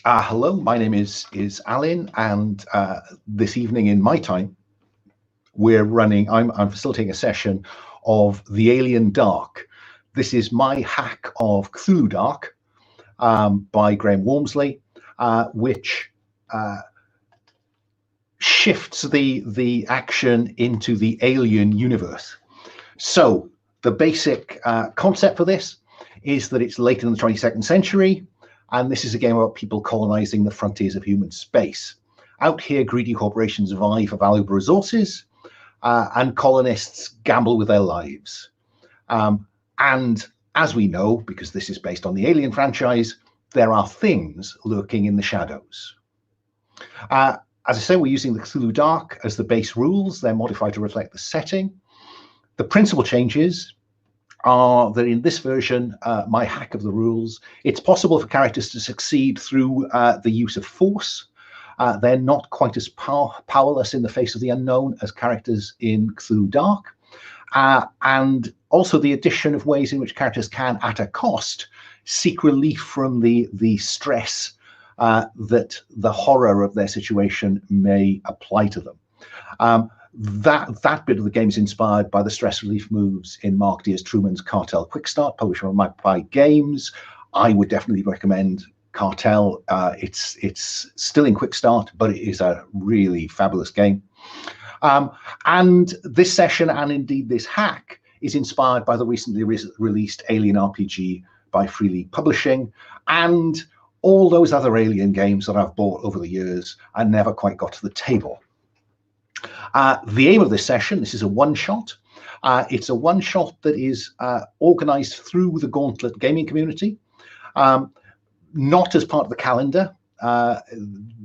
Hello, my name is Alun, and this evening in my time, I'm facilitating a session of the Alien Dark. This is my hack of Cthulhu Dark by Graham Walmsley, which shifts the action into the Alien universe. So the basic concept for this is that it's late in the 22nd century, and this is a game about people colonizing the frontiers of human space. Out here, greedy corporations vie for valuable resources, and colonists gamble with their lives. And as we know, because this is based on the Alien franchise, there are things lurking in the shadows. As I say, we're using the Cthulhu Dark as the base rules. They're modified to reflect the setting. The principal changes are that in this version, my hack of the rules, it's possible for characters to succeed through the use of force. They're not quite as powerless in the face of the unknown as characters in Cthulhu Dark. And also the addition of ways in which characters can, at a cost, seek relief from the stress that the horror of their situation may apply to them. That bit of the game is inspired by the stress relief moves in Mark Dear's Truman's Cartel Quick Start, published by Magpie Games. I would definitely recommend Cartel. It's still in Quick Start, but it is a really fabulous game. And this session, and indeed this hack, is inspired by the recently released Alien RPG by Free League Publishing, and all those other Alien games that I've bought over the years and never quite got to the table. The aim of this session, this is a one-shot. It's a one-shot that is organized through the Gauntlet gaming community, not as part of the calendar.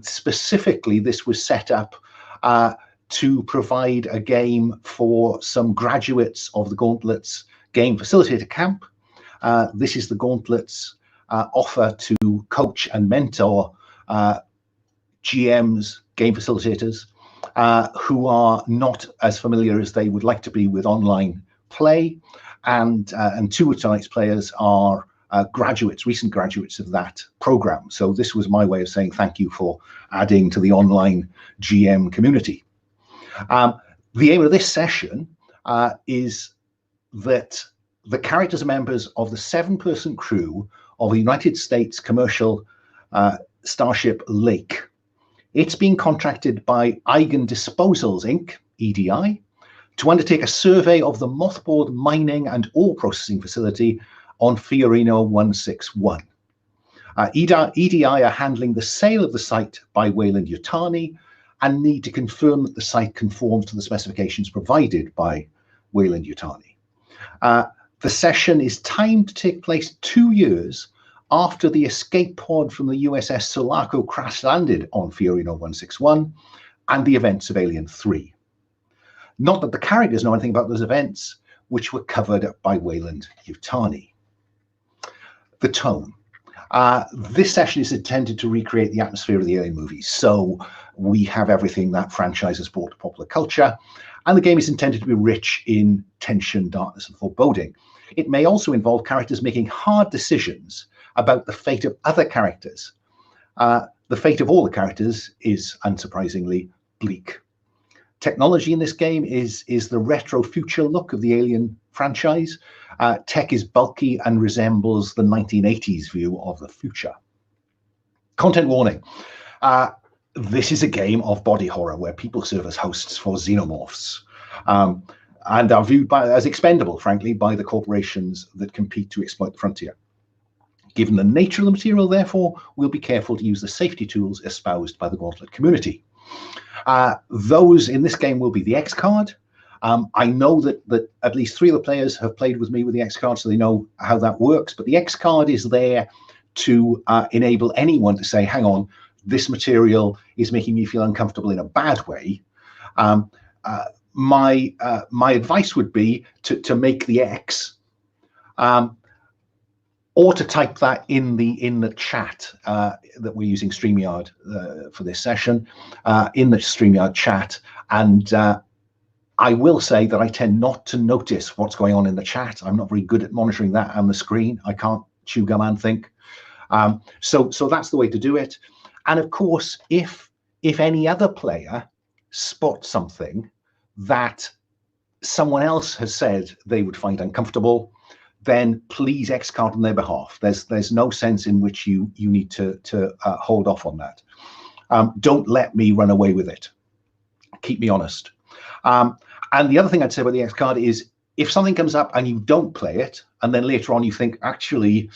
Specifically, this was set up to provide a game for some graduates of the Gauntlet's game facilitator camp. This is the Gauntlet's offer to coach and mentor GMs, game facilitators, who are not as familiar as they would like to be with online play, and two of tonight's players are recent graduates of that program. So this was my way of saying thank you for adding to the online GM community. The aim of this session is that the characters are members of the 7-person crew of a United States commercial starship Lake. It's being contracted by Eigen Disposals Inc, EDI, to undertake a survey of the mothballed mining and ore processing facility on Fiorina 161. EDI are handling the sale of the site by Weyland-Yutani and need to confirm that the site conforms to the specifications provided by Weyland-Yutani. The session is timed to take place 2 years after the escape pod from the USS Sulaco crash landed on Fiorina 161 and the events of Alien 3. Not that the characters know anything about those events, which were covered by Weyland-Yutani. The tone. This session is intended to recreate the atmosphere of the Alien movies, so we have everything that franchise has brought to popular culture, and the game is intended to be rich in tension, darkness, and foreboding. It may also involve characters making hard decisions about the fate of other characters. The fate of all the characters is, unsurprisingly, bleak. Technology in this game is the retro future look of the Alien franchise. Tech is bulky and resembles the 1980s view of the future. Content warning. This is a game of body horror where people serve as hosts for xenomorphs and are viewed as expendable, frankly, by the corporations that compete to exploit the frontier. Given the nature of the material, therefore, we'll be careful to use the safety tools espoused by the Gauntlet community. Those in this game will be the X card. I know that at least 3 of the players have played with me with the X card, so they know how that works. But the X card is there to enable anyone to say, hang on, this material is making me feel uncomfortable in a bad way. My advice would be to make the X, or to type that in the chat that we're using StreamYard for this session, in the StreamYard chat. And I will say that I tend not to notice what's going on in the chat. I'm not very good at monitoring that on the screen. I can't chew gum and think. So that's the way to do it. And of course, if any other player spots something that someone else has said they would find uncomfortable, then please X-card on their behalf. There's no sense in which you need to hold off on that. Don't let me run away with it. Keep me honest. And the other thing I'd say about the X-card is, if something comes up and you don't play it, and then later on you think, actually,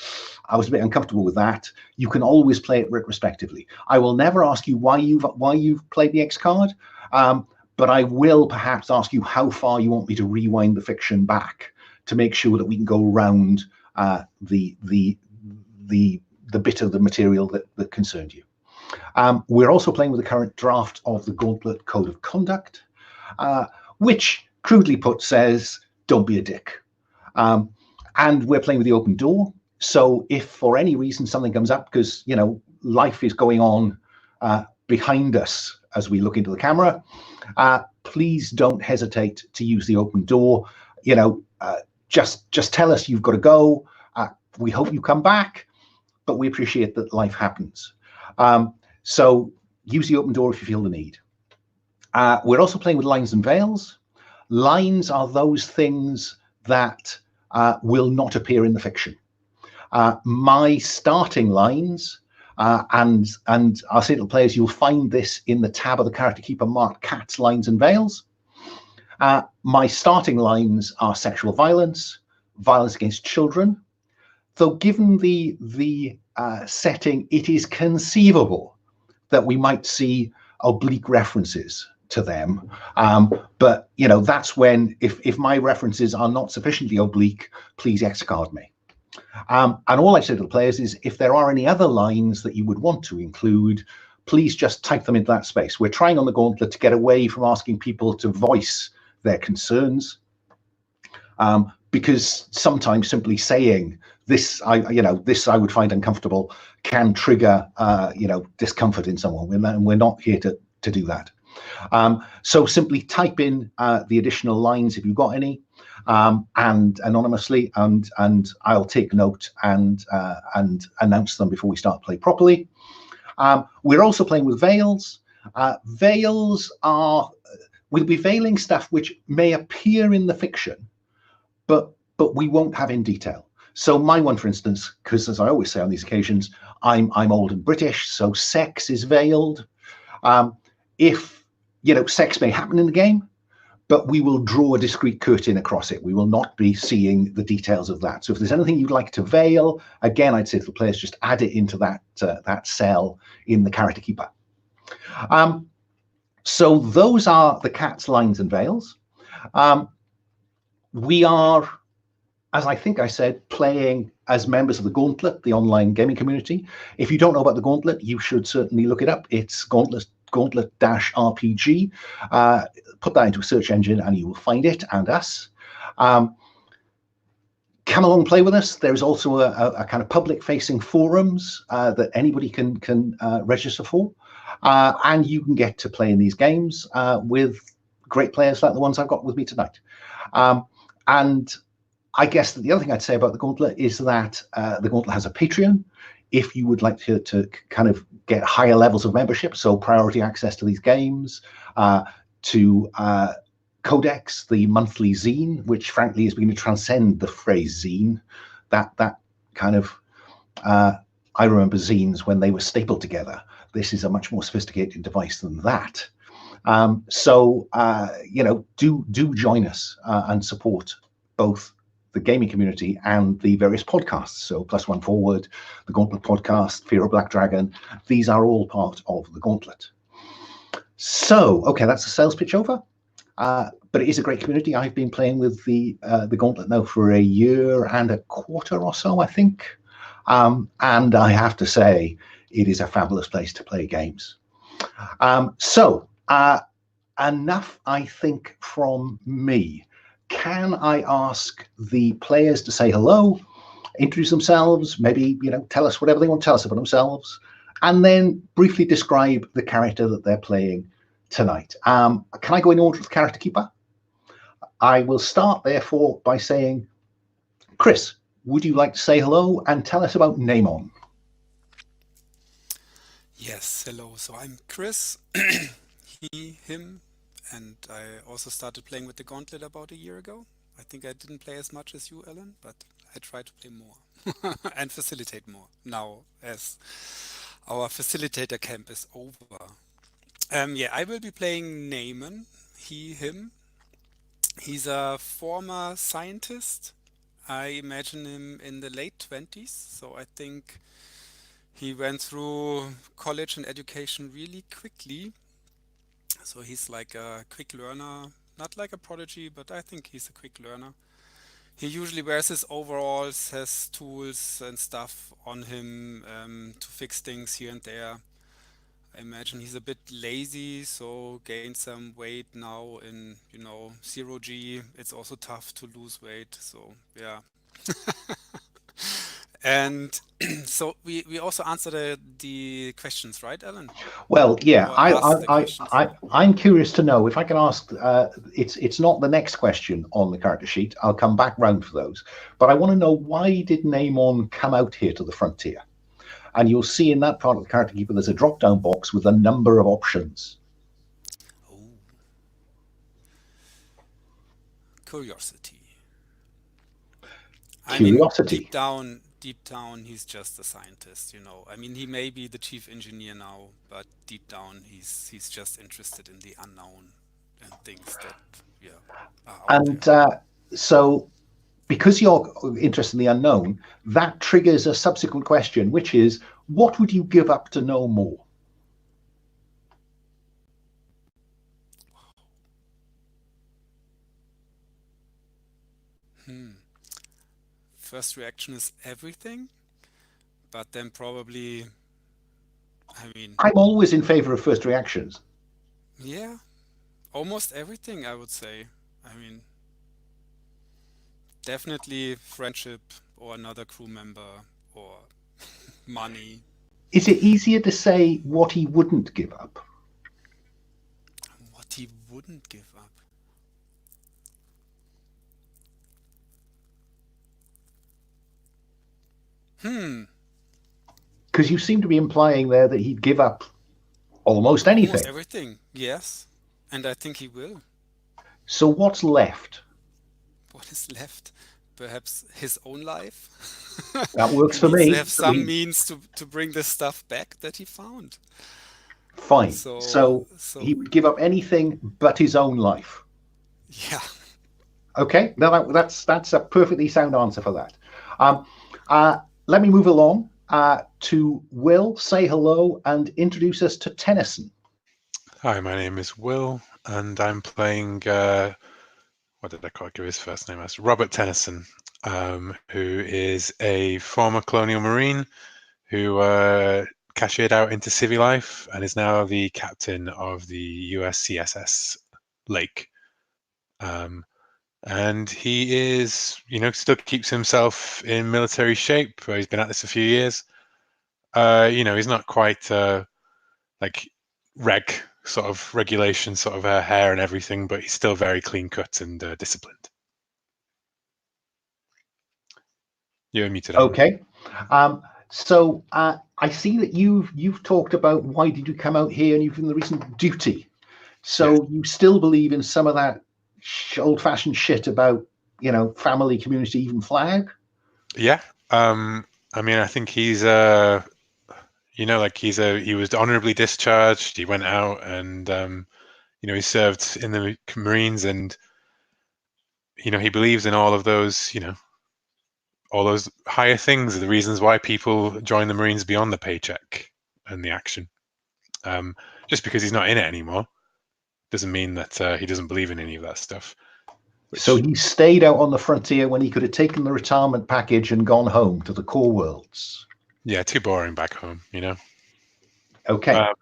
I was a bit uncomfortable with that, you can always play it retrospectively. I will never ask you why you've played the X-card, but I will perhaps ask you how far you want me to rewind the fiction back to make sure that we can go around the bit of the material that concerned you. We're also playing with the current draft of the Gauntlet Code of Conduct, which crudely put says, don't be a dick. And we're playing with the open door. So if for any reason something comes up, because, you know, life is going on behind us as we look into the camera, please don't hesitate to use the open door. You know, just tell us you've got to go. We hope you come back, but we appreciate that life happens. So use the open door if you feel the need. We're also playing with lines and veils. Lines are those things that will not appear in the fiction. My starting lines, and I'll say to the players, you'll find this in the tab of the character keeper marked Cats, Lines and Veils. My starting lines are sexual violence, violence against children, though given the setting, it is conceivable that we might see oblique references to them, but you know, that's when, if my references are not sufficiently oblique, please X-card me. And all I say to the players is, if there are any other lines that you would want to include, please just type them into that space. We're trying on the Gauntlet to get away from asking people to voice their concerns, because sometimes simply saying this, this I would find uncomfortable, can trigger discomfort in someone, and we're not here to do that. So simply type in the additional lines if you've got any, and anonymously, and I'll take note and announce them before we start play properly. We're also playing with veils. Veils are, we'll be veiling stuff which may appear in the fiction, but we won't have in detail. So my one, for instance, because as I always say on these occasions, I'm old and British, so sex is veiled. If sex may happen in the game, but we will draw a discrete curtain across it. We will not be seeing the details of that. So if there's anything you'd like to veil, again, I'd say to the players, just add it into that cell in the character keeper. So those are the Cats, Lines and Veils. We are, as I think I said, playing as members of the Gauntlet, the online gaming community. If you don't know about the Gauntlet, you should certainly look it up. It's Gauntlet-RPG. Put that into a search engine and you will find it and us. Come along and play with us. There's also a kind of public-facing forums that anybody can register for. And you can get to play in these games with great players like the ones I've got with me tonight. And I guess that the other thing I'd say about the Gauntlet is that the Gauntlet has a Patreon. If you would like to kind of get higher levels of membership, so priority access to these games, to Codex, the monthly zine, which frankly is beginning to transcend the phrase zine. That kind of, I remember zines when they were stapled together. This is a much more sophisticated device than that. So do join us and support both the gaming community and the various podcasts. So Plus One Forward, the Gauntlet podcast, Fear of Black Dragon, these are all part of the Gauntlet. So, okay, that's the sales pitch over. But it is a great community. I've been playing with the Gauntlet now for a year and a quarter or so, I think. And I have to say, it is a fabulous place to play games. So, enough, I think, from me. Can I ask the players to say hello, introduce themselves, maybe tell us whatever they want to tell us about themselves, and then briefly describe the character that they're playing tonight. Can I go in order with character keeper? I will start therefore by saying, Chris, would you like to say hello and tell us about Namon? Yes, hello. So I'm Chris, he, him, and I also started playing with the Gauntlet about a year ago. I think I didn't play as much as you, Alan, but I try to play more and facilitate more now as our facilitator camp is over. Yeah, I will be playing Naaman, he, him. He's a former scientist. I imagine him in the late 20s, so I think he went through college and education really quickly. So he's like a quick learner, not like a prodigy, but I think he's a quick learner. He usually wears his overalls, has tools and stuff on him to fix things here and there. I imagine he's a bit lazy, so gained some weight now in, 0G. It's also tough to lose weight, so yeah. And so we also answer the questions, right, Alan? Well, yeah, Or ask the questions. I'm curious to know if I can ask. It's not the next question on the character sheet. I'll come back round for those, but I want to know, why did Namon come out here to the frontier? And you'll see in that part of the character keeper, there's a drop-down box with a number of options. Oh, curiosity. I mean, Curiosity. deep down, he's just a scientist. I mean, he may be the chief engineer now, but deep down, he's just interested in the unknown and things that, yeah, are out there. And so, because you're interested in the unknown, that triggers a subsequent question, which is, what would you give up to know more? Hmm. First reaction is everything, but then probably, I mean, I'm always in favor of first reactions. yeah, almost everything, I would say. I mean, definitely friendship or another crew member or money. Is it easier to say what he wouldn't give up? What he wouldn't give up. Hmm, Because you seem to be implying there that he'd give up almost almost anything. everything, yes. And I think he will. So what's left? What is left? Perhaps his own life? That works He for needs to me. have I some mean, means to bring the stuff back that he found. fine. So, So so he would give up anything but his own life. yeah. Okay, now that's a perfectly sound answer for that. Um, Let me move along to Will. Say hello and introduce us to Tennyson. Hi, my name is Will, and I'm playing. What did I call? Give his first name as Robert Tennyson, who is a former colonial marine who cashiered out into civvy life and is now the captain of the USCSS Lake. And he is, still keeps himself in military shape. He's been at this a few years. He's not quite like reg sort of regulation, sort of hair and everything, but he's still very clean cut and disciplined. You're muted, Alan. Okay. So I see that you've talked about, why did you come out here, and you've been the recent duty. So Yes. you still believe in some of that old-fashioned shit about, family, community, even flag? Yeah. I mean, I think he's he was honorably discharged. He went out and he served in the Marines, and he believes in all of those, all those higher things are the reasons why people join the Marines beyond the paycheck and the action. Just because he's not in it anymore doesn't mean that he doesn't believe in any of that stuff. So Which, he stayed out on the frontier when he could have taken the retirement package and gone home to the core worlds. yeah, too boring back home, Okay. Um,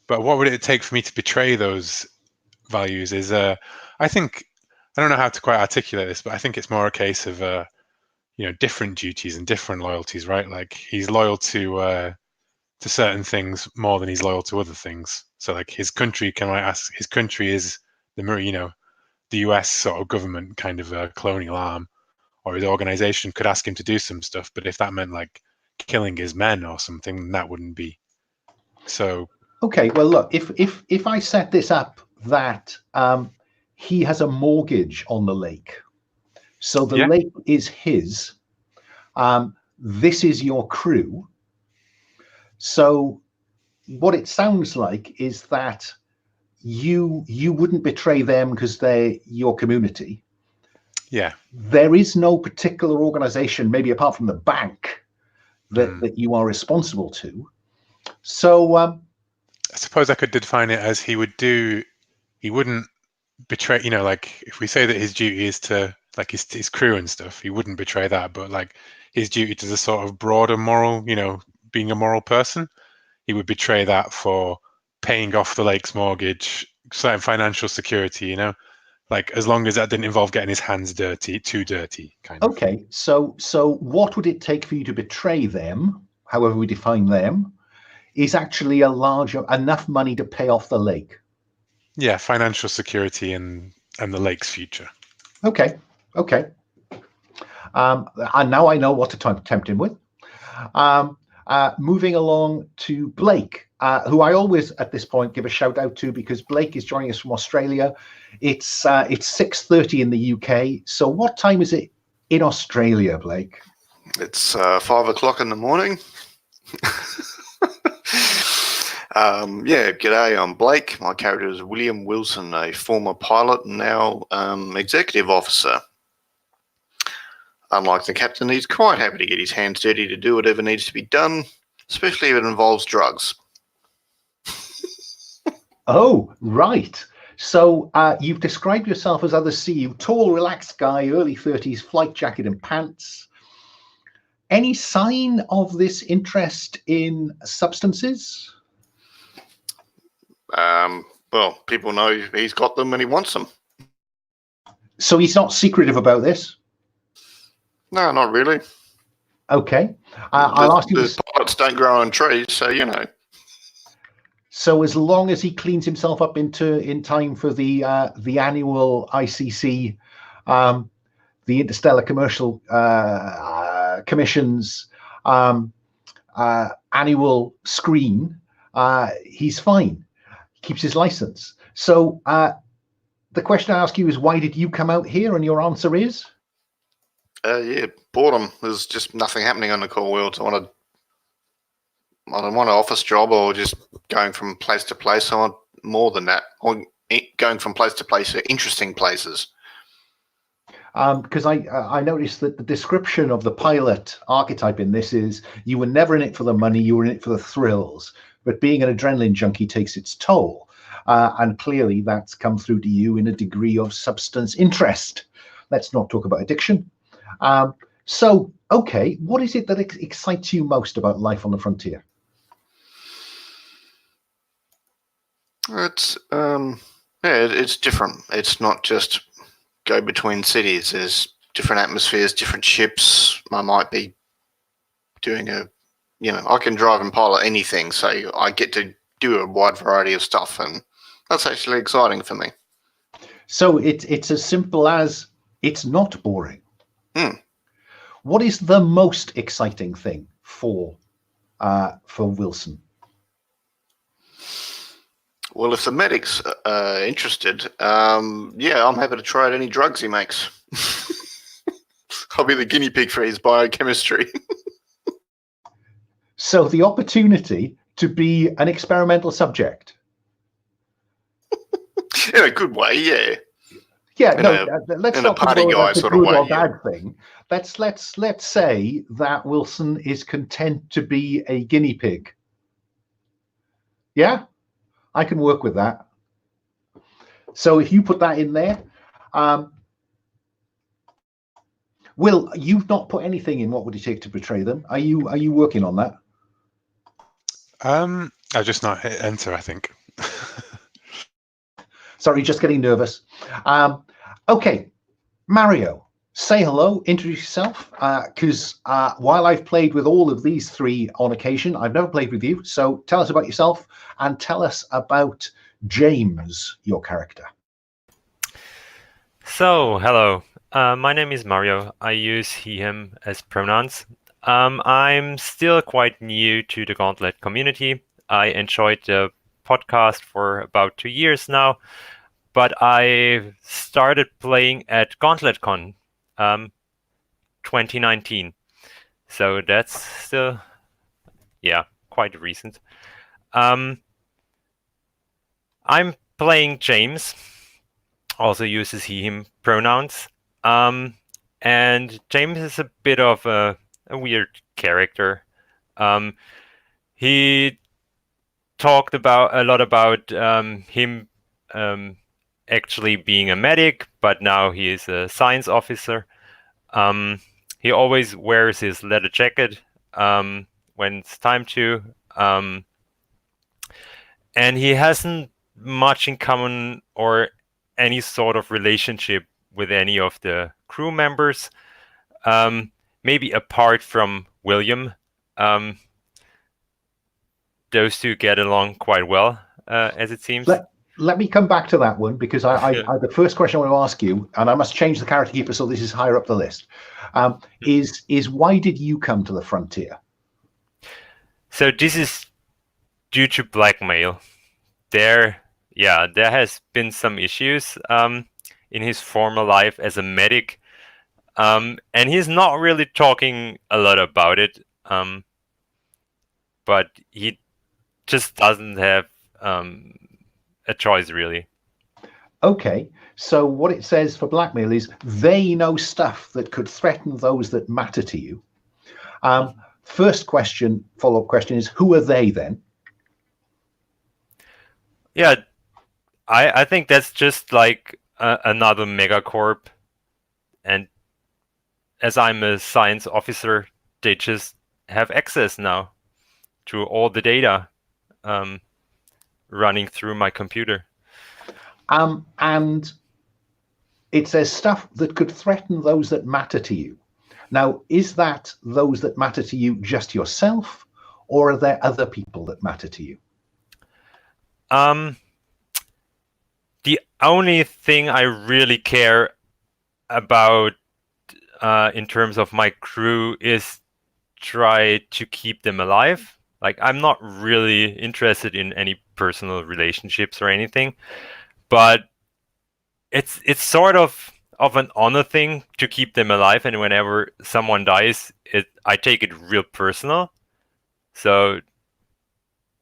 but what would it take for me to betray those values? Is I think I don't know how to quite articulate this, but I think it's more a case of different duties and different loyalties, right? Like he's loyal to certain things more than he's loyal to other things. So like his country, his country is the US sort of government kind of a colonial arm, or his organization could ask him to do some stuff, but if that meant like killing his men or something, that wouldn't be So okay, well, look, if I set this up that he has a mortgage on the lake, so the lake is his. This is your crew. So what it sounds like is that you wouldn't betray them because they're your community. Yeah. There is no particular organization, maybe apart from the bank, that you are responsible to. So I suppose I could define it as he wouldn't betray, like if we say that his duty is to like his crew and stuff, he wouldn't betray that, but like his duty to the sort of broader moral, being a moral person, he would betray that for paying off the lake's mortgage, certain financial security, like as long as that didn't involve getting his hands too dirty, kind of. Okay, so what would it take for you to betray them, however we define them, is actually enough money to pay off the lake? Yeah, financial security and the lake's future. Okay. And now I know what to tempt him with. Moving along to Blake, who I always at this point give a shout out to because Blake is joining us from Australia. It's 6:30 in the UK. So what time is it in Australia, Blake? It's 5 o'clock in the morning. G'day, I'm Blake. My character is William Wilson, a former pilot and now executive officer. Unlike the captain, he's quite happy to get his hands dirty to do whatever needs to be done, especially if it involves drugs. Oh, right. So you've described yourself as others see you, tall, relaxed guy, early 30s, flight jacket and pants. Any sign of this interest in substances? Well, people know he's got them and he wants them. So he's not secretive about this? No, not really. Okay. I'll ask you. The pilots don't grow on trees, so So as long as he cleans himself up in time for the annual ICC, the Interstellar Commercial Commission's annual screen, he's fine. Keeps his license. So the question I ask you is, why did you come out here? And your answer is? Boredom. There's just nothing happening on the core world. I don't want an office job or just going from place to place. I want more than that. Or going from place to place to interesting places. Because I noticed that the description of the pilot archetype in this is you were never in it for the money, you were in it for the thrills. But being an adrenaline junkie takes its toll. And clearly that's come through to you in a degree of substance interest. Let's not talk about addiction. So, okay, what is it that excites you most about life on the frontier? It's it's different. It's not just go between cities. There's different atmospheres, different ships. I might be doing I can drive and pilot anything, so I get to do a wide variety of stuff, and that's actually exciting for me. So it's as simple as it's not boring. What is the most exciting thing for Wilson? Well, if the medic's interested, I'm happy to try out any drugs he makes. I'll be the guinea pig for his biochemistry. So the opportunity to be an experimental subject. In a good way, yeah. Yeah, let's not party guy sort of way. Or bad thing. Let's say that Wilson is content to be a guinea pig. Yeah, I can work with that. So if you put that in there, Will, you've not put anything in. What would it take to betray them? Are you working on that? I've just not hit enter, I think. Sorry, just getting nervous. Okay, Mario, say hello, introduce yourself, because while I've played with all of these three on occasion, I've never played with you. So tell us about yourself and tell us about James, your character. So, hello. My name is Mario. I use he, him as pronouns. I'm still quite new to the Gauntlet community. I enjoyed the podcast for about 2 years now, but I started playing at Gauntlet Con 2019. So that's still, quite recent. I'm playing James, also uses he, him pronouns. And James is a bit of a weird character. He talked a lot about him actually being a medic, but now he is a science officer. He always wears his leather jacket when it's time to. And he hasn't much in common or any sort of relationship with any of the crew members, maybe apart from William. Those two get along quite well, as it seems. Let me come back to that one, because I the first question I want to ask you, and I must change the character keeper so this is higher up the list, is why did you come to the frontier? So this is due to blackmail. There has been some issues in his former life as a medic, and he's not really talking a lot about it, but he just doesn't have a choice, really. Okay, so what it says for blackmail is they know stuff that could threaten those that matter to you. First question, follow-up question is, who are they then? Yeah, I think that's just like another megacorp, and as I'm a science officer, they just have access now to all the data running through my computer. And it says stuff that could threaten those that matter to you. Now, is that those that matter to you just yourself, or are there other people that matter to you? The only thing I really care about in terms of my crew is try to keep them alive. Like, I'm not really interested in any personal relationships or anything, but it's sort of an honor thing to keep them alive. And whenever someone dies, I take it real personal. So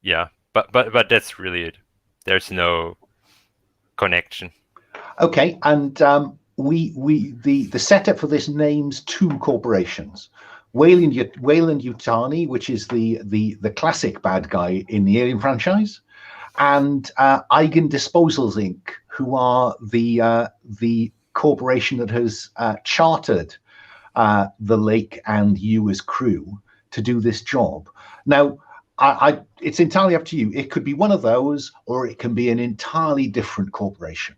yeah, but that's really it. There's no connection. Okay, and the setup for this names two corporations. Weyland-Yutani, which is the classic bad guy in the Alien franchise, and Eigen Disposals Inc, who are the corporation that has chartered the lake and you as crew to do this job. Now, it's entirely up to you. It could be one of those, or it can be an entirely different corporation.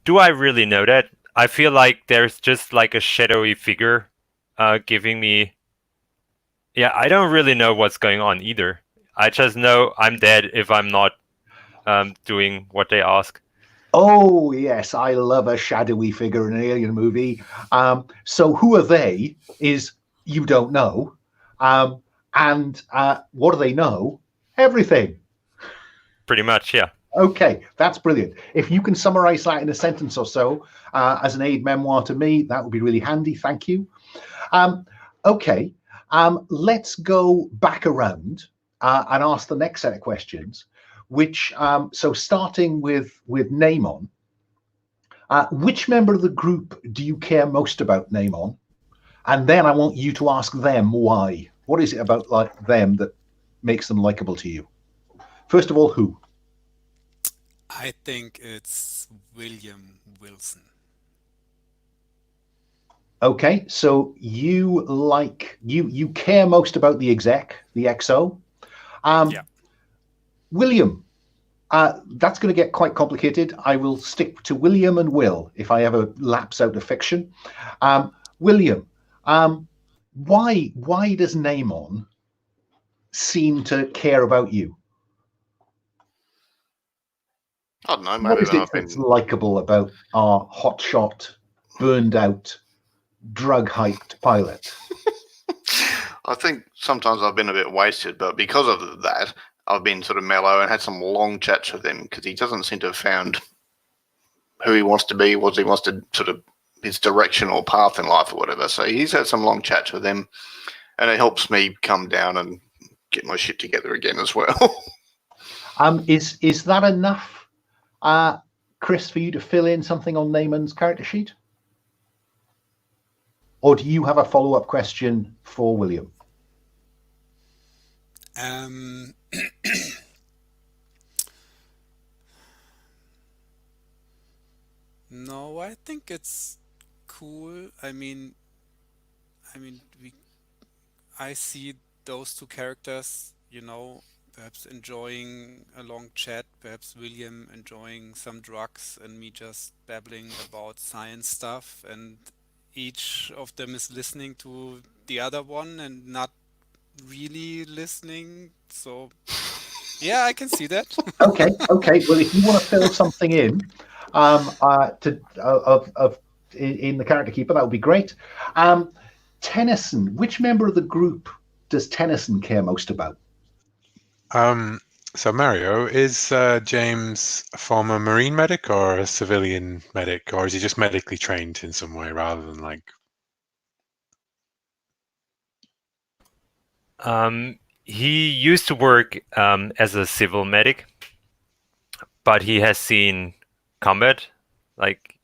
Do I really know that? I feel like there's just like a shadowy figure giving me... Yeah, I don't really know what's going on either. I just know I'm dead if I'm not doing what they ask. Oh, yes, I love a shadowy figure in an alien movie. So who are they is you don't know. And what do they know? Everything. Pretty much, yeah. Okay, that's brilliant. If you can summarize that in a sentence or so as an aid memoir to me, that would be really handy. Thank you. Okay, let's go back around and ask the next set of questions, which, so starting with Namon, which member of the group do you care most about, Namon? And then I want you to ask them why. What is it about them that makes them likable to you? First of all, who? I think it's William Wilson. Okay, so you care most about the exec, the XO. Yeah. William, that's going to get quite complicated. I will stick to William and Will if I ever lapse out of fiction. William, why does Namon seem to care about you? I don't know. What Maybe is it that's likable about our hotshot, burned out, drug hyped pilot? I think sometimes I've been a bit wasted, but because of that, I've been sort of mellow and had some long chats with him because he doesn't seem to have found who he wants to be, what he wants to sort of his direction or path in life or whatever. So he's had some long chats with him, and it helps me come down and get my shit together again as well. Is that enough, Chris, for you to fill in something on Naaman's character sheet? Or do you have a follow-up question for William? No, I think it's cool. I see those two characters, perhaps enjoying a long chat, perhaps William enjoying some drugs and me just babbling about science stuff, and each of them is listening to the other one and not really listening. So yeah, I can see that. Okay. Well, if you want to fill something in in the character keeper, that would be great. Tennyson, which member of the group does Tennyson care most about? So Mario, is James a former Marine medic or a civilian medic, or is he just medically trained in some way rather than like? He used to work as a civil medic, but he has seen combat. Like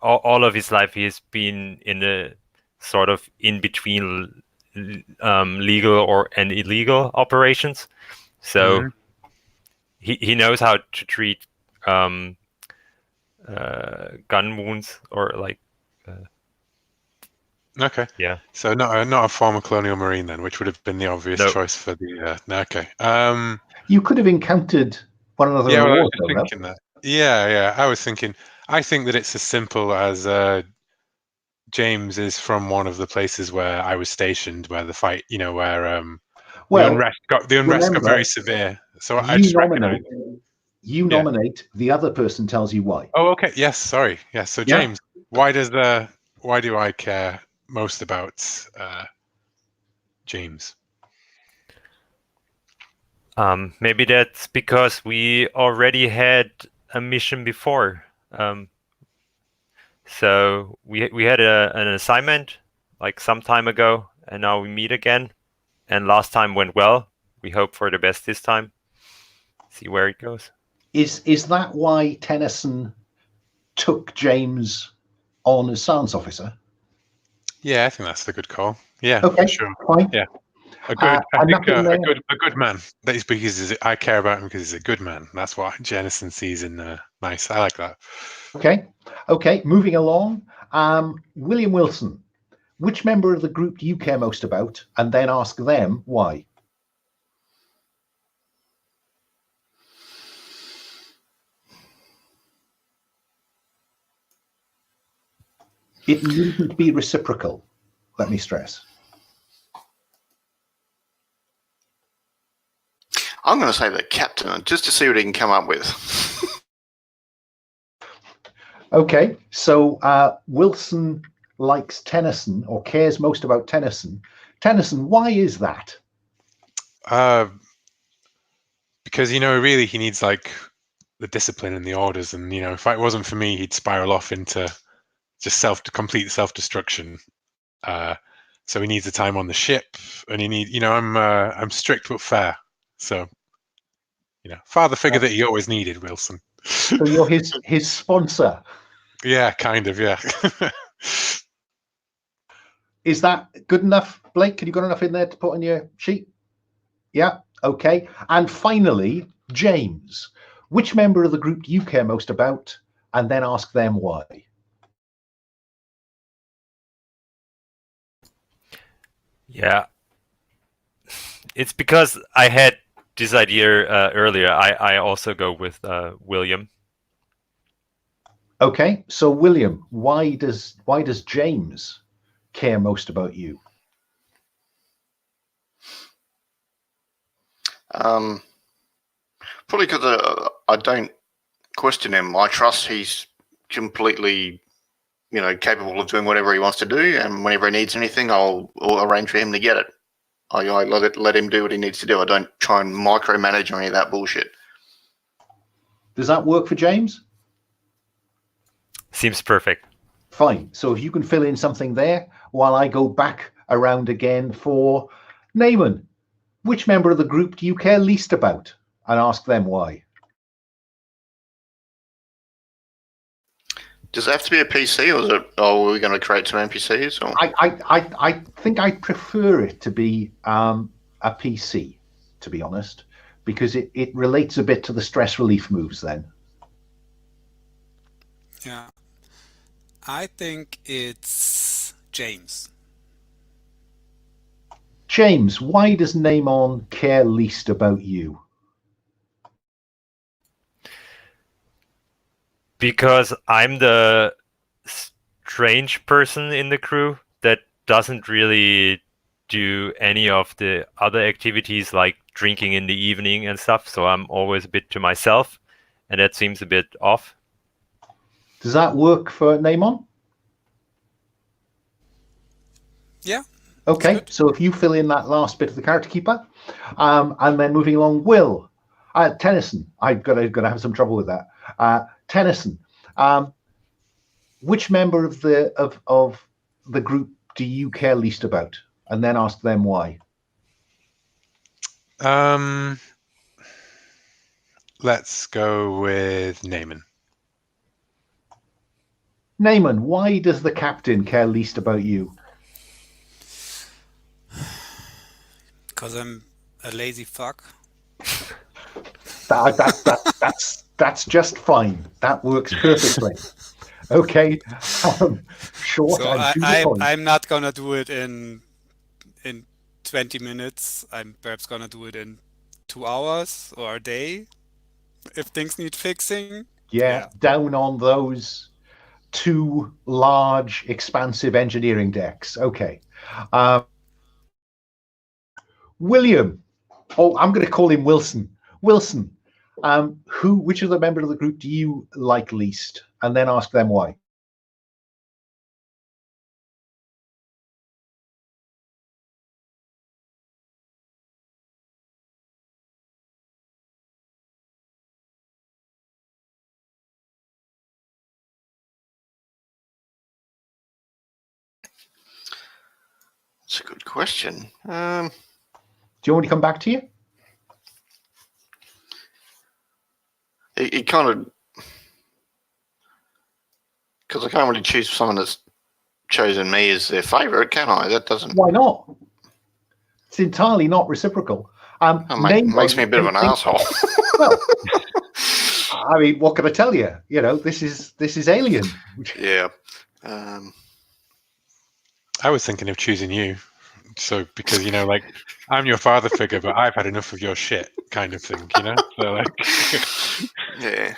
all of his life, he has been in a sort of in between legal and illegal operations. So he knows how to treat gun wounds or like. Okay. Yeah. So not a former colonial marine then, which would have been the obvious choice for the. Okay. You could have encountered one another. Yeah, in the I water, was thinking that. Yeah. I was thinking. I think that it's as simple as James is from one of the places where I was stationed, where the fight, where the unrest got very severe. So I just recognize. You nominate, the other person tells you why. Oh, okay. Yes, sorry. Yes. So James, why do I care most about James? Maybe that's because we already had a mission before. So we had an assignment like some time ago, and now we meet again. And last time went well. We hope for the best this time. See where it goes. Is that why Tennyson took James on as science officer? Yeah, I think that's the good call. Yeah, okay, for sure. Fine. Yeah, a good man. That is because I care about him because he's a good man. That's what Jennison sees in nice. I like that. Okay. Moving along. William Wilson, which member of the group do you care most about? And then ask them why. It needn't be reciprocal, let me stress. I'm going to say the captain, just to see what he can come up with. Okay, so Wilson likes Tennyson, or cares most about Tennyson. Tennyson, why is that? Because, really he needs like the discipline and the orders, and if it wasn't for me, he'd spiral off into just complete self-destruction. So he needs the time on the ship, and I'm strict but fair. So, father figure that he always needed, Wilson. So you're his sponsor. Yeah, kind of. Yeah. Is that good enough, Blake? Have you got enough in there to put on your sheet? Yeah. Okay. And finally, James, which member of the group do you care most about? And then ask them why. Yeah, it's because I had this idea earlier. I also go with William. Okay, so William, why does James care most about you? Probably because I don't question him. I trust he's completely, capable of doing whatever he wants to do, and whenever he needs anything, I'll arrange for him to get it. I let him do what he needs to do. I don't try and micromanage or any of that bullshit. Does that work for James? Seems perfect. Fine. So if you can fill in something there while I go back around again for Naaman. Which member of the group do you care least about? And ask them why. Does it have to be a PC, or is it? Oh, are we going to create some NPCs? Or? I think I'd prefer it to be a PC, to be honest, because it relates a bit to the stress relief moves then. Yeah. I think it's James. James, why does Naaman care least about you? Because I'm the strange person in the crew that doesn't really do any of the other activities like drinking in the evening and stuff. So I'm always a bit to myself, and that seems a bit off. Does that work for Naaman? Yeah. Okay, so if you fill in that last bit of the character keeper, and then moving along, Will, Tennyson, I've got to have some trouble with that. Tennyson, which member of the group do you care least about? And then ask them why. Let's go with Naaman. Naaman, why does the captain care least about you? Because I'm a lazy fuck. That's just fine. That works perfectly. Okay, short So and to the point. I'm not gonna do it in 20 minutes. I'm perhaps gonna do it in 2 hours or a day if things need fixing. Yeah, down on those 2 large, expansive engineering decks. Okay. William. Oh, I'm going to call him Wilson. Wilson. Which of the members of the group do you like least? And then ask them why. That's a good question. Do you want me to come back to you? It kind of, because I can't really choose someone that's chosen me as their favourite, can I? That doesn't. Why not? It's entirely not reciprocal. Makes me a bit of an asshole. Well, I mean, what can I tell you? You know, this is Alien. Yeah. I was thinking of choosing you. So because like I'm your father figure, but I've had enough of your shit, kind of thing, So like, yeah.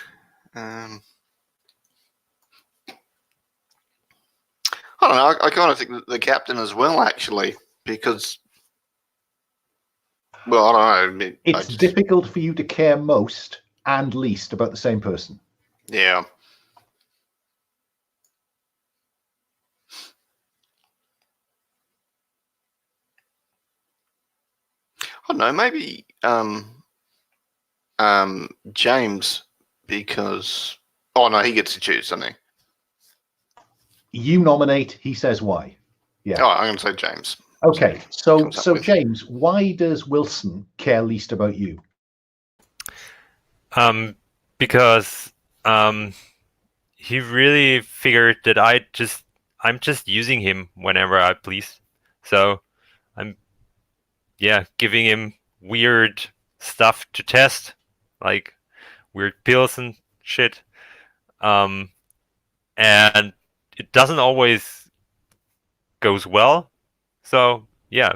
I don't know. I kind of think that the captain as well, actually, because, well, I don't know. It's difficult for you to care most and least about the same person. Yeah. I don't know, maybe James, because he gets to choose, doesn't he? You nominate, he says why. Yeah. Oh, I'm going to say James. Okay, so James, why does Wilson care least about you? Because he really figured that I'm just using him whenever I please. So I'm giving him weird stuff to test, like weird pills and shit. And it doesn't always goes well. So yeah,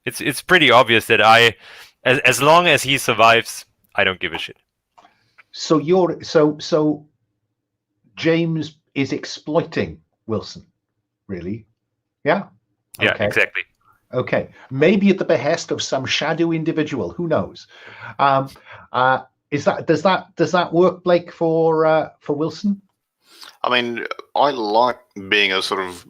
it's pretty obvious that as long as he survives, I don't give a shit. So James is exploiting Wilson, really? Yeah. Yeah, okay. Exactly. Okay, maybe at the behest of some shadow individual. Who knows? Does that work, Blake, for Wilson? I mean, I like being a sort of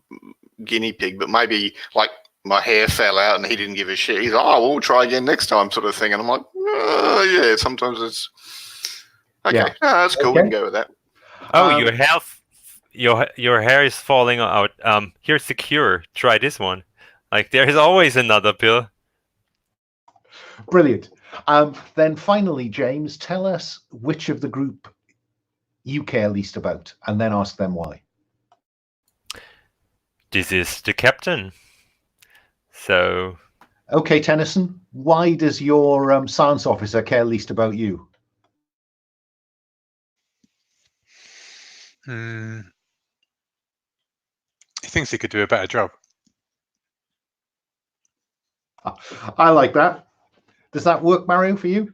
guinea pig, but maybe like my hair fell out and he didn't give a shit. He's like, oh, we'll try again next time, sort of thing. And I'm like, yeah, sometimes it's okay. Yeah. That's cool. We can go with that. Oh, your hair is falling out. Here's the cure. Try this one. Like, there's always another pill. Brilliant. Then finally, James, tell us which of the group you care least about, and then ask them why. This is the captain. So. Okay, Tennyson, why does your science officer care least about you? He thinks he could do a better job. I like that. Does that work, Mario, for you?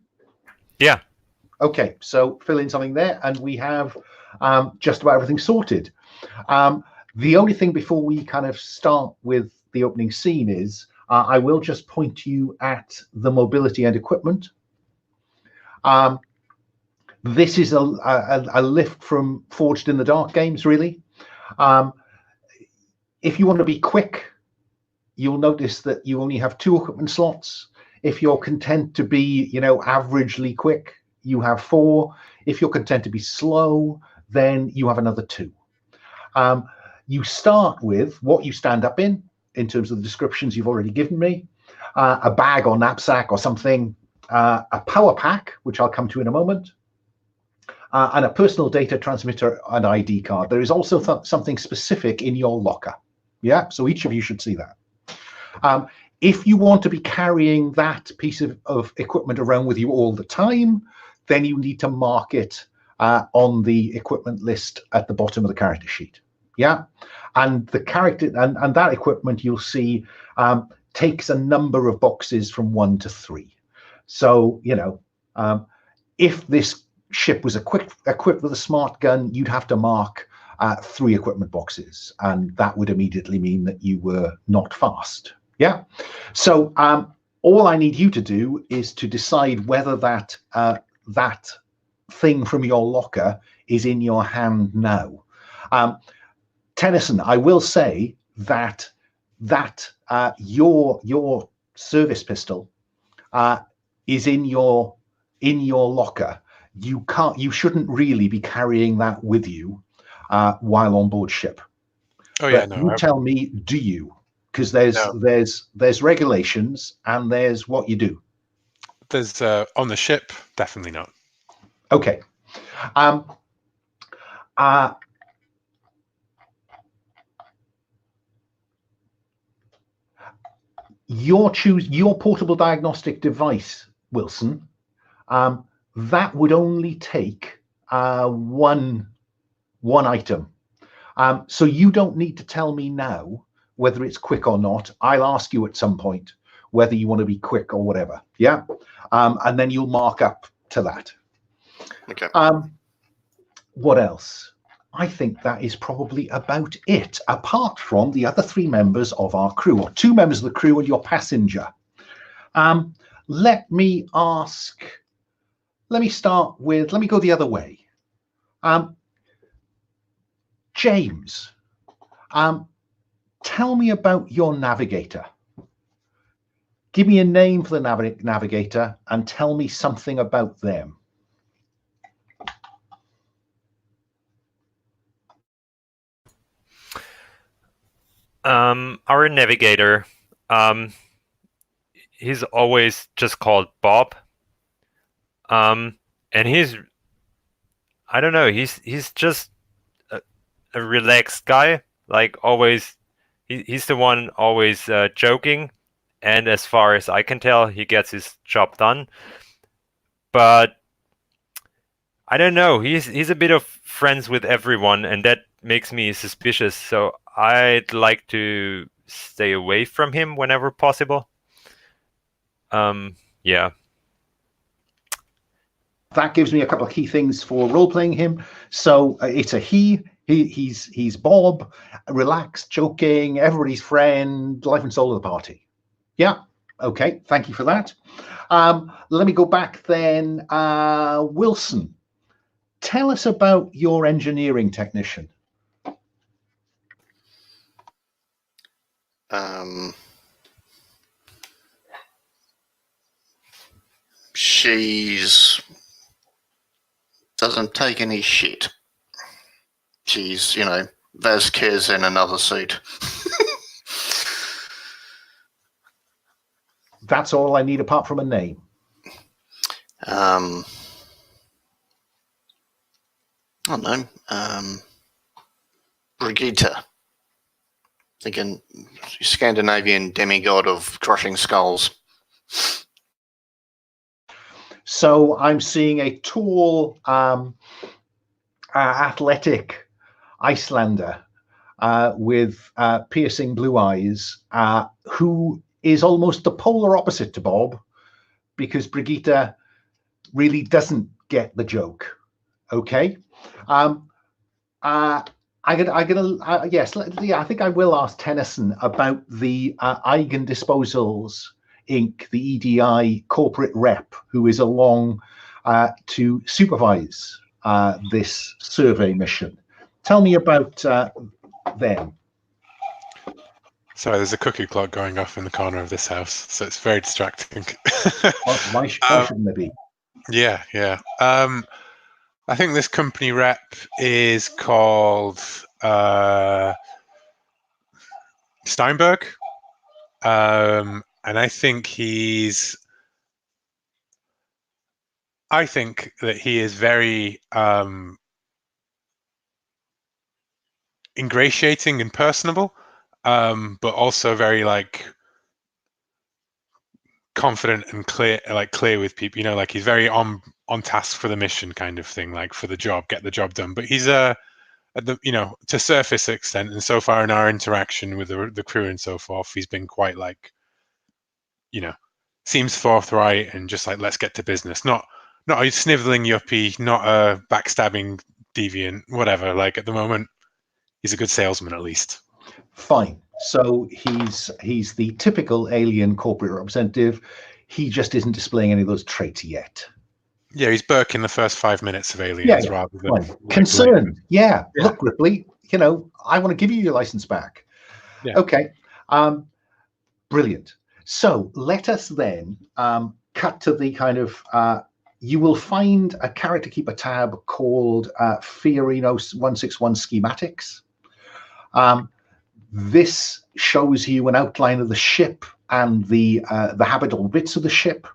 Yeah. Okay, so fill in something there, and we have just about everything sorted. The only thing before we kind of start with the opening scene is I will just point you at the mobility and equipment. This is a lift from Forged in the Dark games, really. If you want to be quick, you'll notice that you only have 2 equipment slots. If you're content to be, averagely quick, you have 4. If you're content to be slow, then you have another 2. You start with what you stand up in terms of the descriptions you've already given me, a bag or knapsack or something, a power pack, which I'll come to in a moment, and a personal data transmitter and ID card. There is also something specific in your locker. Yeah, so each of you should see that. If you want to be carrying that piece of equipment around with you all the time, then you need to mark it on the equipment list at the bottom of the character sheet. Yeah, and the character and that equipment you'll see takes a number of boxes from 1 to 3. So if this ship was equipped with a smart gun, you'd have to mark 3 equipment boxes, and that would immediately mean that you were not fast. Yeah, so all I need you to do is to decide whether that thing from your locker is in your hand now. Tennyson, I will say that your service pistol is in your locker. You shouldn't really be carrying that with you while on board ship. Oh yeah, but no. You tell me, do you? Because there's regulations and there's what you do. There's on the ship, definitely not. Okay. Your portable diagnostic device, Wilson. That would only take one item. So you don't need to tell me now whether it's quick or not. I'll ask you at some point whether you want to be quick or whatever. Yeah. And then you'll mark up to that. Okay. What else? I think that is probably about it, apart from the other 3 members of our crew, or 2 members of the crew and your passenger. Let me go the other way. James, tell me about your navigator. Give me a name for the navigator and tell me something about them. Our navigator, he's always just called Bob. And I don't know, he's just a relaxed guy, like always. He's the one always joking, and as far as I can tell, he gets his job done. But I don't know, he's a bit of friends with everyone, and that makes me suspicious. So I'd like to stay away from him whenever possible. Yeah. That gives me a couple of key things for role-playing him. So it's a he. He's Bob, relaxed, joking, everybody's friend, life and soul of the party. Yeah. Okay. Thank you for that. Let me go back then. Wilson, tell us about your engineering technician. she's doesn't take any shit. She's, Vasquez in another suit. That's all I need apart from a name. I don't know. Brigitte. Thinking Scandinavian demigod of crushing skulls. So I'm seeing a tall, athletic Icelander with piercing blue eyes, who is almost the polar opposite to Bob, because Brigitte really doesn't get the joke. Okay. Yes, I think I will ask Tennyson about the Eigen Disposals Inc, the EDI corporate rep, who is along to supervise this survey mission. Tell me about them. Sorry, there's a cuckoo clock going off in the corner of this house, so it's very distracting. Why shouldn't there be? Yeah. I think this company rep is called Steinberg, and I think that he is very ingratiating and personable, but also very confident and clear with people. He's very on task for the mission, kind of thing, for the job, get the job done. But he's to surface extent, and so far in our interaction with the crew and so forth, he's been quite seems forthright and just let's get to business. Not a sniveling yuppie, not a backstabbing deviant, whatever. At the moment, he's a good salesman, at least. Fine. So he's the typical alien corporate representative. He just isn't displaying any of those traits yet. Yeah, he's Burke in the first 5 minutes of Aliens, rather than concerned. Yeah. Look, Ripley, I want to give you your license back. Yeah. Okay. Brilliant. So let us then cut to the kind of you will find a character keeper tab called Fiorina 161 schematics. This shows you an outline of the ship and the habitable bits of the ship,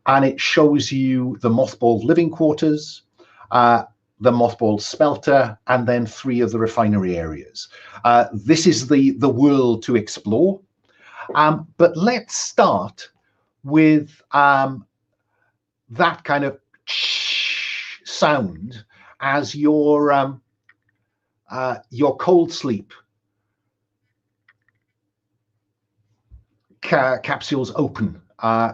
and it shows you the mothballed living quarters, the mothballed smelter, and then 3 of the refinery areas. This is the world to explore. But let's start with that kind of sound as your cold sleep capsules open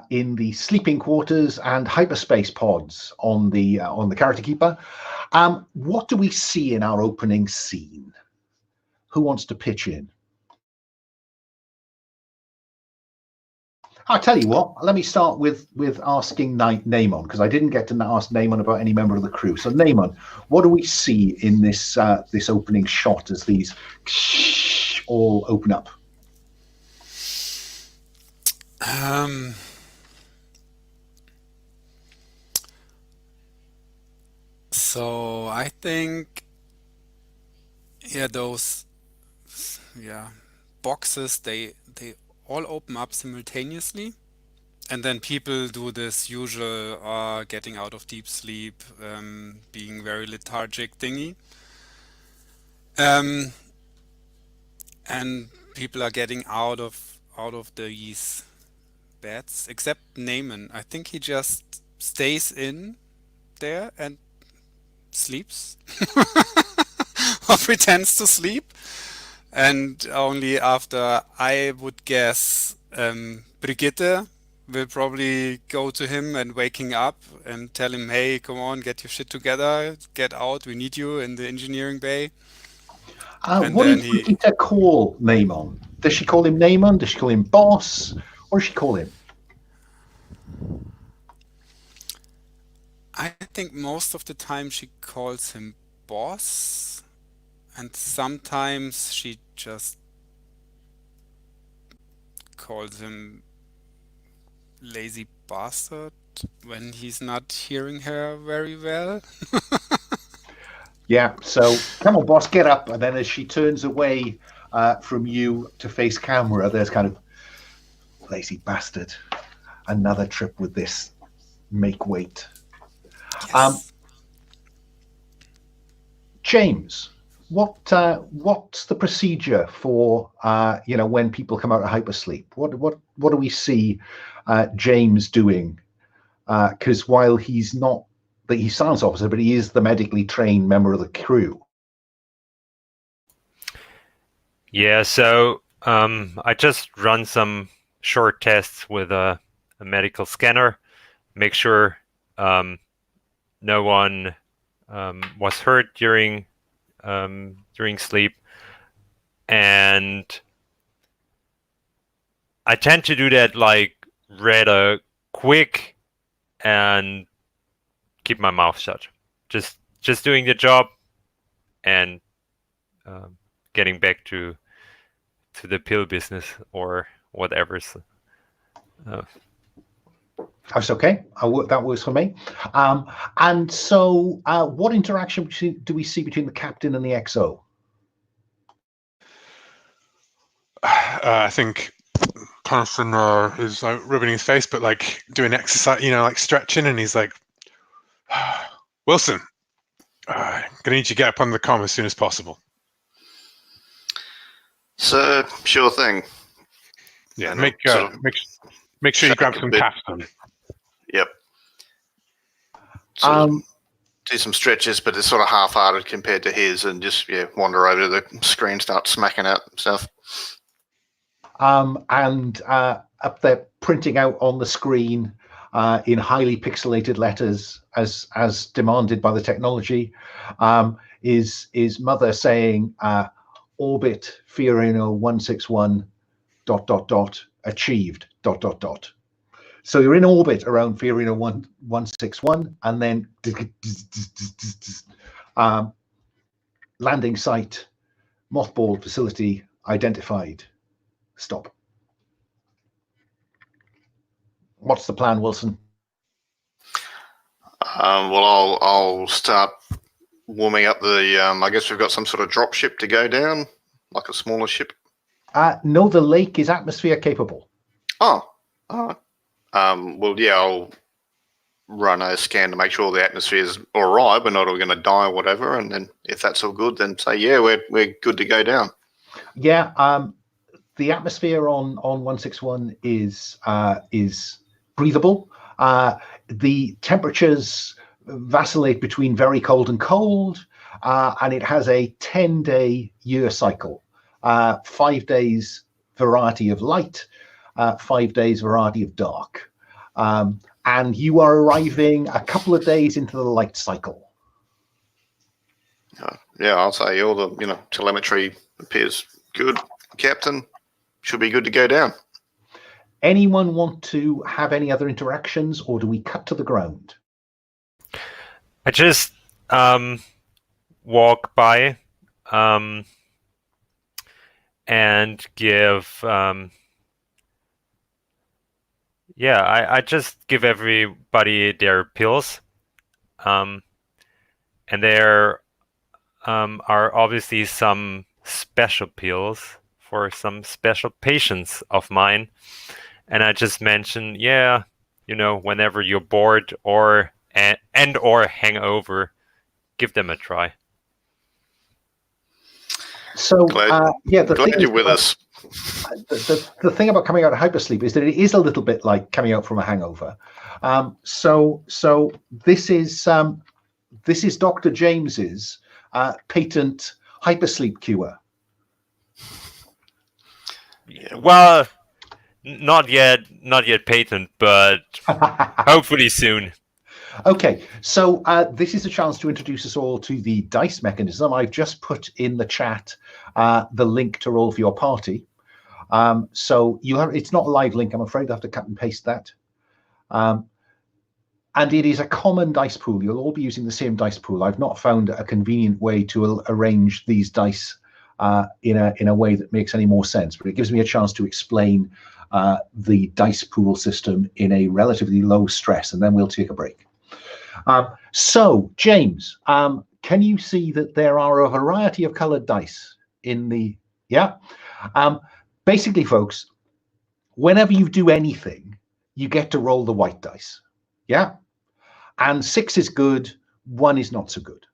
in the sleeping quarters and hyperspace pods on the character keeper. What do we see in our opening scene? Who wants to pitch in? I'll tell you what, let me start with asking Namon, because I didn't get to ask Namon about any member of the crew. So Namon, what do we see in this this opening shot as these all open up? So I think, those boxes, they all open up simultaneously, and then people do this usual getting out of deep sleep, being very lethargic thingy, and people are getting out of these beds, except Naaman. I think he just stays in there and sleeps or pretends to sleep. And only after, I would guess, Brigitte will probably go to him and waking up and tell him, hey, come on, get your shit together, get out, we need you in the engineering bay. What does Brigitte call Namon? Does she call him Namon? Does she call him boss? What does she call him? I think most of the time she calls him boss. And sometimes she just calls him lazy bastard when he's not hearing her very well. Yeah, so come on, boss, get up. And then as she turns away from you to face camera, there's kind of, lazy bastard, another trip with this make weight. Yes. James, what's the procedure for when people come out of hypersleep? What do we see James doing? Because while he's not the science officer, but he is the medically trained member of the crew. Yeah, so I just run some short tests with a medical scanner, make sure no one was hurt during sleep, and I tend to do that like rather quick and keep my mouth shut. Just doing the job and getting back to the pill business or whatever's. That's okay. That works for me. And so, what interaction do we see between the captain and the XO? I think Carson is like rubbing his face, but like doing exercise, like stretching, and he's like, Wilson, gonna need you to get up on the comm as soon as possible. So, sure thing. Yeah, make sure you grab some capstan. Yep. So do some stretches, but it's sort of half-hearted compared to his, and just wander over to the screen, start smacking out stuff. And up there, printing out on the screen in highly pixelated letters, as demanded by the technology, is Mother saying, "Orbit Fiorina 161 ... achieved ... So you're in orbit around Fiorina 161, and then landing site, mothballed facility identified. Stop. What's the plan, Wilson? Well, I'll start warming up the. I guess we've got some sort of drop ship to go down, like a smaller ship. No, the lake is atmosphere capable. Oh. Well, yeah, I'll run a scan to make sure the atmosphere is all right. We're not all going to die or whatever. And then if that's all good, then say, yeah, we're good to go down. Yeah. The atmosphere on 161 is breathable. The temperatures vacillate between very cold and cold, and it has a 10-day year cycle. 5 days variety of light, 5 days variety of dark, and you are arriving a couple of days into the light cycle. Yeah, I'll say all the telemetry appears good, Captain. Should be good to go down. Anyone want to have any other interactions, or do we cut to the ground? I just walk by and give I just give everybody their pills, and there are obviously some special pills for some special patients of mine, and I just mention, whenever you're bored or hangover, give them a try. So glad you're with us. The thing about coming out of hypersleep is that it is a little bit like coming out from a hangover. So this is Dr. James's patent hypersleep cure. Well, not yet patent, but hopefully soon. Okay, so this is a chance to introduce us all to the dice mechanism. I've just put in the chat the link to roll for your party. So it's not a live link, I'm afraid. I have to cut and paste that. And it is a common dice pool. You'll all be using the same dice pool. I've not found a convenient way to arrange these dice in a way that makes any more sense. But it gives me a chance to explain the dice pool system in a relatively low stress, and then we'll take a break. So, James, can you see that there are a variety of colored dice in the, yeah? Basically, folks, whenever you do anything, you get to roll the white dice, yeah? And 6 is good, 1 is not so good.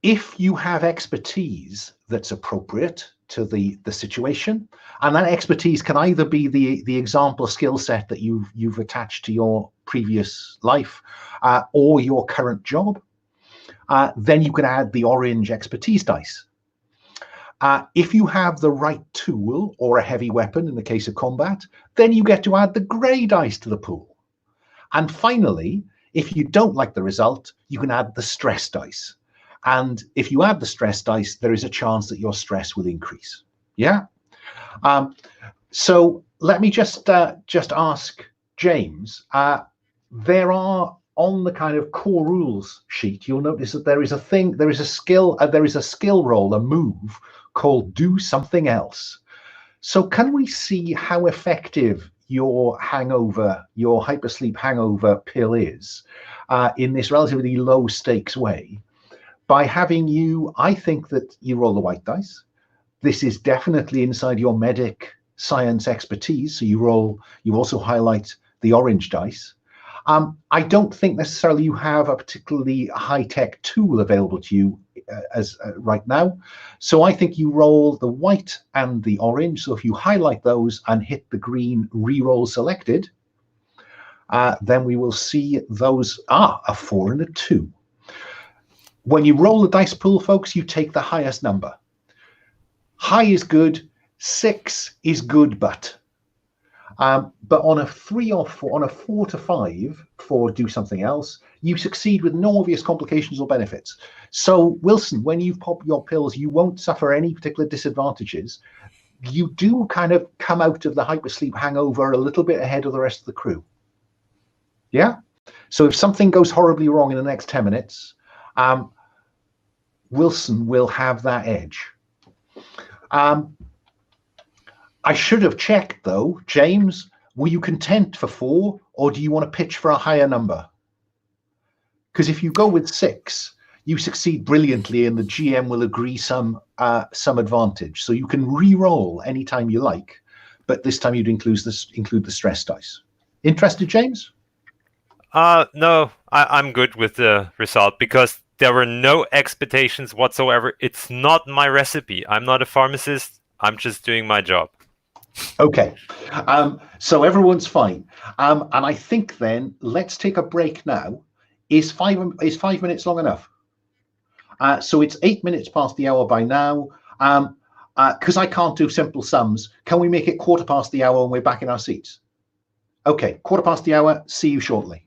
If you have expertise that's appropriate to the situation, and that expertise can either be the example skill set that you've attached to your previous life or your current job, then you can add the orange expertise dice. If you have the right tool or a heavy weapon in the case of combat, then you get to add the grey dice to the pool. And finally, if you don't like the result, you can add the stress dice. And if you add the stress dice, there is a chance that your stress will increase. Yeah. So let me just ask James. There are on the kind of core rules sheet. You'll notice that there is a thing. There is a skill. There is a skill roll, a move called "Do Something Else." So can we see how effective your hangover, your hypersleep hangover pill is in this relatively low stakes way? By having you, I think that you roll the white dice. This is definitely inside your medic science expertise. So you also highlight the orange dice. I don't think necessarily you have a particularly high-tech tool available to you as right now. So I think you roll the white and the orange. So if you highlight those and hit the green re-roll selected, then we will see those are a 4 and a 2. When you roll the dice pool, folks, you take the highest number. High is good, 6 is good, but on a 3 or 4, on a 4 to 5 for do something else, you succeed with no obvious complications or benefits. So, Wilson, when you pop your pills, you won't suffer any particular disadvantages. You do kind of come out of the hypersleep hangover a little bit ahead of the rest of the crew. Yeah? So if something goes horribly wrong in the next 10 minutes, Wilson will have that edge. I should have checked, though. James, were you content for 4, or do you want to pitch for a higher number? Because if you go with 6, you succeed brilliantly, and the GM will agree some advantage. So you can re-roll anytime you like, but this time you'd include the stress dice. Interested, James? No, I'm good with the result because there were no expectations whatsoever. It's not my recipe. I'm not a pharmacist. I'm just doing my job. Okay, so everyone's fine. And I think then let's take a break now. Is 5 minutes long enough? So it's 8 minutes past the hour by now. Because I can't do simple sums, can we make it 1/4 the hour and we're back in our seats? Okay, 1/4 the hour. See you shortly.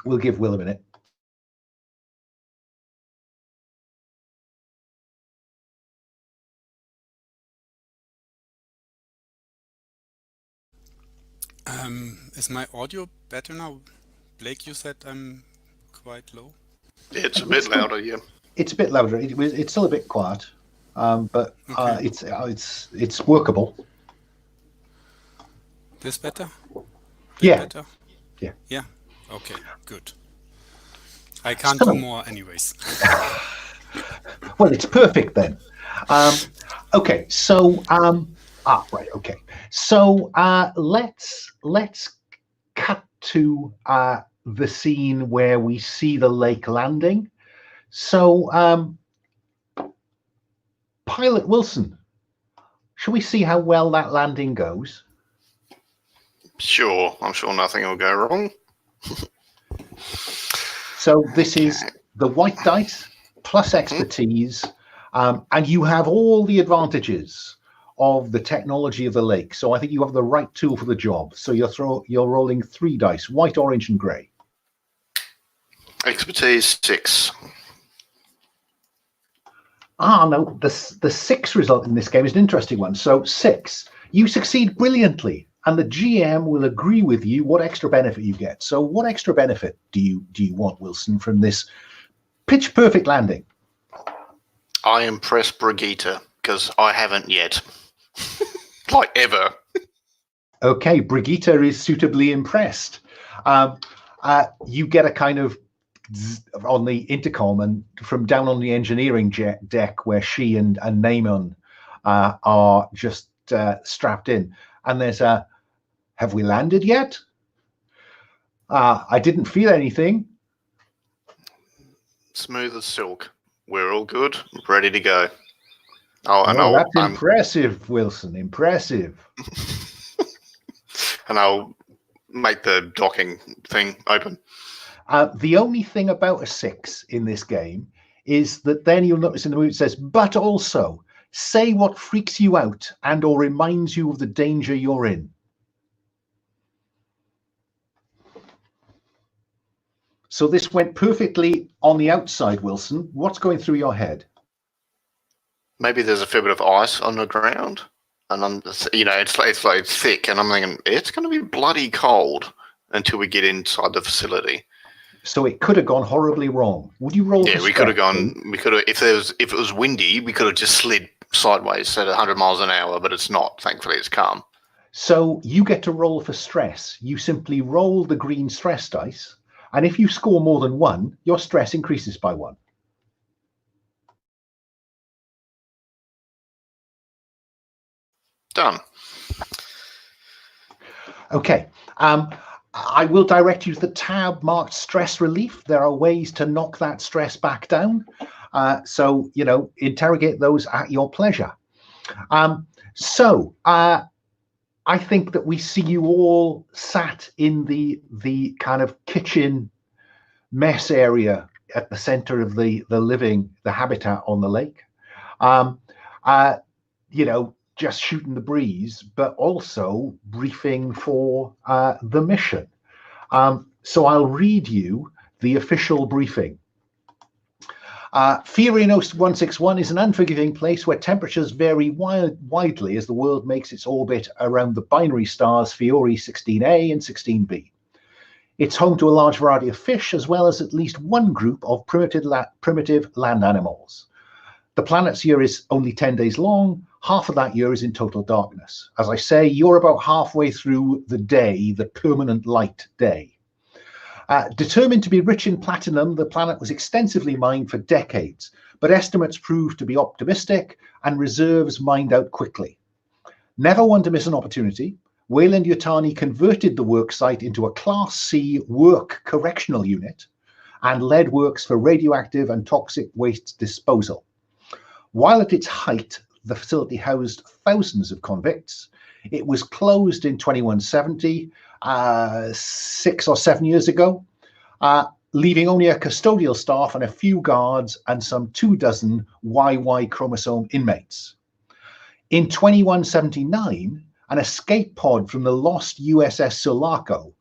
We'll give Will a minute. Is my audio better now? Blake, you said I'm quite low. It's a bit louder, yeah. It's a bit louder. It's still a bit quiet, but Okay. it's workable. This better? Yeah. Better? Yeah. Yeah. Okay. Good. I can't do more, anyways. Well, it's perfect then. Okay, so right. Okay, so let's cut to the scene where we see the lake landing. So, Pilot Wilson, shall we see how well that landing goes? Sure, I'm sure nothing will go wrong. So this is the white dice plus expertise, and you have all the advantages of the technology of the lake. So I think you have the right tool for the job. So you're rolling 3 dice, white, orange, and grey. Expertise 6. No, the 6 result in this game is an interesting one. So 6, you succeed brilliantly, and the GM will agree with you what extra benefit you get. So what extra benefit do you want, Wilson, from this pitch perfect landing? I impress Brigitte because I haven't yet. Like ever. Okay, Brigitte is suitably impressed. You get a kind of on the intercom, and from down on the engineering deck where she and Naaman are just strapped in, and there's a, have we landed yet? I didn't feel anything. Smooth as silk. We're all good, ready to go. That's impressive, Wilson. Impressive. And I'll make the docking thing open. The only thing about a 6 in this game is that then you'll notice in the movie it says, but also say what freaks you out and or reminds you of the danger you're in. So this went perfectly on the outside, Wilson. What's going through your head? Maybe there's a fair bit of ice on the ground, and it's thick, and I'm thinking it's going to be bloody cold until we get inside the facility. So it could have gone horribly wrong. Would you roll? Yeah, we could have gone. We could have if it was windy, we could have just slid sideways at 100 miles an hour, but it's not. Thankfully, it's calm. So you get to roll for stress. You simply roll the green stress dice, and if you score more than 1, your stress increases by 1. Done. Okay. I will direct you to the tab marked stress relief. There are ways to knock that stress back down. So, interrogate those at your pleasure. I think that we see you all sat in the kind of kitchen mess area at the center of the habitat on the lake. Just shooting the breeze, but also briefing for the mission. So I'll read you the official briefing. Fiorina 161 is an unforgiving place where temperatures vary widely as the world makes its orbit around the binary stars Fiori 16A and 16B. It's home to a large variety of fish, as well as at least one group of primitive land animals. The planet's year is only 10 days long. Half of that year is in total darkness. As I say, you're about halfway through the day, the permanent light day. Determined to be rich in platinum, the planet was extensively mined for decades, but estimates proved to be optimistic and reserves mined out quickly. Never one to miss an opportunity, Weyland-Yutani converted the work site into a Class C work correctional unit and led works for radioactive and toxic waste disposal. While at its height, the facility housed thousands of convicts. It was closed in 2170, 6 or 7 years ago, leaving only a custodial staff and a few guards and some 24 YY chromosome inmates. In 2179, an escape pod from the lost USS Sulaco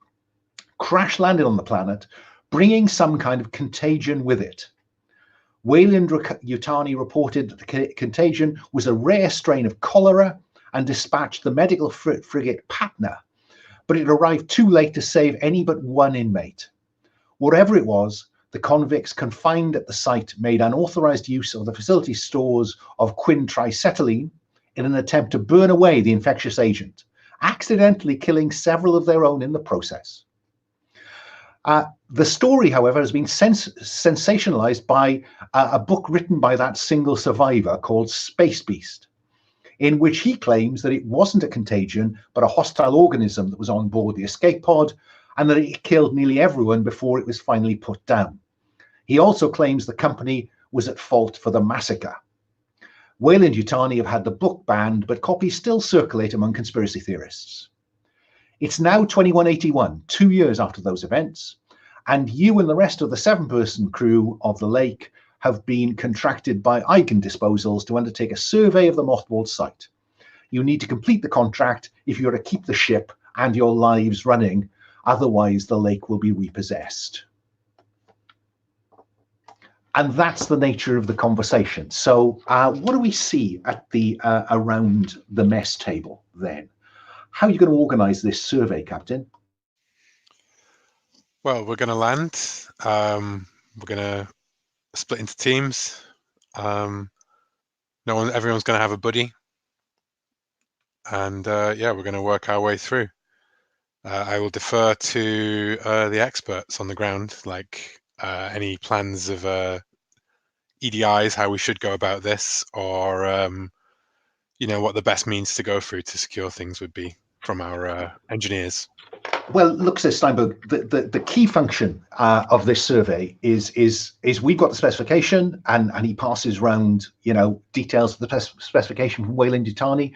crash landed on the planet, bringing some kind of contagion with it. Weyland-Yutani reported that the contagion was a rare strain of cholera and dispatched the medical frigate Patna, but it arrived too late to save any but one inmate. Whatever it was, the convicts confined at the site made unauthorized use of the facility's stores of quintricetylene in an attempt to burn away the infectious agent, accidentally killing several of their own in the process. The story, however, has been sensationalized by a book written by that single survivor called Space Beast, in which he claims that it wasn't a contagion, but a hostile organism that was on board the escape pod, and that it killed nearly everyone before it was finally put down. He also claims the company was at fault for the massacre. Weyland-Yutani have had the book banned, but copies still circulate among conspiracy theorists. It's now 2181, 2 years after those events, and you and the rest of the 7-person crew of the Lake have been contracted by Eigen Disposals to undertake a survey of the mothballed site. You need to complete the contract if you're to keep the ship and your lives running, otherwise the lake will be repossessed. And that's the nature of the conversation. So what do we see at the around the mess table then? How are you going to organize this survey, Captain? Well, we're going to land. We're going to split into teams. Everyone's going to have a buddy. And yeah, we're going to work our way through. I will defer to the experts on the ground, like any plans of EDIs, how we should go about this, or what the best means to go through to secure things would be from our engineers. Well, look, Sir Steinberg, the key function of this survey is we've got the specification, and he passes around details of the specification from Weyland-Yutani.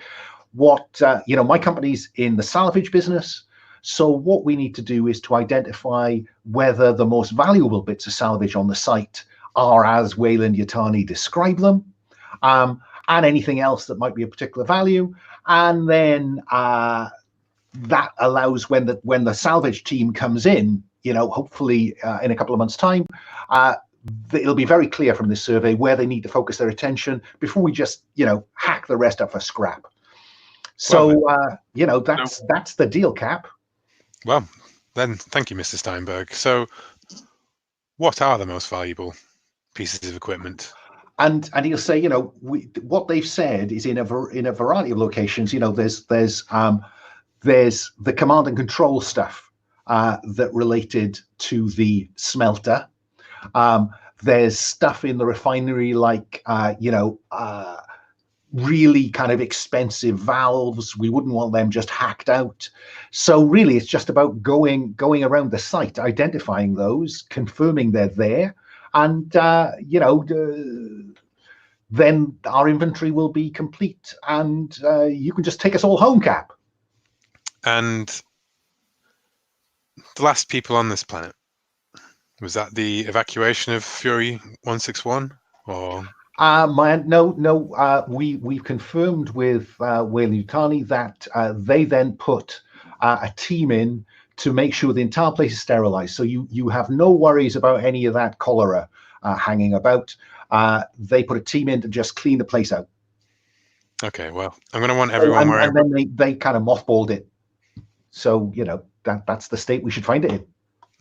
My company's in the salvage business. So what we need to do is to identify whether the most valuable bits of salvage on the site are as Weyland-Yutani describe them, and anything else that might be of particular value. And then that allows when the salvage team comes in, hopefully in a couple of months' time, it'll be very clear from this survey where they need to focus their attention before we just, hack the rest up for scrap. So, that's the deal, Cap. Well, then, thank you, Mr. Steinberg. So, what are the most valuable pieces of equipment? And he'll say, what they've said is in a variety of locations. There's the command and control stuff that related to the smelter. There's stuff in the refinery like really kind of expensive valves. We wouldn't want them just hacked out. So really, it's just about going around the site, identifying those, confirming they're there, and then our inventory will be complete, and you can just take us all home, Cap. And the last people on this planet, was that the evacuation of Fury 161, or? We've confirmed with Weyland-Yutani that they then put a team in to make sure the entire place is sterilized. So you have no worries about any of that cholera hanging about. They put a team in to just clean the place out. Okay, well, I'm going to want everyone wearing... And then they kind of mothballed it. So, that's the state we should find it in.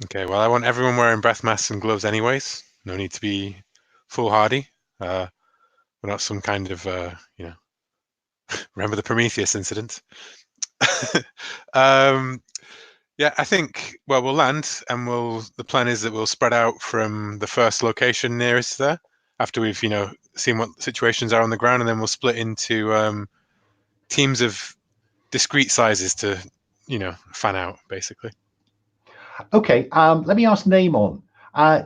Okay, well, I want everyone wearing breath masks and gloves anyways. No need to be foolhardy. We're not some kind of, remember the Prometheus incident? Yeah, I think, well, we'll land, and the plan is that we'll spread out from the first location nearest there after we've, seen what situations are on the ground, and then we'll split into teams of discrete sizes to, fan out, basically. Okay, let me ask Namon.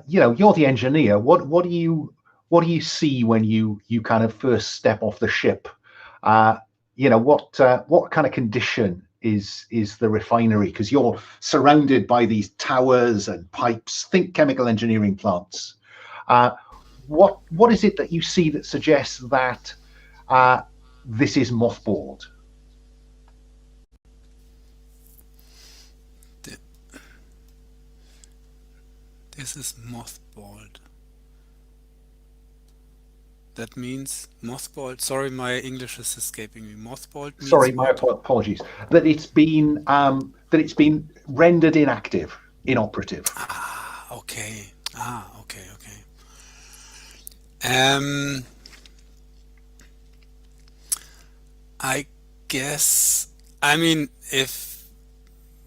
You're the engineer. What do you see when you kind of first step off the ship? What kind of condition is the refinery? Because you're surrounded by these towers and pipes. Think chemical engineering plants. What is it that you see that suggests that this is mothballed? This is mothballed. That means mothballed. Sorry, my English is escaping me. Mothballed means Sorry, my what? apologies. That it's been rendered inactive, inoperative. Okay. Okay. I guess. I mean, if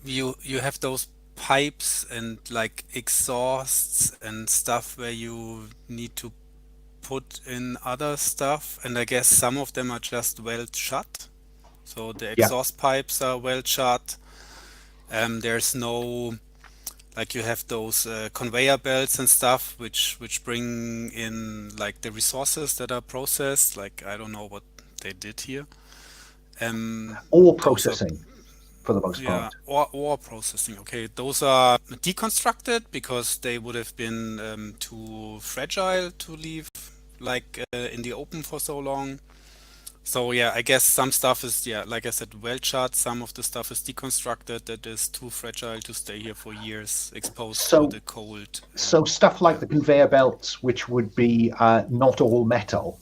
you have those pipes and like exhausts and stuff where you need to put in other stuff, and I guess some of them are just weld shut. So the Yeah. exhaust pipes are weld shut. There's no, like, you have those conveyor belts and stuff which bring in like the resources that are processed. Like, I don't know what they did here. Or Those are, processing, for the most yeah, part. or processing. Okay, those are deconstructed because they would have been too fragile to leave like in the open for so long. So yeah, I guess some stuff is, yeah, like I said, weld shut. Some of the stuff is deconstructed that is too fragile to stay here for years, exposed to the cold. So stuff like the conveyor belts, which would be not all metal,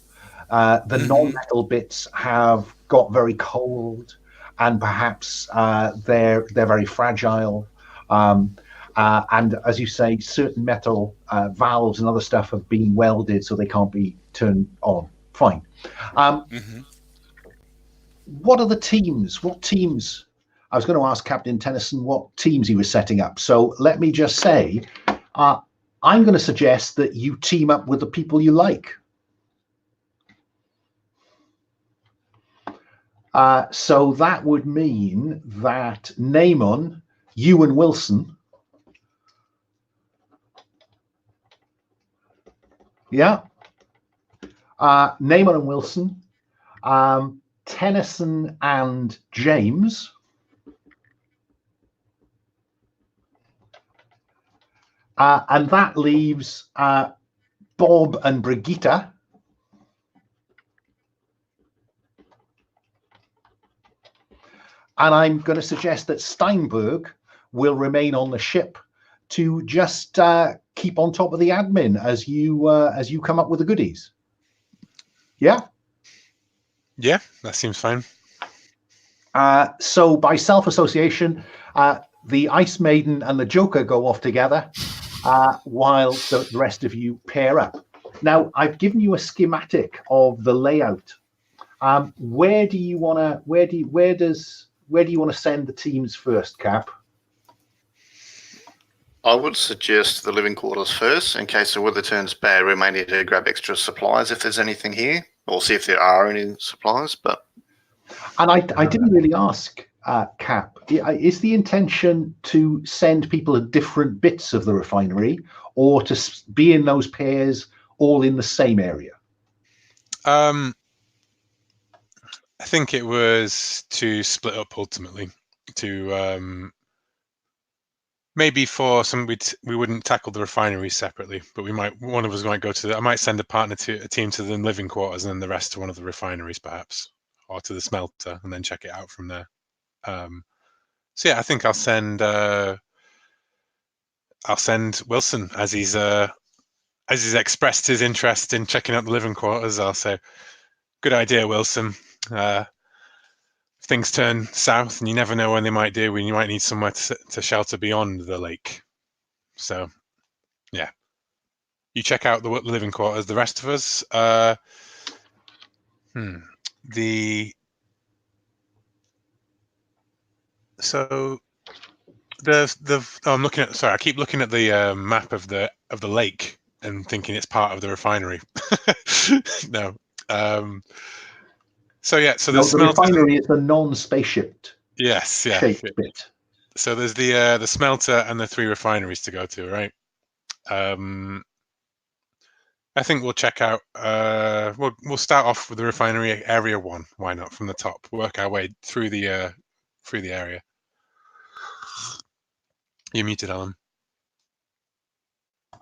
the non-metal bits have got very cold, and perhaps they're very fragile. And as you say, certain metal valves and other stuff have been welded, so they can't be turned on. Fine. What are the teams? What teams? I was going to ask Captain Tennyson what teams he was setting up. So let me just say, I'm going to suggest that you team up with the people you like. So that would mean that Naaman, you and Wilson. Yeah. Naaman and Wilson. Tennyson and James. And that leaves Bob and Brigitte. And I'm going to suggest that Steinberg will remain on the ship to just keep on top of the admin as you come up with the goodies. Yeah? Yeah, that seems fine. So by self-association, the Ice Maiden and the Joker go off together, while the rest of you pair up. Now, I've given you a schematic of the layout. Where do you want to send the teams first, Cap? I would suggest the living quarters first, in case the weather turns bad. We may need to grab extra supplies if there's anything here, or see if there are any supplies. But and I didn't really ask, Cap. Is the intention to send people at different bits of the refinery, or to be in those pairs all in the same area? I think it was to split up ultimately. To maybe for some we wouldn't tackle the refinery separately, but one of us might go to I might send a team to the living quarters, and then the rest to one of the refineries perhaps, or to the smelter, and then check it out from there. So yeah, I think I'll send Wilson, as he's expressed his interest in checking out the living quarters. I'll say, good idea, Wilson. Things turn south, and you never know when they might do. When you might need somewhere to shelter beyond the lake. So, yeah, you check out the living quarters. The rest of us, I'm looking at. Sorry, I keep looking at the map of the lake and thinking it's part of the refinery. No. So yeah, so the refinery is the non-spaceship. Yes, yeah. Shaped bit. So there's the smelter and the 3 refineries to go to, right? I think we'll check out. We'll start off with the refinery area 1. Why not, from the top? Work our way through the area. You're muted, Alan.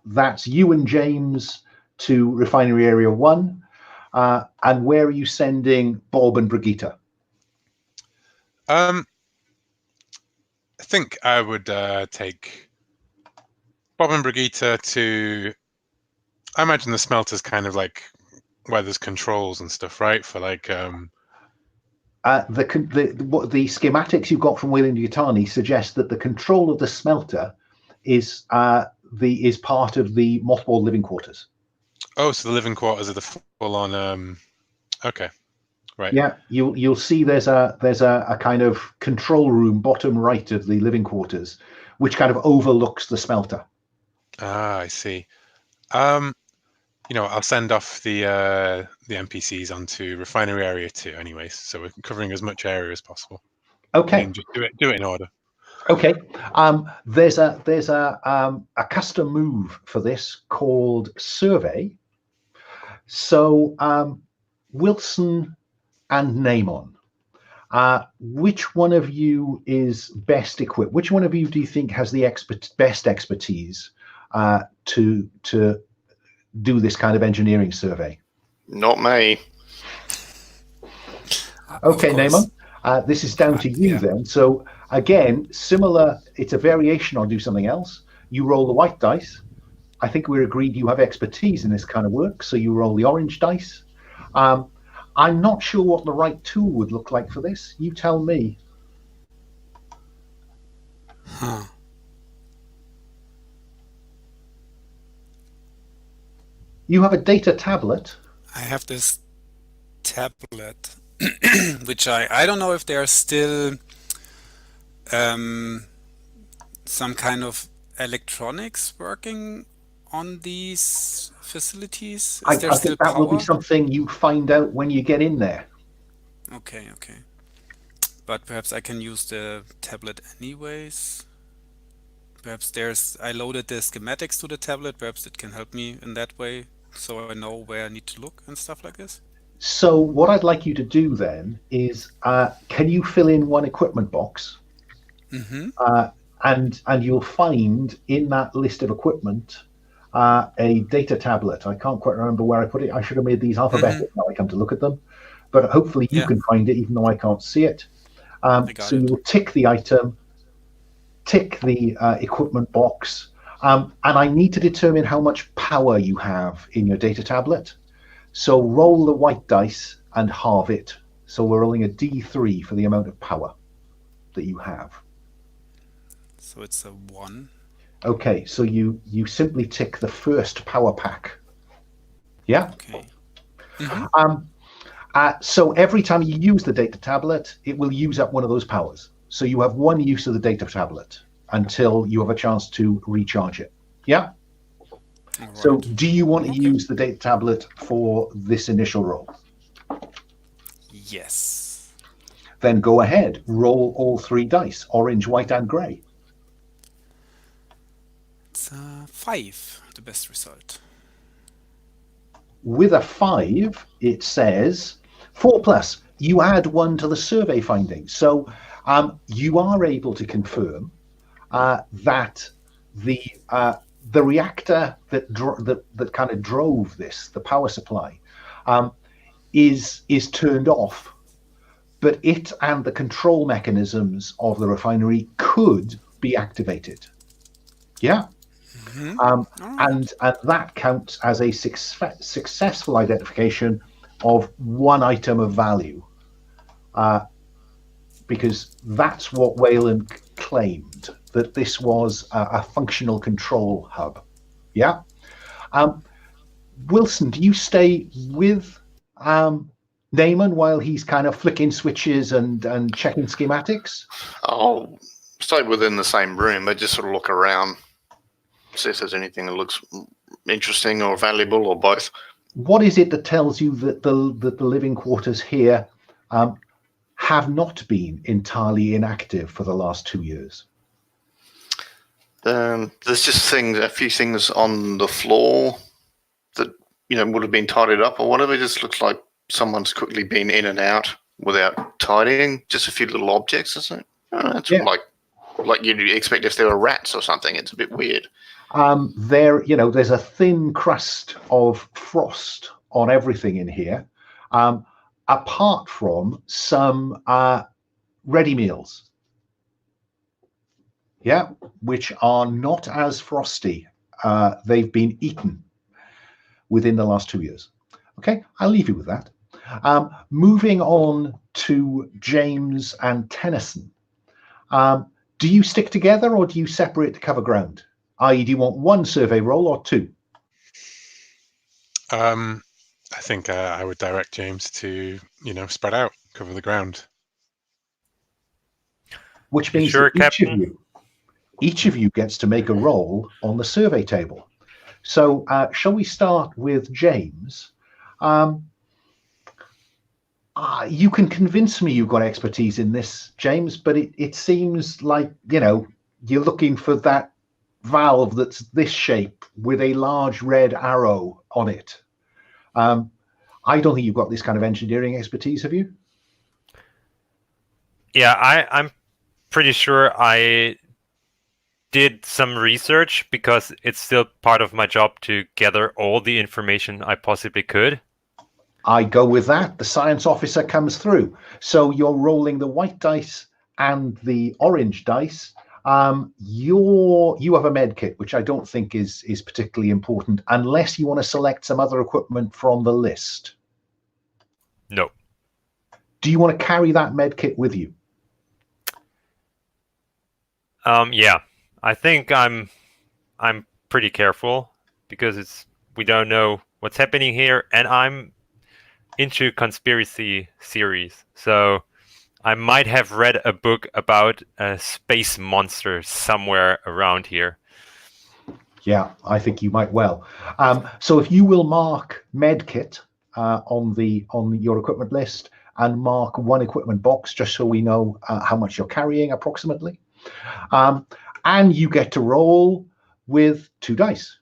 That's you and James to refinery area 1. And where are you sending Bob and Brigitte? I think I would take Bob and Brigitte to. I imagine the smelter's kind of like where there's controls and stuff, right? For like. The schematics you got from Weyland-Yutani suggest that the control of the smelter is part of the mothballed living quarters. Oh, so the living quarters are the full-on. Okay, right. Yeah, you'll see there's a kind of control room bottom right of the living quarters, which kind of overlooks the smelter. Ah, I see. I'll send off the NPCs onto refinery area 2 anyways, so we're covering as much area as possible. Okay. Just do it in order. Okay. There's a custom move for this called survey. So Wilson and Namon, which one of you is best equipped? Which one of you do you think has the best expertise to do this kind of engineering survey? Not me. Okay, Namon, this is down to you then. So again, similar, it's a variation on do something else. You roll the white dice. I think we're agreed you have expertise in this kind of work, so you roll the orange dice. I'm not sure what the right tool would look like for this. You tell me. Huh. You have a data tablet. I have this tablet, which I don't know if there are still some kind of electronics working on these facilities. I think that will be something you find out when you get in there. Okay. But perhaps I can use the tablet anyways. Perhaps I loaded the schematics to the tablet. Perhaps it can help me in that way, so I know where I need to look and stuff like this. So what I'd like you to do then is, can you fill in one equipment box? Mm-hmm. And you'll find in that list of equipment a data tablet. I can't quite remember where I put it. I should have made these alphabetical now I come to look at them. But hopefully you can find it, even though I can't see it. So you'll tick the item, tick the equipment box, and I need to determine how much power you have in your data tablet. So roll the white dice and halve it. So we're rolling a D3 for the amount of power that you have. So it's a 1. Okay, so you simply tick the first power pack. Yeah? Okay. Mm-hmm. So every time you use the data tablet, it will use up one of those powers. So you have one use of the data tablet until you have a chance to recharge it. Yeah? Right. So do you want to use the data tablet for this initial roll? Yes. Then go ahead. Roll all 3 dice, orange, white, and grey. It's 5, the best result. With a 5, it says 4+. You add 1 to the survey findings. So you are able to confirm that the reactor that kind of drove this, the power supply, is turned off, but it and the control mechanisms of the refinery could be activated. Yeah. Mm-hmm. And that counts as a successful identification of one item of value, because that's what Weyland claimed, that this was a functional control hub. Yeah. Wilson, do you stay with Namon while he's kind of flicking switches and checking schematics? I'll stay within the same room, but just sort of look around, see if there's anything that looks interesting or valuable or both. What is it that tells you that the living quarters here have not been entirely inactive for the last 2 years? There's just a few things on the floor that would have been tidied up or whatever. It just looks like someone's quickly been in and out without tidying. Just a few little objects, isn't it? It's like you'd expect if there were rats or something. It's a bit weird. There's a thin crust of frost on everything in here, apart from some ready meals. Yeah, which are not as frosty. They've been eaten within the last 2 years. Okay, I'll leave you with that. Moving on to James and Tennyson. Do you stick together or do you separate to cover ground? I.e., do you want one survey roll or two? I think I would direct James to, spread out, cover the ground. Which means sure, that each of you gets to make a roll on the survey table. So shall we start with James? You can convince me you've got expertise in this, James, but it seems like, you're looking for that valve that's this shape with a large red arrow on it. I don't think you've got this kind of engineering expertise, have you? Yeah, I'm pretty sure I did some research because it's still part of my job to gather all the information I possibly could. I go with that. The science officer comes through. So you're rolling the white dice and the orange dice. You have a med kit, which I don't think is particularly important unless you want to select some other equipment from the list. No. Do you want to carry that med kit with you? Yeah, I think I'm pretty careful because we don't know what's happening here, and I'm into conspiracy theories, so I might have read a book about a space monster somewhere around here. Yeah, I think you might well. So if you will mark medkit on your equipment list and mark one equipment box, just so we know how much you're carrying approximately, and you get to roll with 2 dice.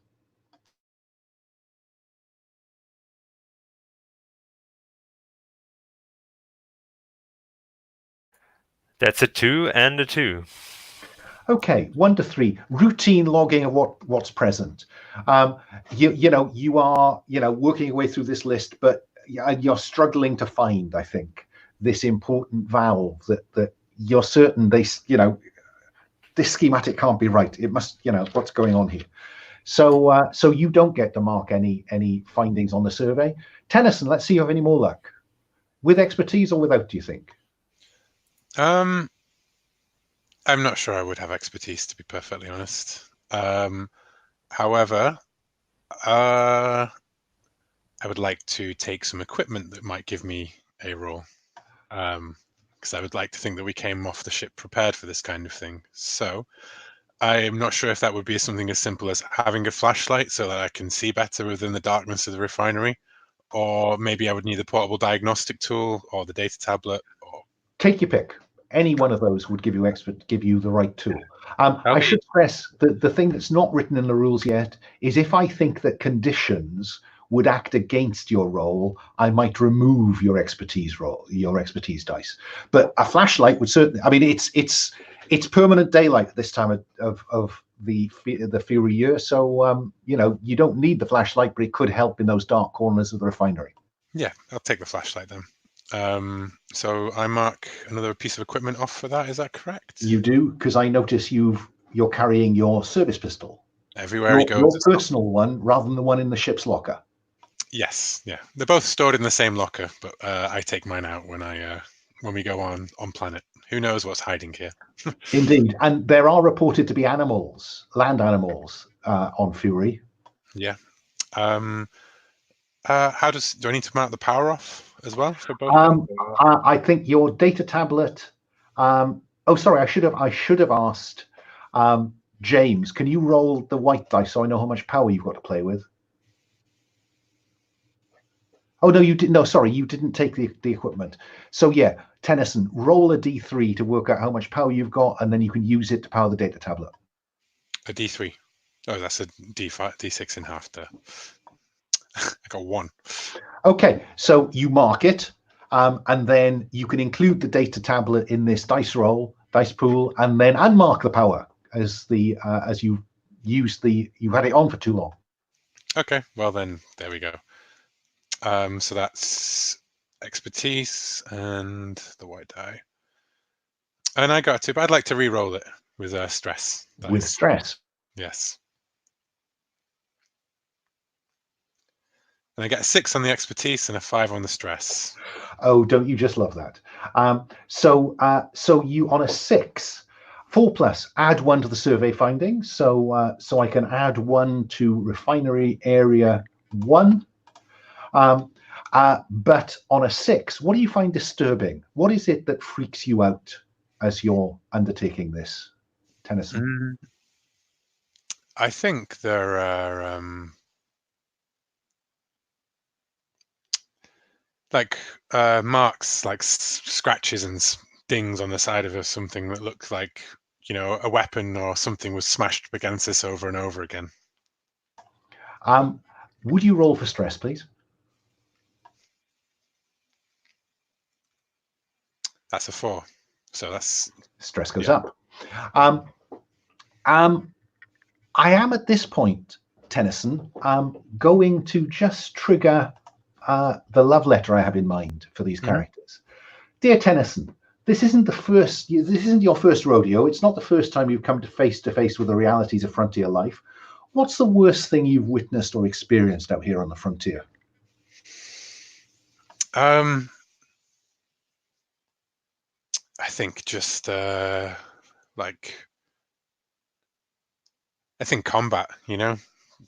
That's a 2 and a 2. Okay, 1 to 3. Routine logging of what's present. You are working your way through this list, but you're struggling to find, I think, this important valve that you're certain this schematic can't be right. It must, what's going on here. So you don't get to mark any findings on the survey. Tennyson, let's see if you have any more luck. With expertise or without, do you think? I'm not sure I would have expertise, to be perfectly honest. However, I would like to take some equipment that might give me a roll, because I would like to think that we came off the ship prepared for this kind of thing. So I'm not sure if that would be something as simple as having a flashlight so that I can see better within the darkness of the refinery, or maybe I would need a portable diagnostic tool or the data tablet. Or take your pick. Any one of those would give you the right tool. I should stress that the thing that's not written in the rules yet is if I think that conditions would act against your roll, I might remove your expertise dice. But a flashlight would certainly. I mean, it's permanent daylight at this time of the Fury year, so you don't need the flashlight, but it could help in those dark corners of the refinery. Yeah, I'll take the flashlight then. So I mark another piece of equipment off for that. Is that correct? You do, because I notice you're carrying your service pistol. Everywhere he goes. Your personal one rather than the one in the ship's locker. Yes, yeah. They're both stored in the same locker, but I take mine out when we go on planet. Who knows what's hiding here? Indeed, and there are reported to be land animals on Fury. Yeah. Do I need to mark the power off as well for both? I think your data tablet. Sorry, I should have asked James. Can you roll the white dice so I know how much power you've got to play with? Oh no, you didn't. No, sorry, you didn't take the equipment. So yeah, Tennyson, roll a D3 to work out how much power you've got, and then you can use it to power the data tablet. A D3. Oh, that's a D5, D6 in half there. I got 1. Okay, so you mark it, and then you can include the data tablet in this dice pool, and then unmark the power as you had it on for too long. Okay, well then there we go. So that's expertise and the white die, and I got 2, but I'd like to re-roll it with stress. With stress. Yes. And I get a 6 on the expertise and a 5 on the stress. Oh, don't you just love that? So you on a 6, 4+, add 1 to the survey findings. So I can add 1 to refinery area 1. But on a 6, what do you find disturbing? What is it that freaks you out as you're undertaking this, Tennyson? I think there are like marks, like scratches and dings on the side of something that looks like, you know, a weapon or something was smashed up against this over and over again. Would you roll for stress, please? That's a 4. So that's stress goes up. I am at this point, Tennyson, going to just trigger the love letter I have in mind for these characters. Dear Tennyson, this isn't your first rodeo. It's not the first time you've come to face with the realities of frontier life. What's the worst thing you've witnessed or experienced out here on the frontier? I think just I think combat, you know,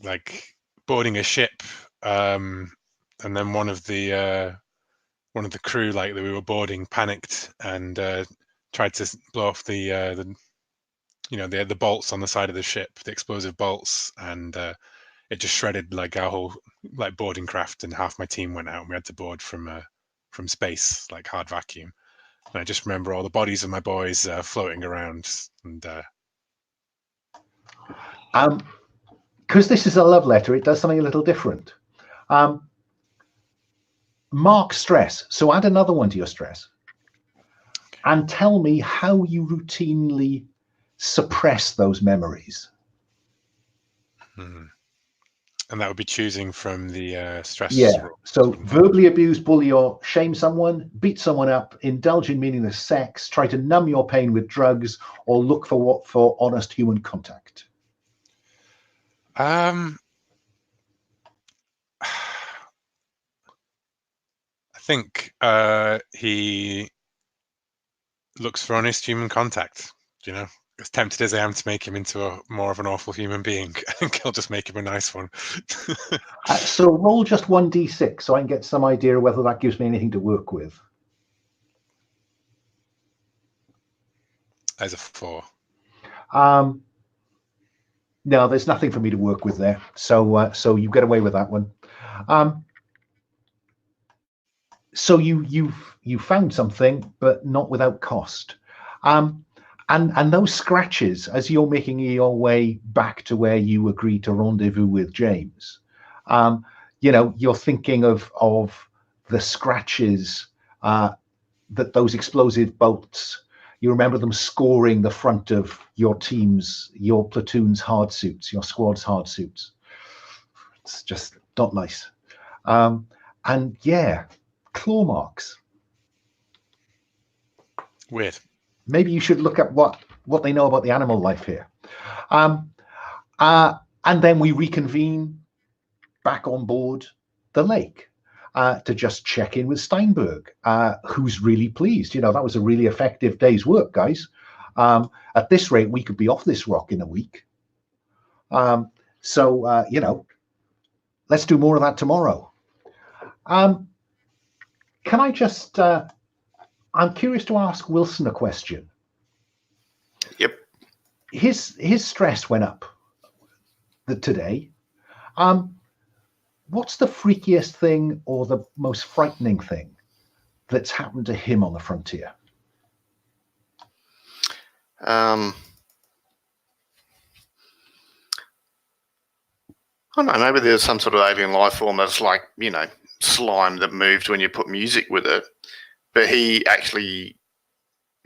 like boarding a ship, and then one of the crew, like that we were boarding, panicked and tried to blow off the bolts on the side of the ship, the explosive bolts, and it just shredded like our whole boarding craft, and half my team went out, and we had to board from space, like hard vacuum. And I just remember all the bodies of my boys floating around, and because this is a love letter, it does something a little different. Mark stress. So add another 1 to your stress, and tell me how you routinely suppress those memories. And that would be choosing from the stress. Yeah. So verbally abuse, bully, or shame someone, beat someone up, indulge in meaningless sex, try to numb your pain with drugs, or look for honest human contact. I think he looks for honest human contact. You know, as tempted as I am to make him into more of an awful human being, I think I'll just make him a nice one. So roll just 1d6 so I can get some idea of whether that gives me anything to work with. As a 4. No, there's nothing for me to work with there. So you get away with that one. So you found something, but not without cost. And those scratches, as you're making your way back to where you agreed to rendezvous with James, you're thinking of the scratches that those explosive bolts. You remember them scoring the front of your platoon's hard suits, your squad's hard suits. It's just not nice. And yeah, claw marks. Weird. Maybe you should look up what they know about the animal life here. And then we reconvene back on board the lake to just check in with Steinberg, who's really pleased. That was a really effective day's work, guys. At this rate, we could be off this rock in a week. So let's do more of that tomorrow. Can I just... I'm curious to ask Wilson a question. Yep. His stress went up today. What's the freakiest thing or the most frightening thing that's happened to him on the frontier? I don't know, maybe there's some sort of alien life form that's like, slime that moved when you put music with it. But he actually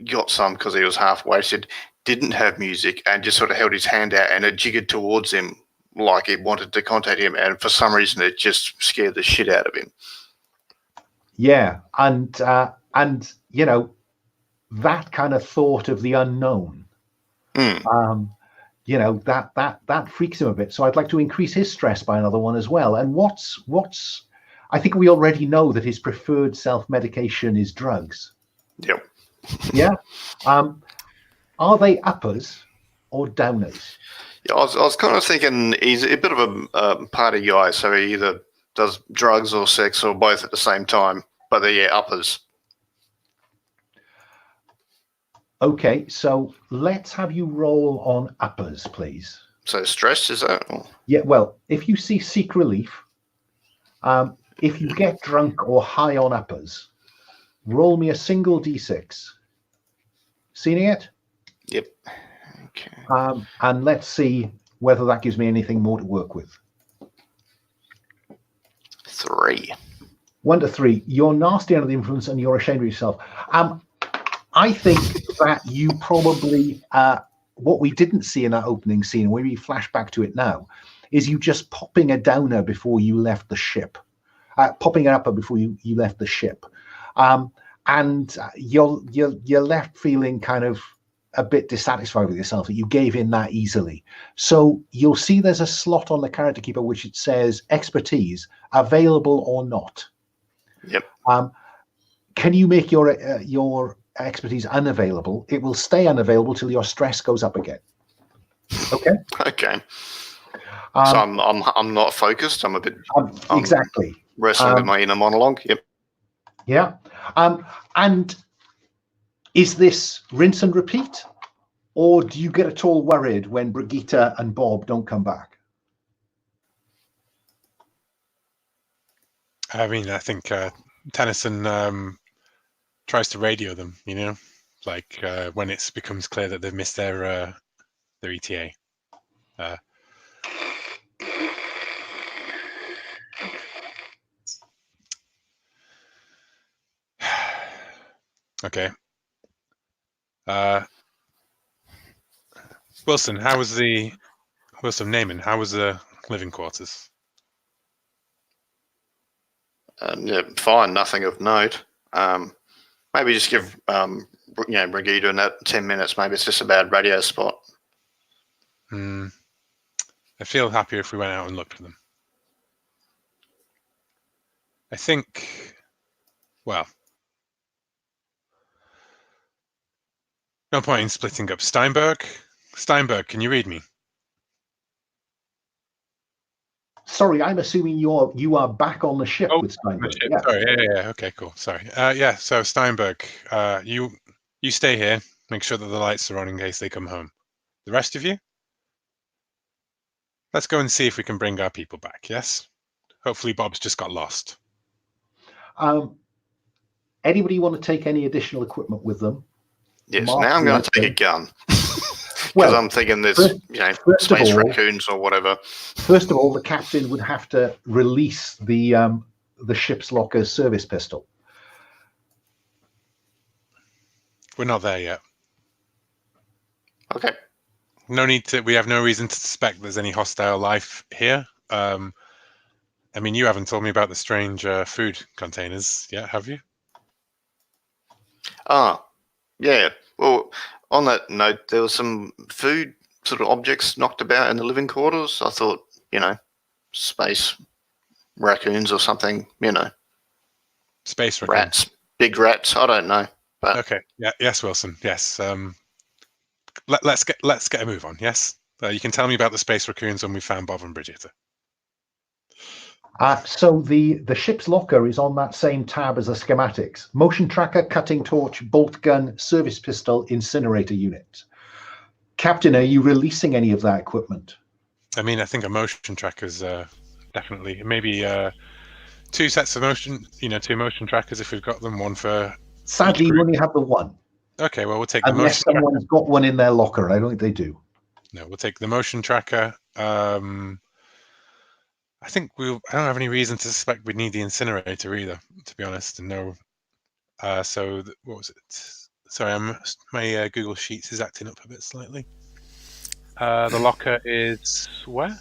got some because he was half wasted, didn't have music, and just sort of held his hand out, and it jiggered towards him like it wanted to contact him. And for some reason, it just scared the shit out of him. Yeah. And that kind of thought of the unknown You know, that freaks him a bit. So I'd like to increase his stress by another one as well. And what's I think we already know that his preferred self-medication is drugs. Yep. Yeah. Are they uppers or downers? Yeah, I was kind of thinking he's a bit of a party guy, so he either does drugs or sex or both at the same time. But they're uppers. Okay, so let's have you roll on uppers, please. So stress, is that? Or? Yeah, well, if you see seek relief, if you get drunk or high on uppers, roll me a single d6. Seeing it? Yep. Okay. And let's see whether that gives me anything more to work with. 3. 1 to 3. You're nasty under the influence and you're ashamed of yourself. I think that you probably, what we didn't see in that opening scene, when we flash back to it now, is you just popping a downer before you left the ship, popping an upper before you left the ship. And you're left feeling kind of a bit dissatisfied with yourself that you gave in that easily. So you'll see there's a slot on the character keeper which it says expertise, available or not. Yep. Can you make your expertise unavailable? It will stay unavailable till your stress goes up again. Okay. Okay. So I'm not focused. I'm a bit exactly wrestling with my inner monologue. Yep. Yeah. And is this rinse and repeat, or do you get at all worried when Brigitte and Bob don't come back? I mean, I think Tennyson tries to radio them, you know, like when it becomes clear that they've missed their ETA. Okay. Wilson, Naaman, how was the living quarters? Yeah, fine. Nothing of note. Maybe just give Brigitte in that 10 minutes. Maybe it's just a bad radio spot. I feel happier if we went out and looked for them. I think, well, no point in splitting up. Steinberg, can you read me? Sorry, I'm assuming you are back on the ship with Steinberg. Yeah. Sorry, yeah. Okay, cool. Sorry. Yeah. So Steinberg, you stay here. Make sure that the lights are on in case they come home. The rest of you, let's go and see if we can bring our people back. Yes. Hopefully, Bob's just got lost. Anybody want to take any additional equipment with them? Yes. Now I'm going to take a gun. Because well, I'm thinking there's space raccoons or whatever. First of all, the captain would have to release the ship's locker's service pistol. We're not there yet. Okay. No need to. We have no reason to suspect there's any hostile life here. I mean, you haven't told me about the strange food containers yet, have you? Yeah. Well, on that note, there was some food sort of objects knocked about in the living quarters. I thought, space raccoons or something, Space raccoons. Rats, big rats. I don't know. But okay. Yeah. Yes, Wilson. Yes. Let's get a move on. Yes. You can tell me about the space raccoons when we found Bob and Brigitte. So the ship's locker is on that same tab as the schematics. Motion tracker, cutting torch, bolt gun, service pistol, incinerator unit. Captain, are you releasing any of that equipment? I mean, I think a motion tracker's definitely, maybe 2 sets of motion, 2 motion trackers if we've got them, one for... Sadly, you only have the one. Okay, well, we'll take the motion tracker. Unless someone's got one in their locker. I don't think they do. No, we'll take the motion tracker. I think I don't have any reason to suspect we'd need the incinerator either, to be honest. And no, what was it? Sorry, my Google Sheets is acting up a bit slightly. The locker is where?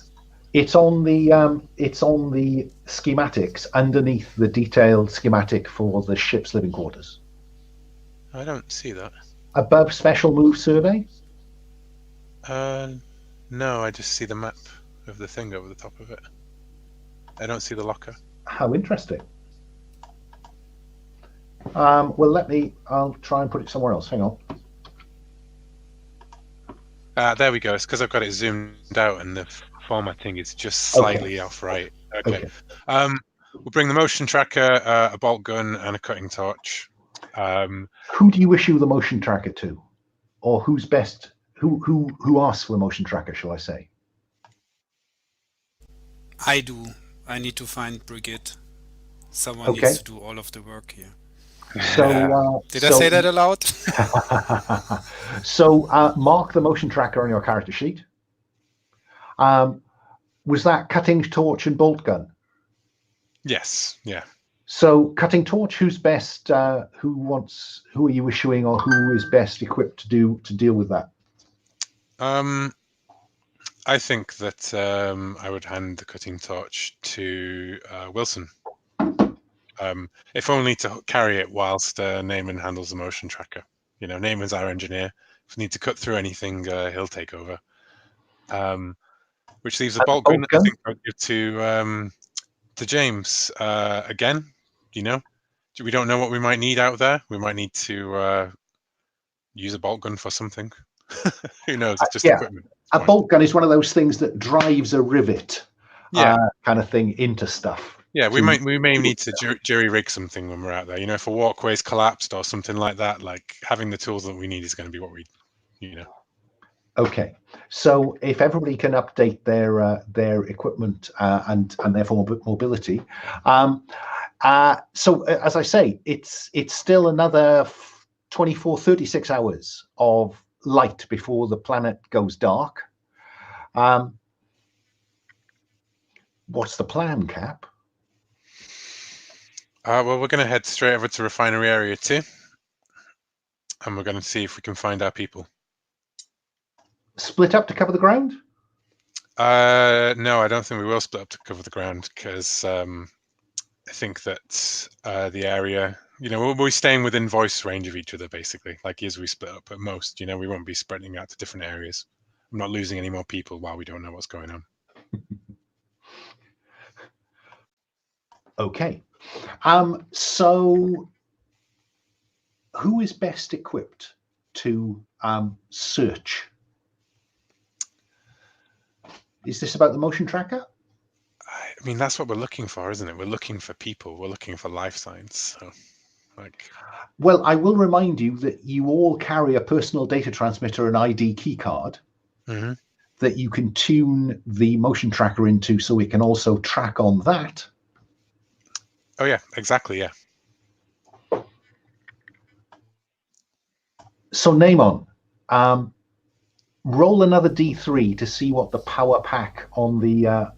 It's on the schematics underneath the detailed schematic for the ship's living quarters. I don't see that. Above special move survey. No, I just see the map of the thing over the top of it. I don't see the locker. How interesting. Well, I'll try and put it somewhere else. Hang on. There we go. It's because I've got it zoomed out and the formatting is just slightly off right. Okay. We'll bring the motion tracker, a bolt gun, and a cutting torch. Who do you issue the motion tracker to? Or who's best? Who asks for the motion tracker, shall I say? I do. I need to find Brigitte. Someone needs to do all of the work here. So, Did I say that aloud? So mark the motion tracker on your character sheet. Was that cutting torch and bolt gun? Yes. Yeah. So cutting torch, who's best? Who are you issuing, or who is best equipped to deal with that? I think that I would hand the cutting torch to Wilson. If only to carry it whilst Naaman handles the motion tracker. You know, Naaman's our engineer. If we need to cut through anything, he'll take over. Which leaves a bolt gun. I think I'll give to James. Again, you know, we don't know what we might need out there. We might need to use a bolt gun for something. Who knows? It's just equipment. A bolt gun is one of those things that drives a rivet, kind of thing, into stuff. Yeah, we may need to jury rig something when we're out there. You know, if a walkway's collapsed or something like that, like having the tools that we need is going to be what we, you know. Okay, so if everybody can update their equipment and therefore mobility, so as I say, it's still another 36 hours of light before the planet goes dark. What's the plan, Cap? Well, we're going to head straight over to Refinery Area 2, and we're going to see if we can find our people. Split up to cover the ground? No, I don't think we will split up to cover the ground, because I think that the area, you know, we'll be staying within voice range of each other, basically, like as we split up at most. You know, we won't be spreading out to different areas. I'm not losing any more people while we don't know what's going on. Okay. So who is best equipped to search? Is this about the motion tracker? I mean, that's what we're looking for, isn't it? We're looking for people. We're looking for life signs. So, like, well, I will remind you that you all carry a personal data transmitter and ID key card that you can tune the motion tracker into, so we can also track on that. Oh yeah, exactly. Yeah. So Naaman, roll another D3 to see what the power pack on the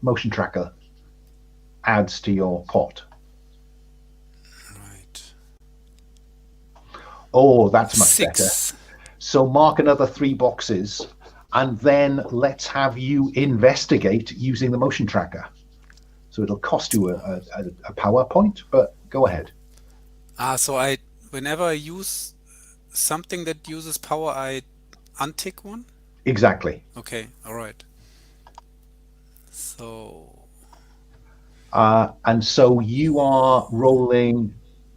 motion tracker adds to your pot. Right. Oh, that's much 6. better. So mark another 3 boxes, and then let's have you investigate using the motion tracker. So it'll cost you a power point, but go ahead. So whenever I use something that uses power, I untick one? Exactly. Okay, all right. So... and so you are rolling...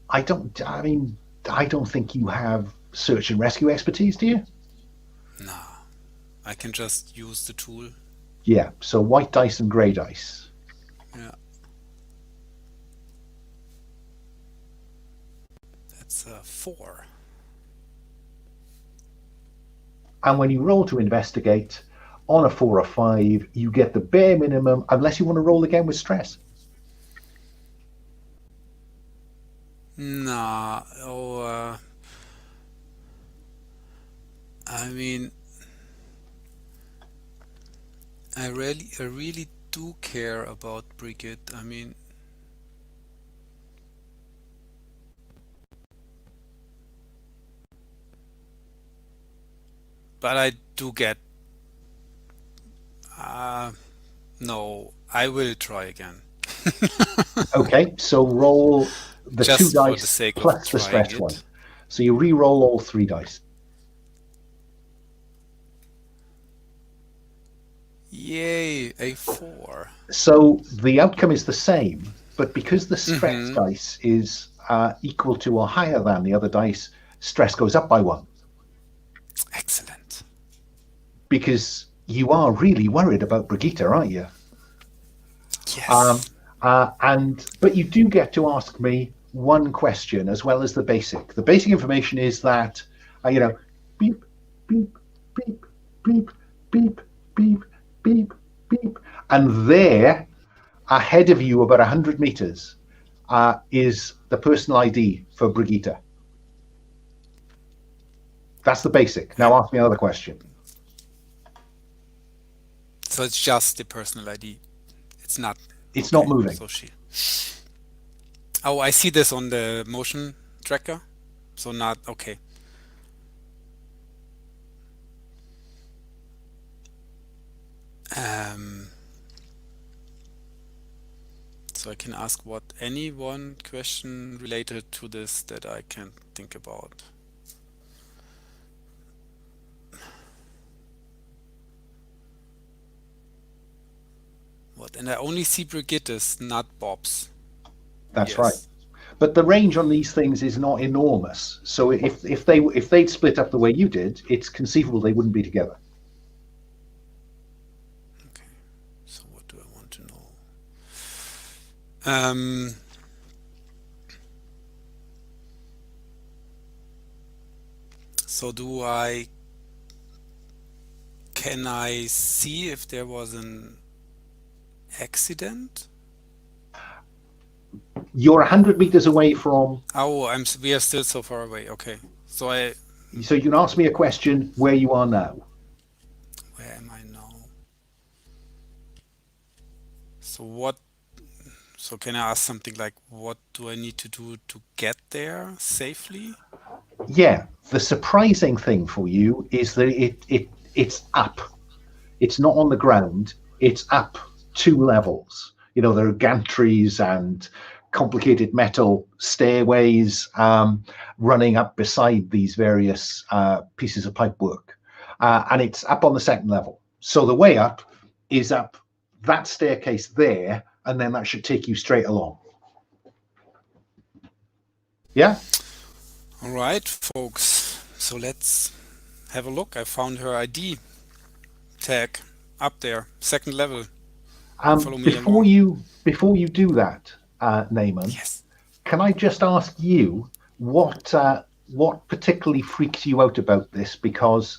I don't think you have search and rescue expertise, do you? Nah, I can just use the tool. Yeah, so white dice and grey dice. Yeah. That's 4. And when you roll to investigate, on a 4 or 5, you get the bare minimum, unless you want to roll again with stress. Nah, I mean, I really do care about Brigitte. I mean, but I do get. No, I will try again. Okay, so roll the Just 2 for the dice sake of plus the trying stress it. one. So you re-roll all 3 dice. Yay, a 4. So the outcome is the same, but because the stress dice is equal to or higher than the other dice, stress goes up by 1. Excellent. Because you are really worried about Brigitte, aren't you? Yes. But you do get to ask me one question as well as the basic. The basic information is that, beep, beep, beep, beep, beep, beep, beep, beep. And there, ahead of you, about 100 meters, is the personal ID for Brigitte. That's the basic. Now ask me another question. So it's just the personal ID. It's not. It's not moving. So Oh, I see this on the motion tracker. So not okay. So I can ask any one question related to this that I can think about. And I only see Brigitte's, not Bob's. That's right. But the range on these things is not enormous. So if they'd split up the way you did, it's conceivable they wouldn't be together. Okay. So what do I want to know? So can I see if there was an accident? You're 100 meters away from. Oh, we are still so far away. Okay, so you can ask me a question where you are now. Where am I now? So can I ask something like, what do I need to do to get there safely? Yeah, the surprising thing for you is that it's up. It's not on the ground. It's up 2 levels. There are gantries and complicated metal stairways running up beside these various pieces of pipework. And it's up on the 2nd level. So the way up is up that staircase there, and then that should take you straight along. Yeah? All right, folks. So let's have a look. I found her ID tag up there, 2nd level. Follow me before along. Before you do that, Naaman, yes. Can I just ask you what particularly freaks you out about this? Because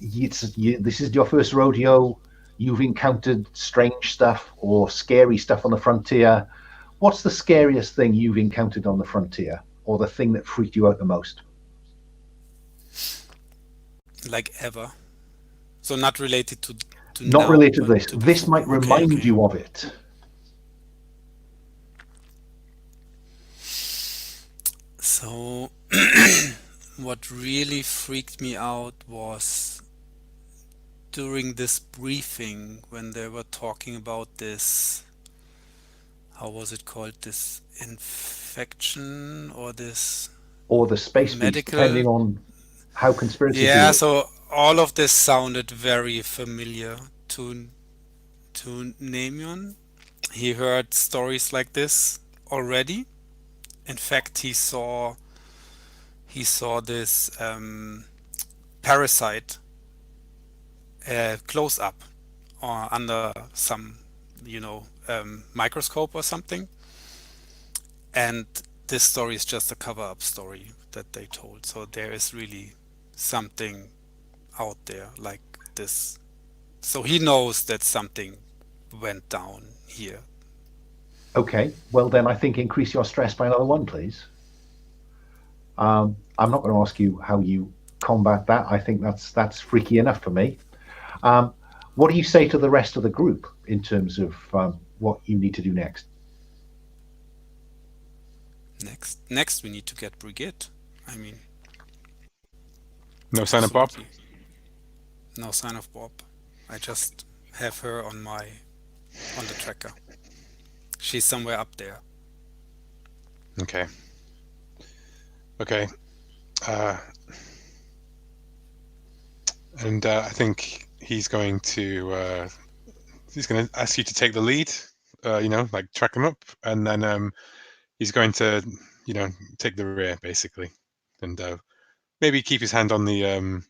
this is your first rodeo. You've encountered strange stuff or scary stuff on the frontier. What's the scariest thing you've encountered on the frontier, or the thing that freaked you out the most? Like ever. So not related to not now, related to this. To this might remind you of it. So what really freaked me out was during this briefing when they were talking about this, how was it called, this infection or this the space beast, depending on how conspiracy. Yeah, so all of this sounded very familiar to Namion. He heard stories like this already. In fact, he saw this parasite close up or under some microscope or something, and this story is just a cover-up story that they told. So there is really something out there like this. So he knows that something went down here. Okay, well then I think increase your stress by another 1, please. I'm not going to ask you how you combat that. I think that's freaky enough for me. What do you say to the rest of the group in terms of what you need to do next? Next we need to get Brigitte. I mean, no sign of Bob? No sign of Bob. I just have her on the tracker. She's somewhere up there. Okay. And I think he's going to ask you to take the lead. Like track him up, and then he's going to take the rear basically, and maybe keep his hand on the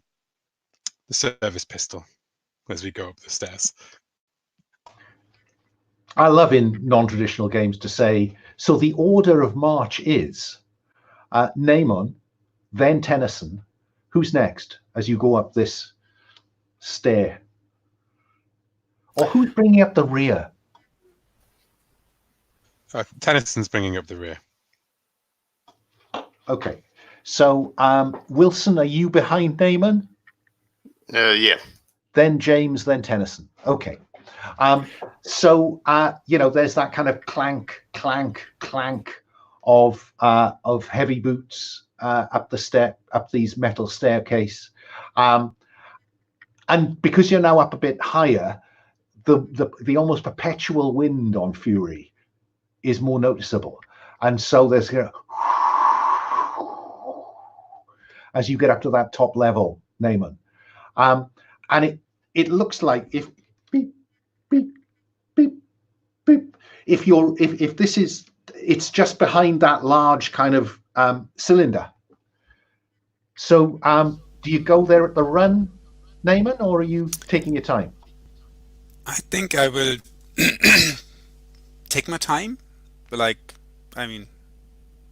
service pistol as we go up the stairs. I love in non-traditional games to say, so the order of march is Naaman, then Tennyson. Who's next as you go up this stair? Or who's bringing up the rear? Tennyson's bringing up the rear. Okay. So, Wilson, are you behind Naaman? Yeah. Then James, then Tennyson. Okay. So there's that kind of clank, clank, clank of heavy boots up these metal staircase, and because you're now up a bit higher, the almost perpetual wind on Fury is more noticeable, and so there's as you get up to that top level, Naaman, and it looks like if beep beep beep beep if this is, it's just behind that large kind of cylinder. So do you go there at the run, Naaman, or are you taking your time? I think I will take my time. But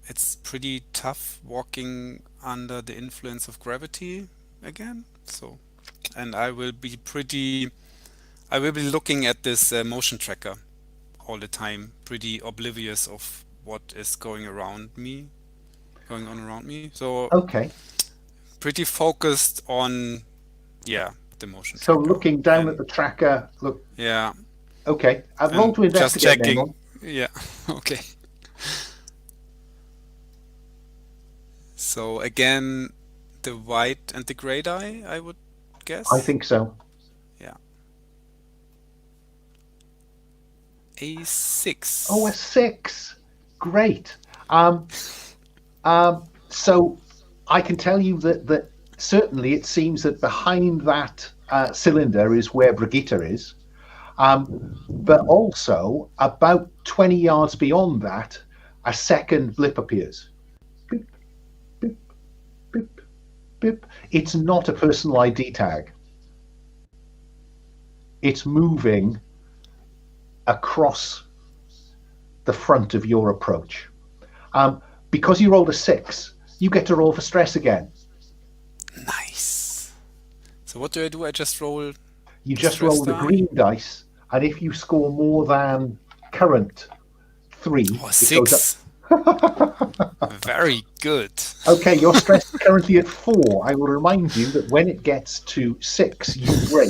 it's pretty tough walking under the influence of gravity again. So, and I will be looking at this motion tracker all the time, pretty oblivious of what is going on around me. So Okay. pretty focused on the motion So tracker. looking down at the tracker, look. Yeah. Okay. I've rolled to investigate. Just checking. Naaman. Yeah. Okay. So again, the white and the grey die, I would guess. I think so. Yeah. A6. Oh, a 6. Great. So I can tell you that certainly it seems that behind that cylinder is where Brigitte is. But also about 20 yards beyond that, a second blip appears. Beep, beep, beep, beep. It's not a personal ID tag. It's moving across the front of your approach. Because you rolled a 6, you get to roll for stress again. Nice. So what do? I just roll. You just roll the green dice, and if you score more than current 3, Oh, it 6. goes up. Very good. Okay, your stress is currently at 4. I will remind you that when it gets to 6, you break.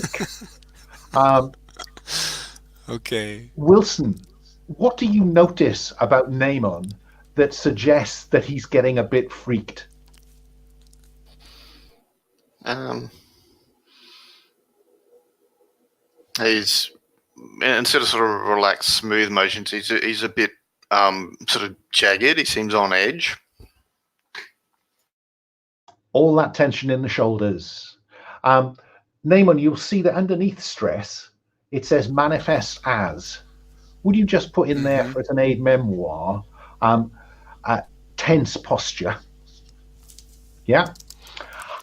Okay. Wilson, what do you notice about Naaman that suggests that he's getting a bit freaked? He's, instead of sort of relaxed, smooth motions, he's a bit sort of jagged. He seems on edge. All that tension in the shoulders. Naaman, you'll see that underneath stress, it says manifest as. Would you just put in there for an aid memoir, tense posture? Yeah.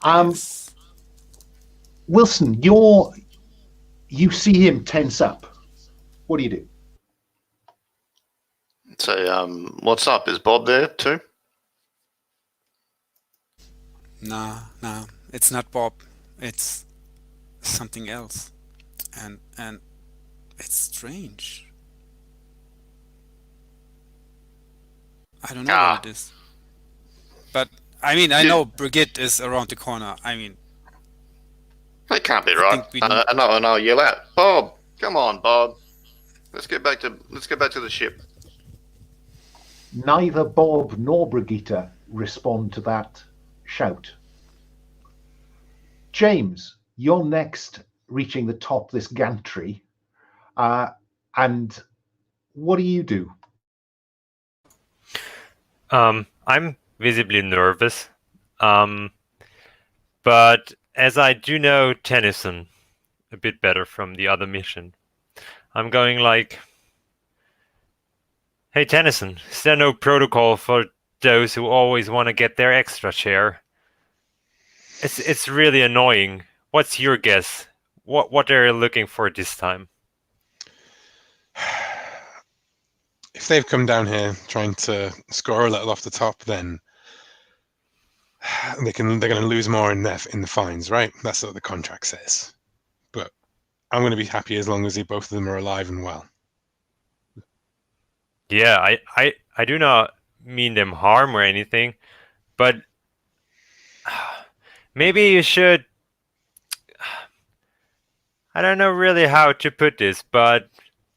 Yes. Wilson, you see him tense up. What do you do? So, what's up? Is Bob there too? Nah. It's not Bob. It's something else. And it's strange. I don't know what it is. But I know Brigitte is around the corner. That can't be I right. think we don't- And I'll yell out, Bob, come on, Bob. Let's get back to the ship. Neither Bob nor Brigitte respond to that shout. James, you're next, reaching the top of this gantry. And what do you do? I'm visibly nervous, but as I do know Tennyson, a bit better from the other mission. I'm going like, hey Tennyson, is there no protocol for those who always want to get their extra share? It's really annoying. What's your guess? What are you looking for this time? If they've come down here trying to score a little off the top, then they're going to lose more in the fines, right? That's what the contract says. But I'm going to be happy as long as both of them are alive and well. Yeah, I do not mean them harm or anything, but maybe you should. I don't know really how to put this, but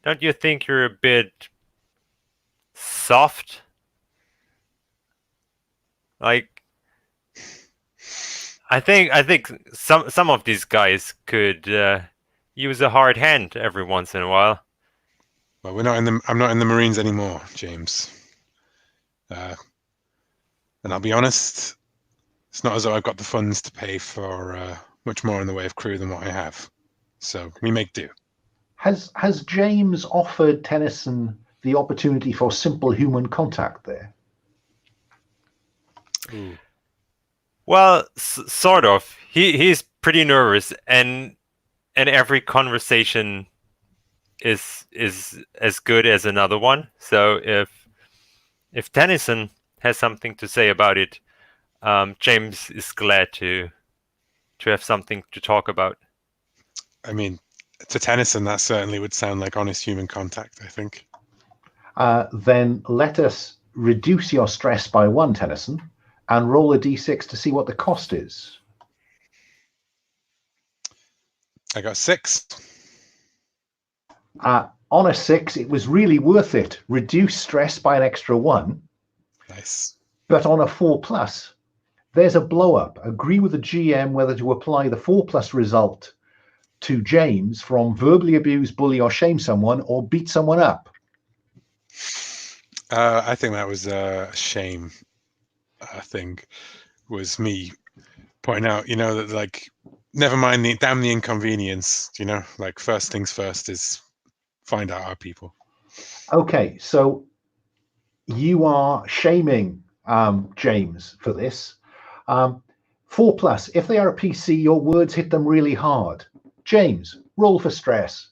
don't you think you're a bit soft? Like, I think some of these guys could use a hard hand every once in a while. Well, I'm not in the Marines anymore, James. And I'll be honest, it's not as though I've got the funds to pay for much more in the way of crew than what I have. So we make do. Has James offered Tennyson the opportunity for simple human contact there? Ooh. Well, sort of. He's pretty nervous, and every conversation is as good as another one. So if Tennyson has something to say about it, James is glad to have something to talk about. I mean, to Tennyson, that certainly would sound like honest human contact, I think. Then let us reduce your stress by 1, Tennyson, and roll a d6 to see what the cost is. I got 6. On a 6, it was really worth it. Reduce stress by an extra 1. Nice. But on a 4+, there's a blow up. Agree with the GM whether to apply the 4+ result to James from verbally abuse, bully, or shame someone, or beat someone up. I think that was a shame. I think was me pointing out, that like, never mind the damn the inconvenience. Like first things first is find out our people. Okay, so you are shaming James for this. 4+, if they are a PC, your words hit them really hard. James, roll for stress.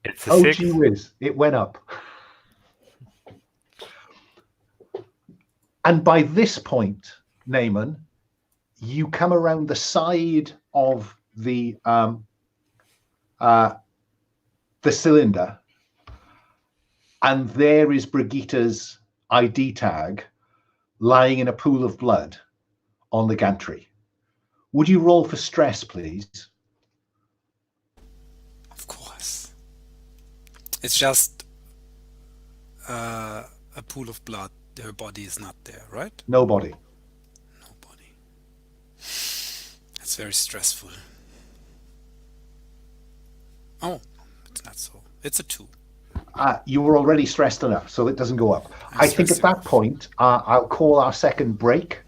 It's a 6. Gee whiz, it went up. And by this point, Naaman, you come around the side of the cylinder, and there is Brigitte's ID tag lying in a pool of blood on the gantry. Would you roll for stress, please? Of course. It's just a pool of blood. Her body is not there, right? Nobody. Nobody. That's very stressful. Oh, it's not so. It's a 2. You were already stressed enough, so it doesn't go up. I think at that point, I'll call our second break.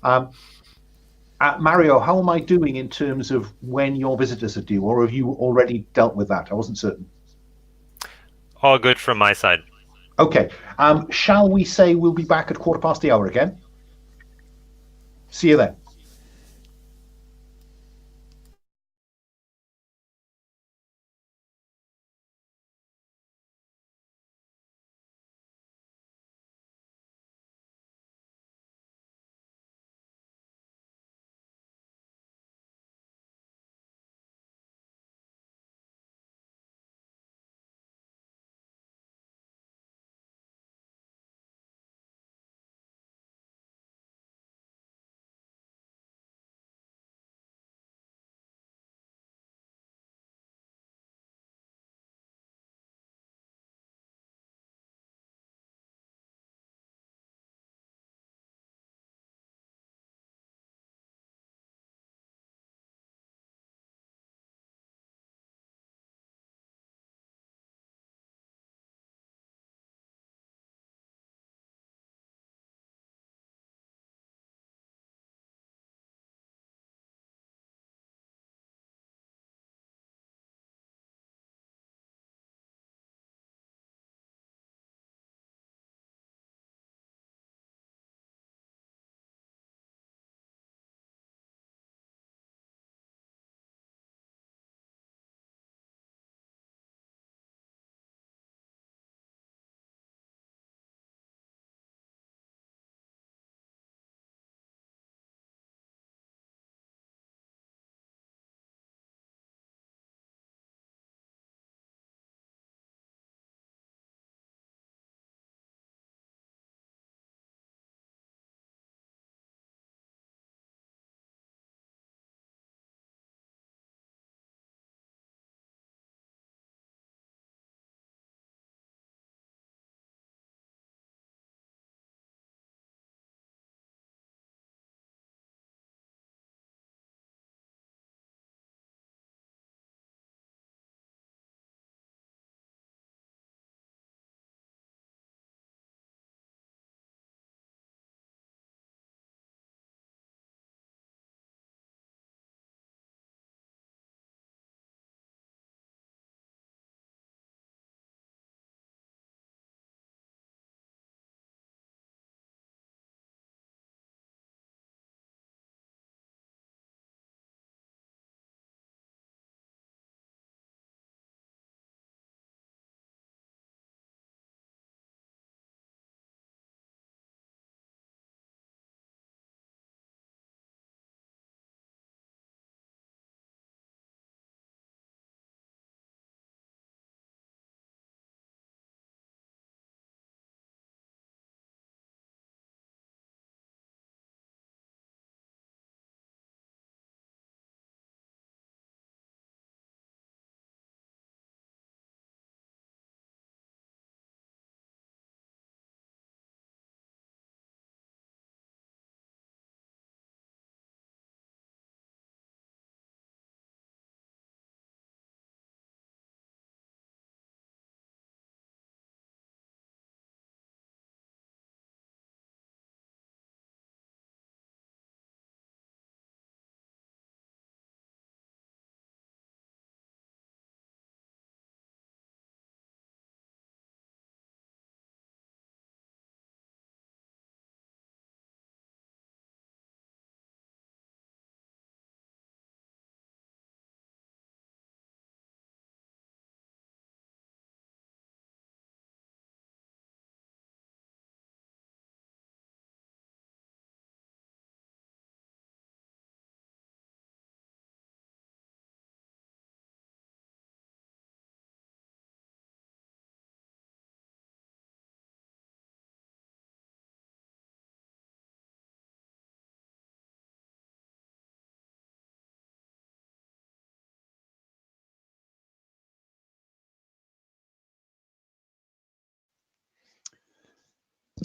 Mario, how am I doing in terms of when your visitors are due, or have you already dealt with that? I wasn't certain. All good from my side. Okay. Shall we say we'll be back at 1:15 again? See you then.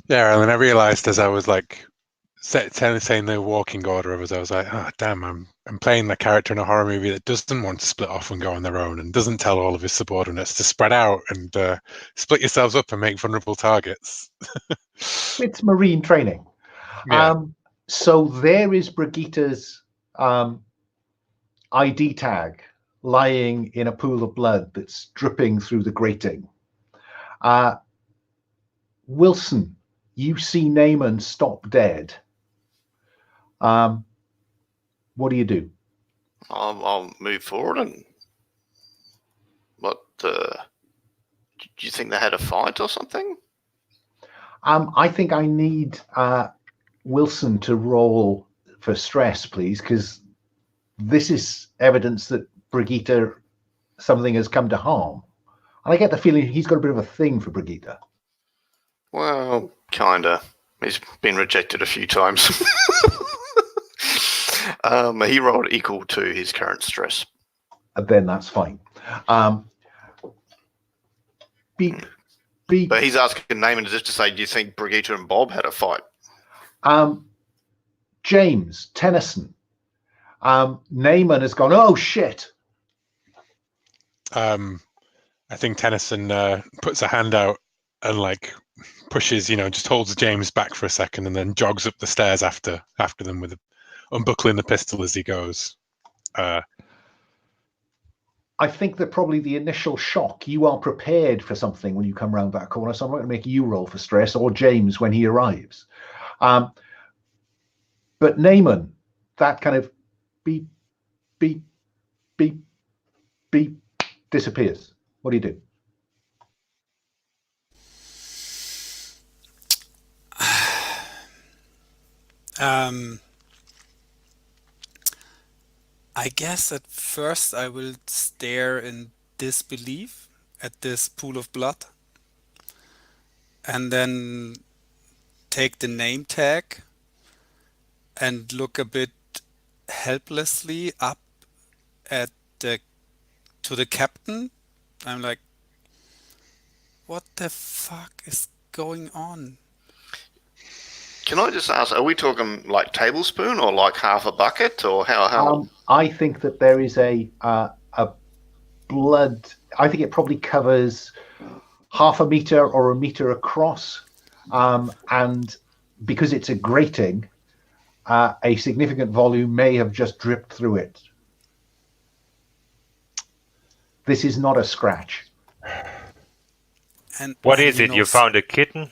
Yeah, and then I realized as I was like saying the walking order of us, I was like, oh damn, I'm playing the character in a horror movie that doesn't want to split off and go on their own, and doesn't tell all of his subordinates to spread out and split yourselves up and make vulnerable targets. It's Marine training. Yeah. So there is Brigitta's ID tag lying in a pool of blood that's dripping through the grating. Wilson, you see Naaman stop dead. What do you do? I'll move forward and do you think they had a fight or something? I think I need Wilson to roll for stress, please, because this is evidence that Brigitta, something has come to harm. And I get the feeling he's got a bit of a thing for Brigitta. Well, kinda. He's been rejected a few times. He rolled equal to his current stress. Then that's fine. Beep, beep. But he's asking Naaman just to say, do you think Brigitta and Bob had a fight? James, Tennyson. Naaman has gone, oh, shit. I think Tennyson puts a hand out and like pushes, just holds James back for a second and then jogs up the stairs after them with unbuckling the pistol as he goes. I think that probably the initial shock, you are prepared for something when you come around that corner, so I'm not going to make you roll for stress, or James when he arrives. But Naaman, that kind of beep, beep, beep, beep, disappears. What do you do? I guess at first I will stare in disbelief at this pool of blood and then take the name tag and look a bit helplessly up at to the captain. I'm like, what the fuck is going on? Can I just ask, are we talking like tablespoon or like half a bucket or how? I think that there is a blood. I think it probably covers half a meter or a meter across, and because it's a grating, a significant volume may have just dripped through it. This is not a scratch. And what is it? You found a kitten?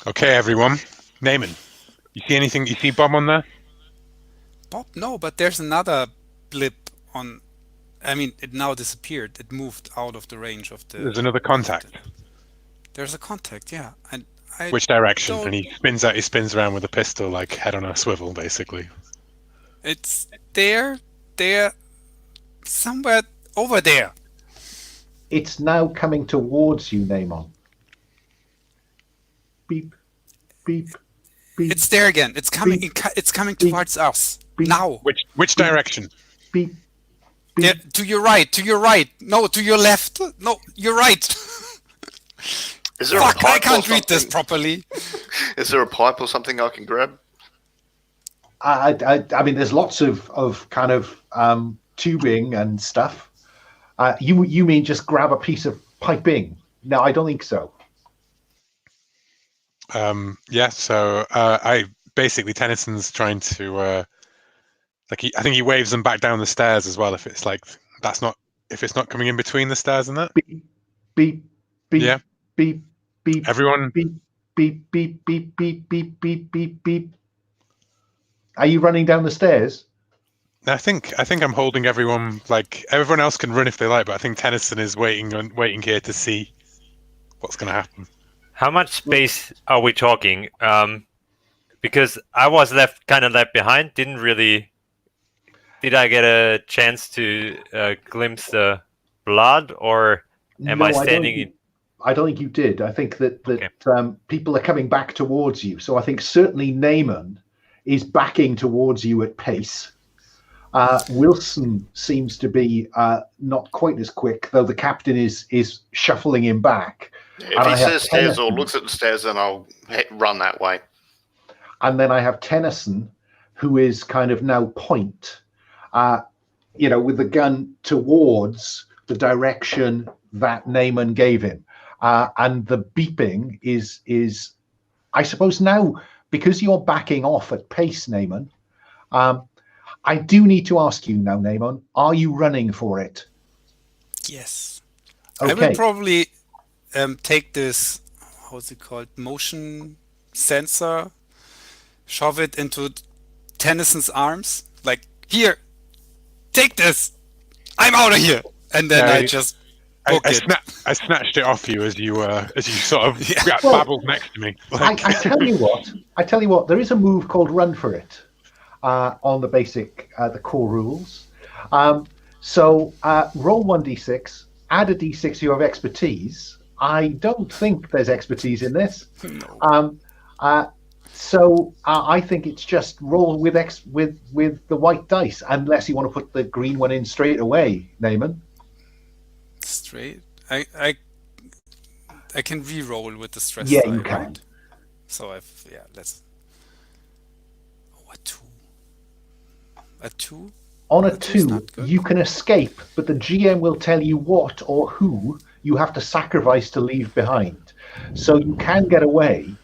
Okay, everyone. Naaman, you see anything? You see Bob on there? Bob? No, but there's another blip on. I mean, it now disappeared. It moved out of the range of the. There's another contact. There's a contact, yeah. And which direction? And he spins out. He spins around with a pistol, like head on a swivel, basically. It's there, somewhere over there. It's now coming towards you, Naaman. Beep, beep, beep. It's there again. It's coming. Beep, it's coming beep, towards us beep, now. Which direction? Beep, beep. Yeah, to your right. To your right. No, to your left. No, you're right. Is there Fuck! a pipe I can't or read this something? properly. Is there a pipe or something I can grab? I mean, there's lots of kind of tubing and stuff. You mean just grab a piece of piping? No, I don't think so. Yeah, so I basically Tennyson's trying to I think he waves them back down the stairs as well if it's like if it's not coming in between the stairs and that. Beep, beep, beep, yeah. Beep, beep. Everyone. Beep, beep, beep, beep, beep, beep, beep, beep, beep. Are you running down the stairs? I think I'm holding everyone. Like everyone else can run if they like, but I think Tennyson is waiting here to see what's going to happen. How much space are we talking? Because I was left behind. Did I get a chance to glimpse the blood, or am I standing? I don't think you did. I think that Okay. People are coming back towards you. So I think certainly Naaman is backing towards you at pace. Wilson seems to be not quite as quick, though the captain is shuffling him back. If he says stairs or looks at the stairs, then I'll run that way. And then I have Tennyson, who is kind of now point, with the gun towards the direction that Naaman gave him. And the beeping is, I suppose now, because you're backing off at pace, Naaman, I do need to ask you now, Naaman, are you running for it? Yes. Okay. I will probably take this, how's it called, motion sensor, shove it into Tennyson's arms, like, here, take this, I'm out of here, and then I just book it. I snatched it off you as you sort of babbled next to me. Like... I tell you what, there is a move called Run for It on the basic, the core rules. So roll 1d6, add a d6 to your expertise. I don't think there's expertise in this. No. So I think it's just roll with the white dice, unless you want to put the green one in straight away, Naaman. Straight? I can re-roll with the stress. Yeah, die, you can. Right? So let's. Oh, a 2. A 2? On a That is 2, not good. you can escape, but the GM will tell you what or who you have to sacrifice to leave behind. So you can get away,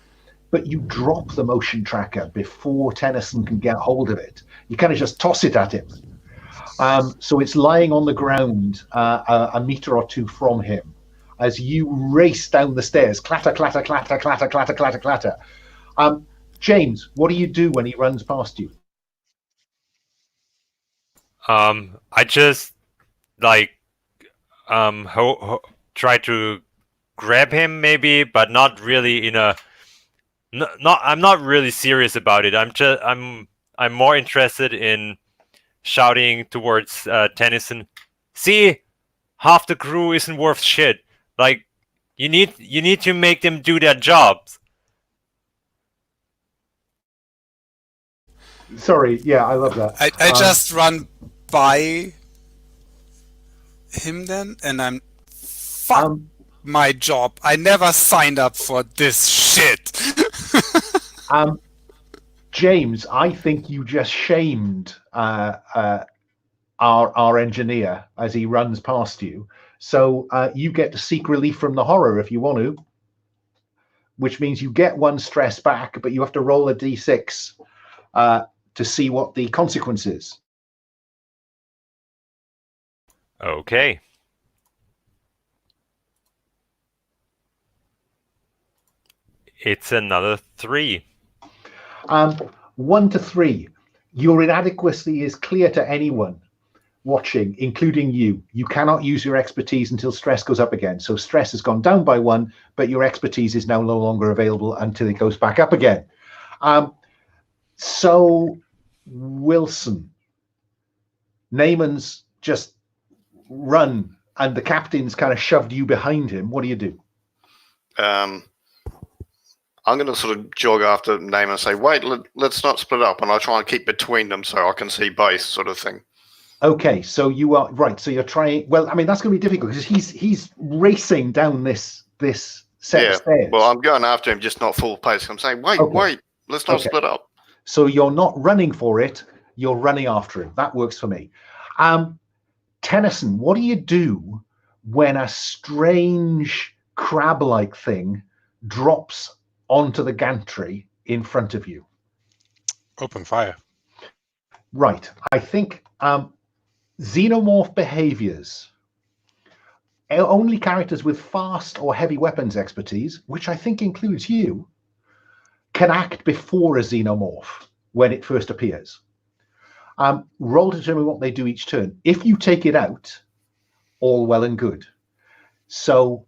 but you drop the motion tracker before Tennyson can get hold of it. You kind of just toss it at him. So it's lying on the ground a meter or two from him as you race down the stairs. Clatter, clatter, clatter, clatter, clatter, clatter, clatter. James, what do you do when he runs past you? I just try to grab him maybe, but not really in a. I'm not really serious about it. I'm more interested in shouting towards Tennyson. See, half the crew isn't worth shit. Like, you need to make them do their jobs. Sorry, yeah, I love that. I just run by him then, and I'm fuck my job. I never signed up for this shit. James, I think you just shamed our engineer as he runs past you. So you get to seek relief from the horror if you want to, which means you get 1 stress back, but you have to roll a d6 to see what the consequence is. Okay. It's another 3. 1 to 3. Your inadequacy is clear to anyone watching, including you. You cannot use your expertise until stress goes up again. So stress has gone down by 1, but your expertise is now no longer available until it goes back up again. So, Wilson, Naaman's just run, and the captain's kind of shoved you behind him. What do you do? I'm going to sort of jog after Naaman and say, wait, let's not split up. And I try and keep between them so I can see both, sort of thing. Okay, so you are right. So you're trying. Well, I mean, that's going to be difficult because he's racing down this set of stairs. Well, I'm going after him, just not full pace. I'm saying, wait, let's not split up. So you're not running for it. You're running after him. That works for me. Tennyson, what do you do when a strange crab-like thing drops onto the gantry in front of you? Open fire. Right. I think xenomorph behaviors, only characters with fast or heavy weapons expertise, which I think includes you, can act before a xenomorph when it first appears. Roll to determine what they do each turn. If you take it out, all well and good. So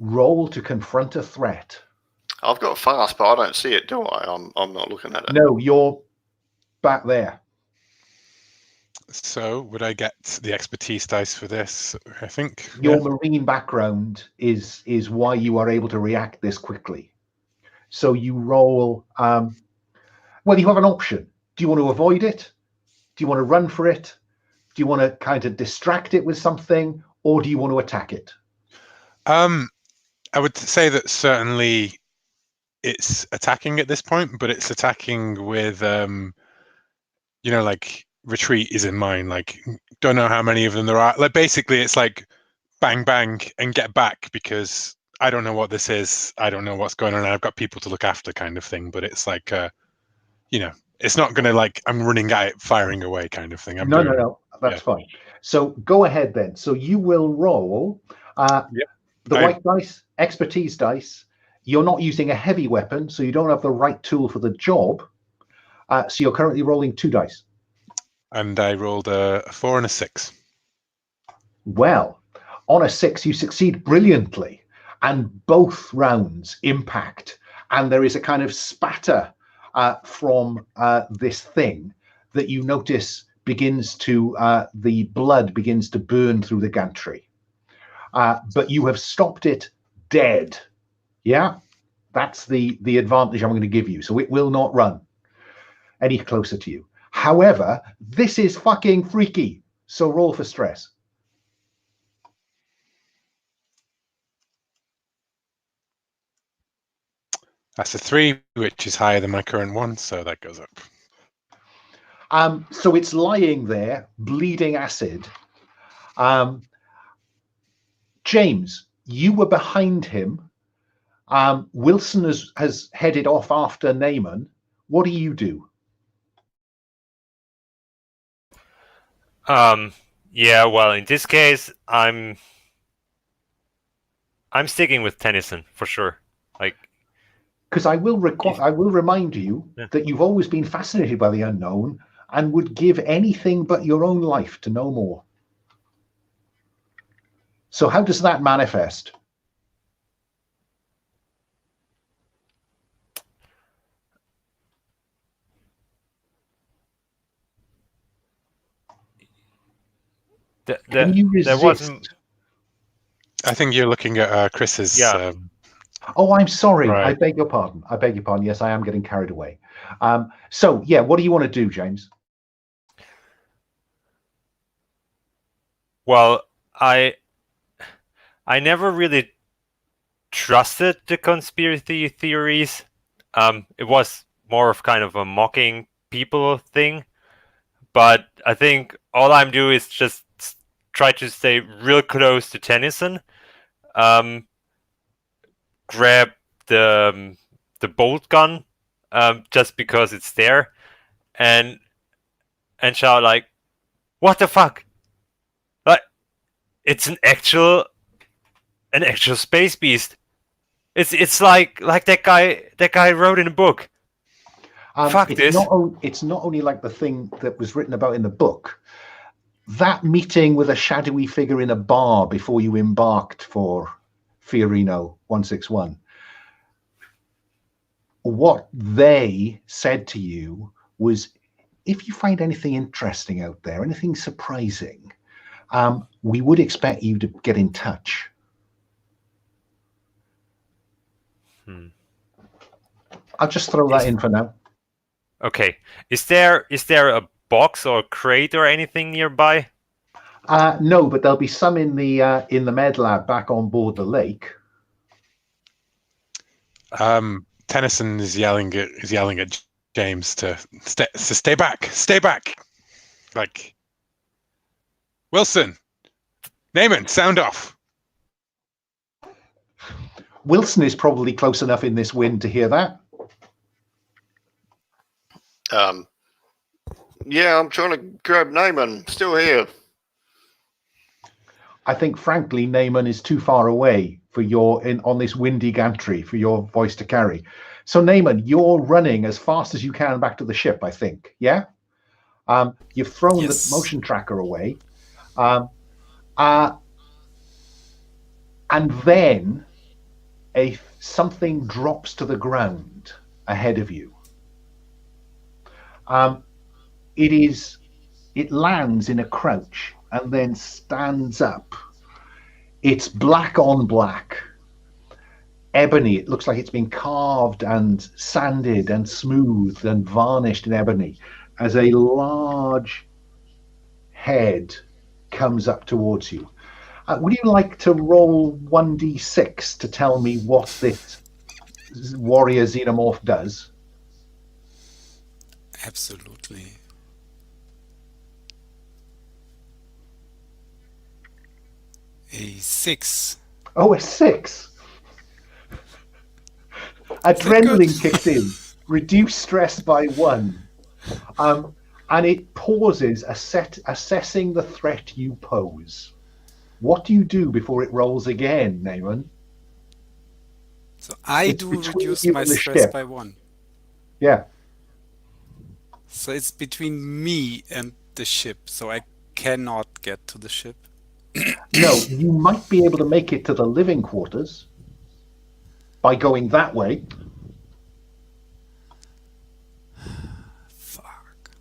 roll to confront a threat. I've got fast, but I don't see it, do I? I'm not looking at it. No, you're back there. So would I get the expertise dice for this? I think your marine background is why you are able to react this quickly. So you roll. Well, you have an option. Do you want to avoid it? Do you want to run for it? Do you want to kind of distract it with something, or do you want to attack it? I would say that certainly it's attacking at this point, but it's attacking with, like retreat is in mind. Like, don't know how many of them there are. Like, basically, it's like bang, bang, and get back because I don't know what this is. I don't know what's going on. And I've got people to look after, kind of thing. But it's like, it's not going to like I'm running at it, firing away, kind of thing. No. That's fine. So go ahead then. So you will roll the white dice, expertise dice. You're not using a heavy weapon, so you don't have the right tool for the job. So you're currently rolling 2 dice. And I rolled a 4 and a 6. Well, on a 6, you succeed brilliantly, and both rounds impact, and there is a kind of spatter from this thing that you notice begins to, the blood begins to burn through the gantry. But you have stopped it dead. Yeah, that's the advantage I'm going to give you. So it will not run any closer to you. However, this is fucking freaky. So roll for stress. That's a 3, which is higher than my current one, so that goes up. So it's lying there, bleeding acid. James, you were behind him. Wilson has headed off after Naaman. What do you do? Yeah, well, in this case, I'm sticking with Tennyson for sure. Like, because I will remind you that you've always been fascinated by the unknown and would give anything but your own life to know more. So how does that manifest? Can you resist? There wasn't... I think you're looking at Chris's. Yeah. Oh, I'm sorry. Right. I beg your pardon. Yes, I am getting carried away. So, yeah, what do you want to do, James? Well, I never really trusted the conspiracy theories. It was more of kind of a mocking people thing. But I think all I'm doing is just try to stay real close to Tennyson. Grab the bolt gun just because it's there, and shout like, "What the fuck!" Like, it's an actual space beast. It's like that guy wrote in a book. Fuck this! It's not only like the thing that was written about in the book. That meeting with a shadowy figure in a bar before you embarked for Fiorina 161. What they said to you was, if you find anything interesting out there, anything surprising, we would expect you to get in touch. I'll just throw that in for now. Okay. Is there a box or crate or anything nearby? No, but there'll be some in the med lab back on board the lake. Tennyson is yelling at James to stay back. Like, Wilson, Naaman, sound off. Wilson is probably close enough in this wind to hear that. Yeah, I'm trying to grab Naaman. Still here. I think, frankly, Naaman is too far away for on this windy gantry for your voice to carry. So, Naaman, you're running as fast as you can back to the ship, I think. Yeah? You've thrown the motion tracker away. And then something drops to the ground ahead of you. It lands in a crouch and then stands up. It's black on black, ebony. It looks like it's been carved and sanded and smoothed and varnished in ebony, as a large head comes up towards you. Would you like to roll 1d6 to tell me what this warrior xenomorph does? Absolutely. A 6. Oh, a 6. Adrenaline kicked in. Reduce stress by 1. And it pauses, assessing the threat you pose. What do you do before it rolls again, Naaman? So I do reduce my stress by 1. Yeah. So it's between me and the ship, so I cannot get to the ship. No, you might be able to make it to the living quarters by going that way. Fuck.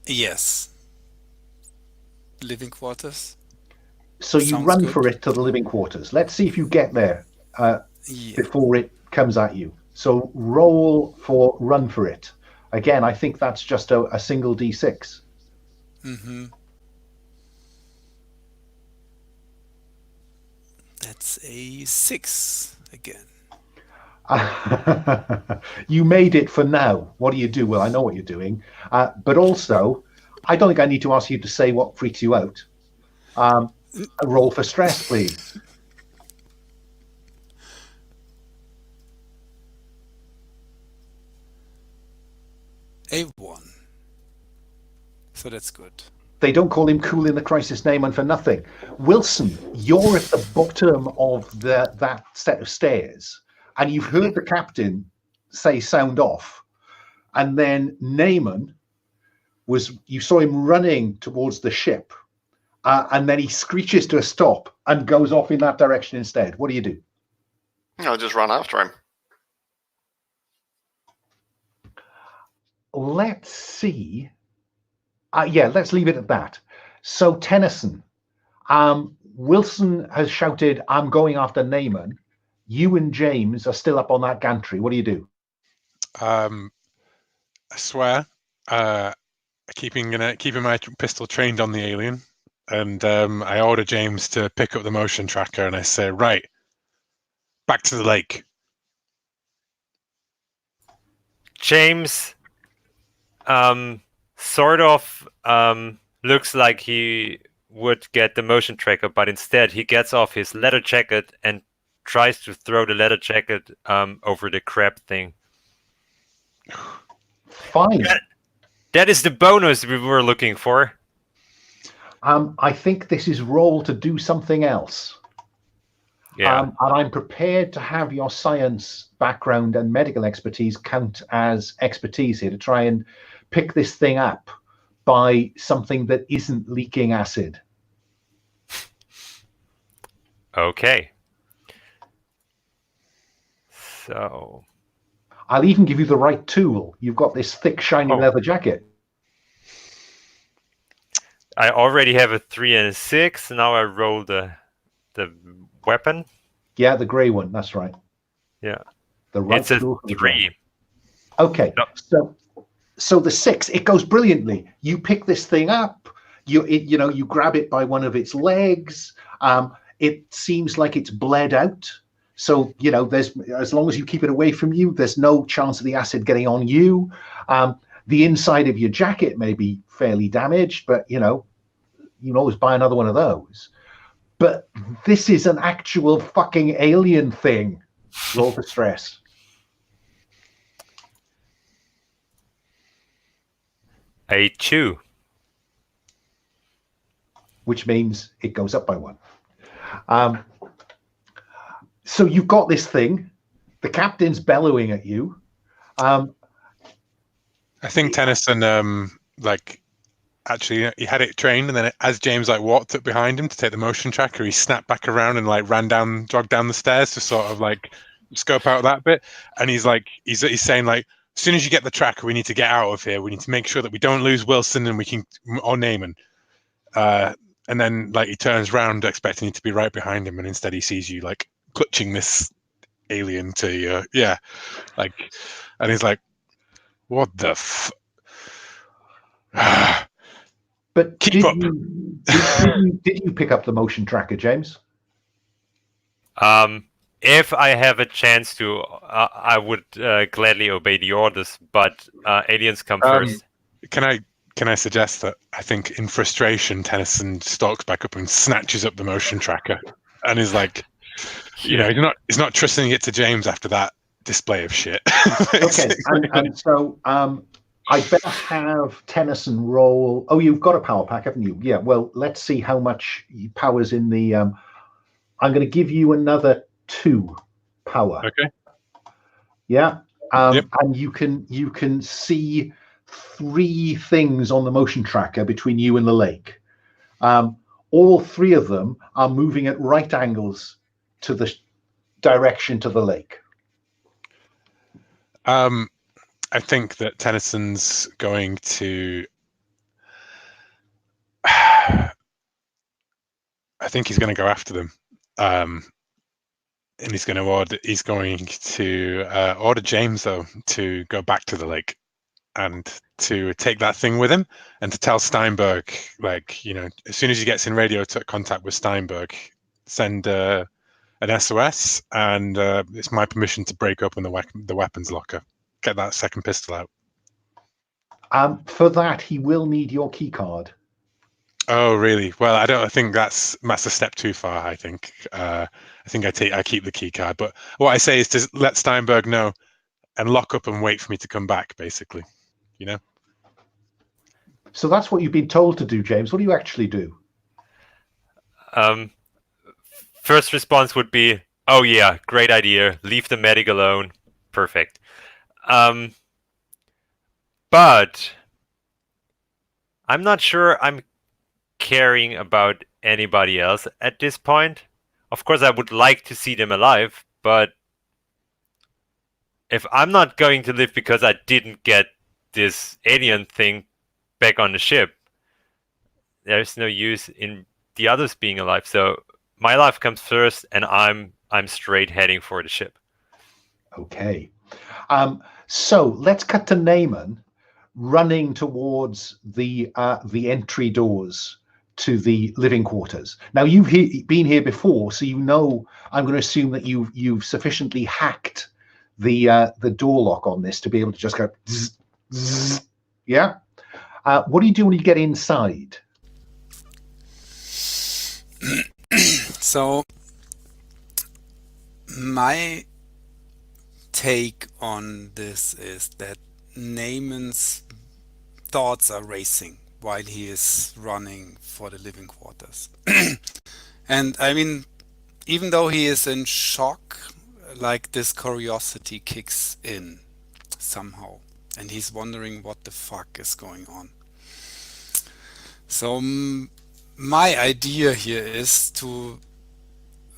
Yes. Living quarters. So you Sounds run good. for it to the living quarters. Let's see if you get there before it comes at you. So roll for run for it. Again, I think that's just a single d6. Mm-hmm. That's a 6 again. You made it for now. What do you do? Well, I know what you're doing. But also, I don't think I need to ask you to say what freaks you out. Roll for stress, please. A 1. So that's good. They don't call him cool in the crisis name and for nothing. Wilson, you're at the bottom of that set of stairs, and you've heard the captain say sound off. And then Naaman you saw him running towards the ship, and then he screeches to a stop and goes off in that direction instead. What do you do? I'll just run after him. Let's see. Let's leave it at that. So Tennyson, Wilson has shouted, "I'm going after Naaman." You and James are still up on that gantry. What do you do? I swear, keeping my pistol trained on the alien, and I order James to pick up the motion tracker, and I say, "Right, back to the lake." James sort of looks like he would get the motion tracker, but instead he gets off his leather jacket and tries to throw the leather jacket over the crab thing. Fine. That is the bonus we were looking for. I think this is roll to do something else. Yeah. And I'm prepared to have your science background and medical expertise count as expertise here to try and pick this thing up by something that isn't leaking acid. Okay. So I'll even give you the right tool. You've got this thick, shiny leather jacket. I already have a 3 and a 6. Now I roll the weapon. Yeah, the grey one. That's right. Yeah. The right It's a tool for the 3. job. Okay. No. So the 6, it goes brilliantly. You pick this thing up. You grab it by one of its legs. It seems like it's bled out. So, there's, as long as you keep it away from you, there's no chance of the acid getting on you. The inside of your jacket may be fairly damaged, but, you can always buy another one of those. But this is an actual fucking alien thing. Roll for stress. A 2. Which means it goes up by 1. So you've got this thing. The captain's bellowing at you. I think Tennyson, actually, he had it trained, and then as James walked up behind him to take the motion tracker, he snapped back around and jogged down the stairs to sort of scope out that bit. And he's saying as soon as you get the tracker, we need to get out of here. We need to make sure that we don't lose Wilson or Naaman. And then he turns around expecting you to be right behind him, and instead he sees you clutching this alien to you. Yeah. And he's like, What the f... But Keep up. did you pick up the motion tracker, James? If I have a chance to, I would gladly obey the orders, but aliens come first. Can I suggest that I think in frustration, Tennyson stalks back up and snatches up the motion tracker and is like, he's not trusting it to James after that display of shit. Okay, and so I better have Tennyson roll. Oh, you've got a power pack, haven't you? Yeah. Well, let's see how much power's in the. I'm going to give you another 2 power. Okay. Yeah. Yep. And you can see 3 things on the motion tracker between you and the lake. All 3 of them are moving at right angles to the direction to the lake. I think that Tennyson's going to. I think he's going to go after them, and he's going to order James though to go back to the lake and to take that thing with him, and to tell Steinberg, like, as soon as he gets in radio contact with Steinberg, send an SOS, and it's my permission to break open the weapons locker. Get that second pistol out. For that, he will need your key card. Oh, really? Well, I think that's a step too far. I think I keep the key card. But what I say is to let Steinberg know and lock up and wait for me to come back, basically. So that's what you've been told to do, James. What do you actually do? First response would be, "Oh yeah, great idea. Leave the medic alone. Perfect." But I'm not sure I'm caring about anybody else at this point. Of course, I would like to see them alive, but if I'm not going to live because I didn't get this alien thing back on the ship, there's no use in the others being alive. So my life comes first, and I'm straight heading for the ship. Okay. So let's cut to Naaman running towards the entry doors to the living quarters. Now, you've been here before, so I'm going to assume that you've sufficiently hacked the door lock on this to be able to just go zzz, zzz, yeah. What do you do when you get inside? So my take on this is that Naaman's thoughts are racing while he is running for the living quarters. And I mean, even though he is in shock, like, this curiosity kicks in somehow, and he's wondering what the fuck is going on. So my idea here is to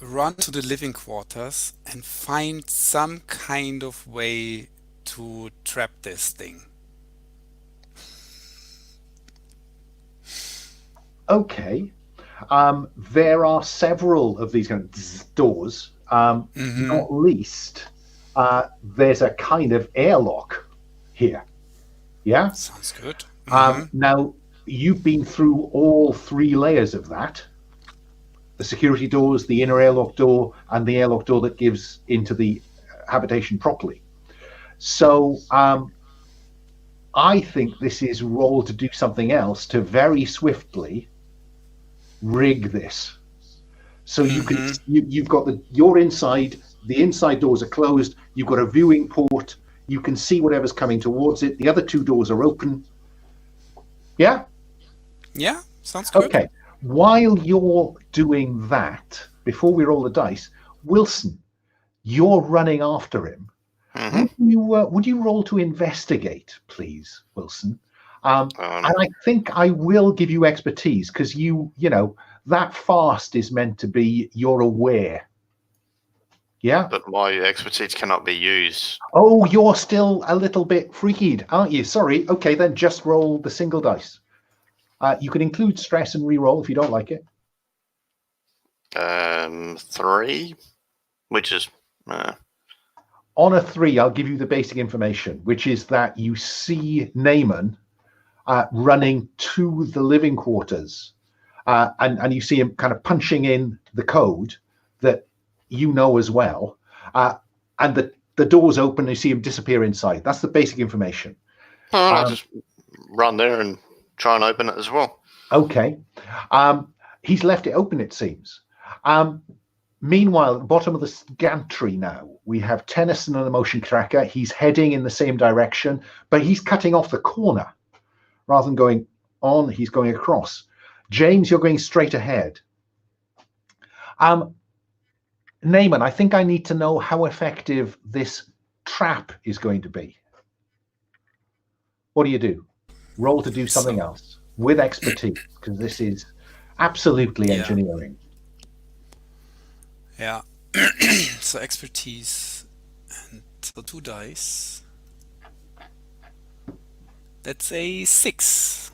run to the living quarters and find some kind of way to trap this thing. Okay. There are several of these kind of doors. Not least, there's a kind of airlock here. Yeah? Sounds good. Now, you've been through all 3 layers of that. The security doors, the inner airlock door, and the airlock door that gives into the habitation properly. So I think this is roll to do something else, to very swiftly rig this. So you've got you're inside, the inside doors are closed, you've got a viewing port, you can see whatever's coming towards it, the other 2 doors are open. Yeah? Yeah, sounds good. Okay. While you're doing that, before we roll the dice, Wilson, you're running after him. Would you roll to investigate, please, Wilson? And I think I will give you expertise, because you know that fast is meant to be you're aware. Yeah. But my expertise cannot be used. Oh, you're still a little bit freakied, aren't you? Sorry. Okay, then just roll the single dice. You can include stress and re-roll if you don't like it. 3, which is On a 3, I'll give you the basic information, which is that you see Naaman running to the living quarters, and you see him kind of punching in the code that you know as well, and the doors open and you see him disappear inside. That's the basic information. I'll just run there and try and open it as well. Okay. He's left it open, it seems. Meanwhile, at the bottom of the gantry now, we have Tennyson on the motion tracker. He's heading in the same direction, but he's cutting off the corner. Rather than going on, he's going across. James, you're going straight ahead. Naaman, I think I need to know how effective this trap is going to be. What do you do? Roll to do something else with expertise, because this is absolutely engineering. Yeah. So expertise, and so 2 dice. That's a 6.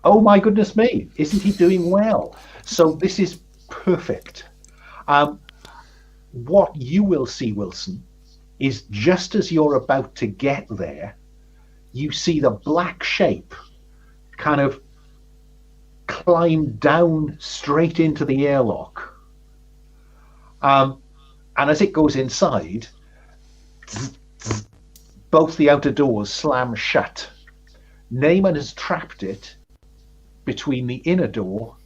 Oh my goodness me! Isn't he doing well? So this is perfect. What you will see, Wilson, is just as you're about to get there, you see the black shape kind of climb down straight into the airlock. And as it goes inside, both the outer doors slam shut. Naaman has trapped it between the inner door,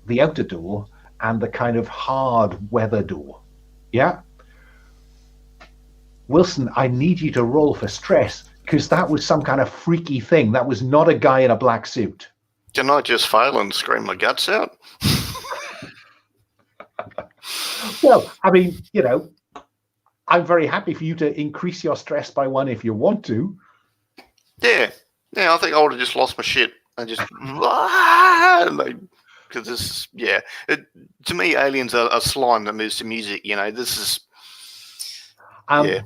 the outer door, and the kind of hard weather door. Yeah? Wilson, I need you to roll for stress, because that was some kind of freaky thing. That was not a guy in a black suit. Can I just fail and scream my guts out? Well, I mean, you know, I'm very happy for you to increase your stress by 1 if you want to. Yeah, I think I would have just lost my shit and just because this is to me, aliens are a slime that moves to music. You know, this is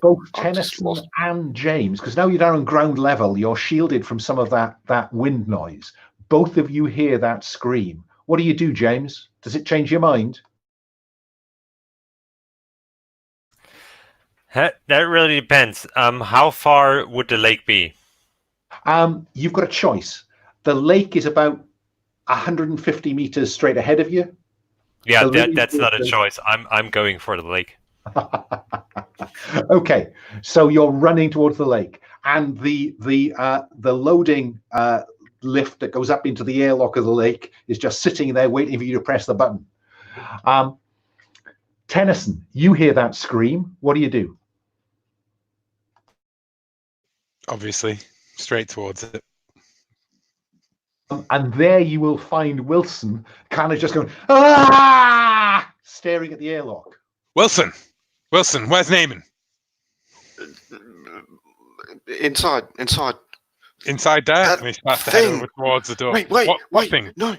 both Tennyson and James, because now you're down on ground level, you're shielded from some of that wind noise. Both of you hear that scream. What do you do, James? Does it change your mind? That really depends. How far would the lake be? You've got a choice. The lake is about 150 meters straight ahead of you. Yeah, that's not a choice. I'm going for the lake. Okay, so you're running towards the lake, and the loading lift that goes up into the airlock of the lake is just sitting there waiting for you to press the button. Tennyson, you hear that scream. What do you do? Obviously, straight towards it. And there you will find Wilson kind of just going, ah, staring at the airlock. Wilson, where's Naaman? Inside. Inside there? That And he starts to head over towards the door. Wait. What thing? No.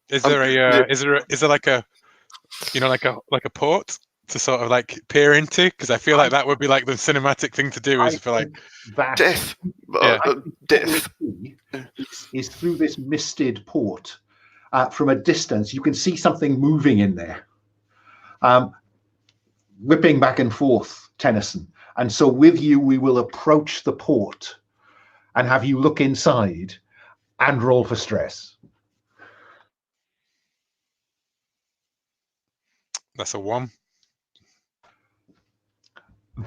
Is there like a, you know, like a port to sort of like peer into? Because I feel like that would be like the cinematic thing to do. Is for like death. Death is through this misted port. From a distance, you can see something moving in there, whipping back and forth, Tennyson. And so with you, we will approach the port and have you look inside and roll for stress. That's a 1.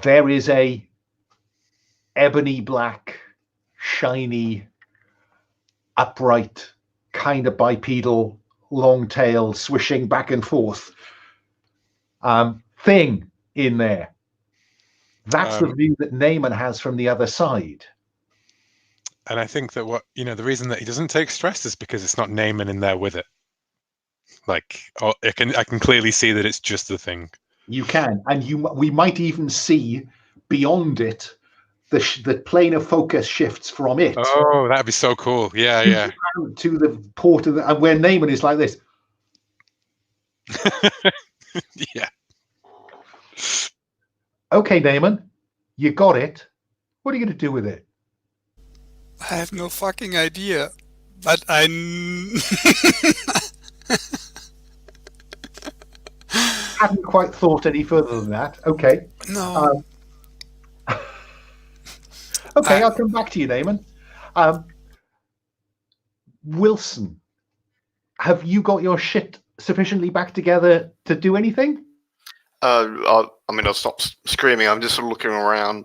There is a ebony black, shiny, upright, kind of bipedal, long tail, swishing back and forth thing in there. That's the view that Naaman has from the other side. And I think that the reason that he doesn't take stress is because it's not Naaman in there with it. Like, I can clearly see that it's just the thing. You can, and we might even see beyond it the plane of focus shifts from it. Oh, that'd be so cool! Yeah. To the port of and where Naaman is like this. Yeah. Okay, Naaman, you got it. What are you going to do with it? I have no fucking idea, but hadn't quite thought any further than that. Okay. No. Okay, I'll come back to you, Naaman. Wilson, have you got your shit sufficiently back together to do anything? I mean, I'll stop screaming. I'm just sort of looking around,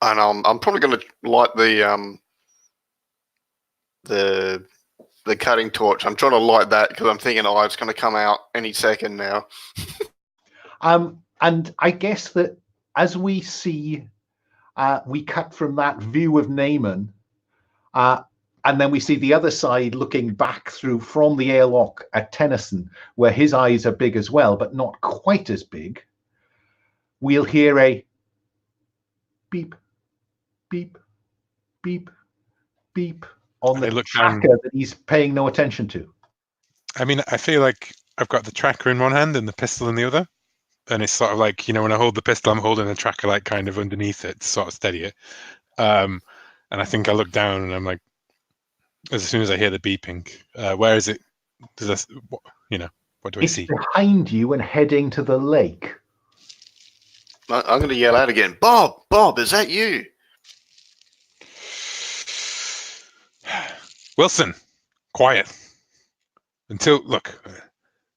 and I'm probably going to light the cutting torch. I'm trying to light that because I'm thinking, oh, it's going to come out any second now. And I guess that as we see, we cut from that view of Naaman, and then we see the other side looking back through from the airlock at Tennyson, where his eyes are big as well, but not quite as big. We'll hear a beep, beep, beep, beep on the tracker that he's paying no attention to. I mean, I feel like I've got the tracker in one hand and the pistol in the other. And it's sort of like, you know, when I hold the pistol, I'm holding the tracker like kind of underneath it to sort of steady it. And I think I look down and I'm like, as soon as I hear the beeping, where is it? Does this, you know, what do I see? Behind you and heading to the lake. I'm going to yell out again. Bob, is that you? Wilson, quiet. Look,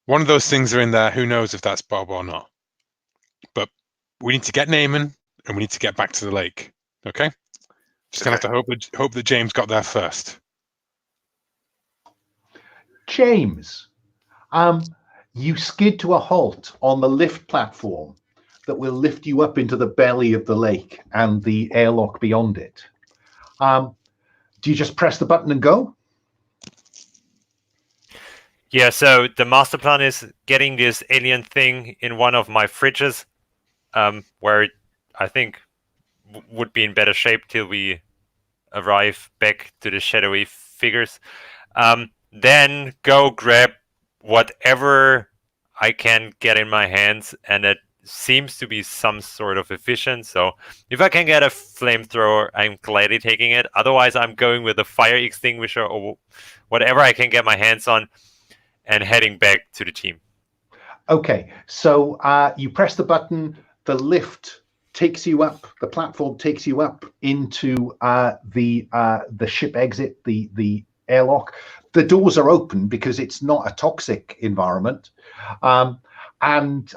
one of those things are in there. Who knows if that's Bob or not? But we need to get Naaman and we need to get back to the lake. Okay? Just gonna have to hope that James got there first. James, you skid to a halt on the lift platform that will lift you up into the belly of the lake and the airlock beyond it. Do you just press the button and go? Yeah, so the master plan is getting this alien thing in one of my fridges, where I think would be in better shape till we arrive back to the shadowy figures. Then go grab whatever I can get in my hands, and it seems to be some sort of efficient. So if I can get a flamethrower, I'm gladly taking it. Otherwise, I'm going with a fire extinguisher or whatever I can get my hands on and heading back to the team. Okay, so you press the button, the lift takes you up, the platform takes you up into the ship exit, the airlock. The doors are open because it's not a toxic environment. And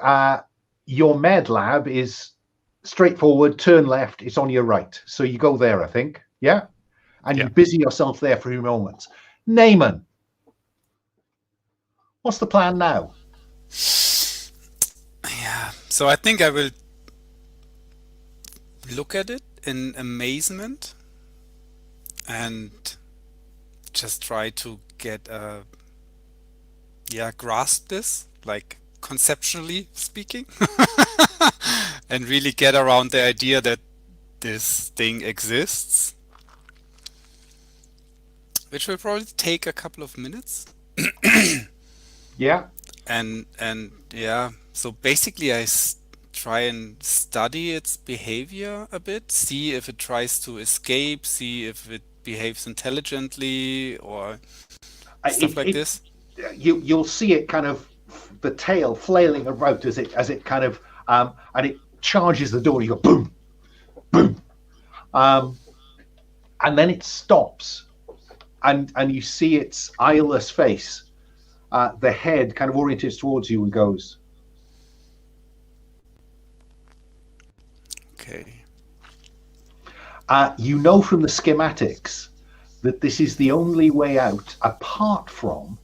your med lab is straightforward, turn left, it's on your right. So you go there, I think. Yeah? And you busy yourself there for a few moments. Naaman, what's the plan now? Yeah, so I think I will look at it in amazement and just try to get grasp this, like conceptually speaking, and really get around the idea that this thing exists, which will probably take a couple of minutes. Yeah. And yeah, so basically I try and study its behavior a bit, see if it tries to escape, see if it behaves intelligently or stuff like this. You'll see it kind of the tail flailing about as it kind of and it charges the door. You go boom, boom, and then it stops, and you see its eyeless face. The head kind of orientates towards you and goes. Okay. You know from the schematics that this is the only way out, apart from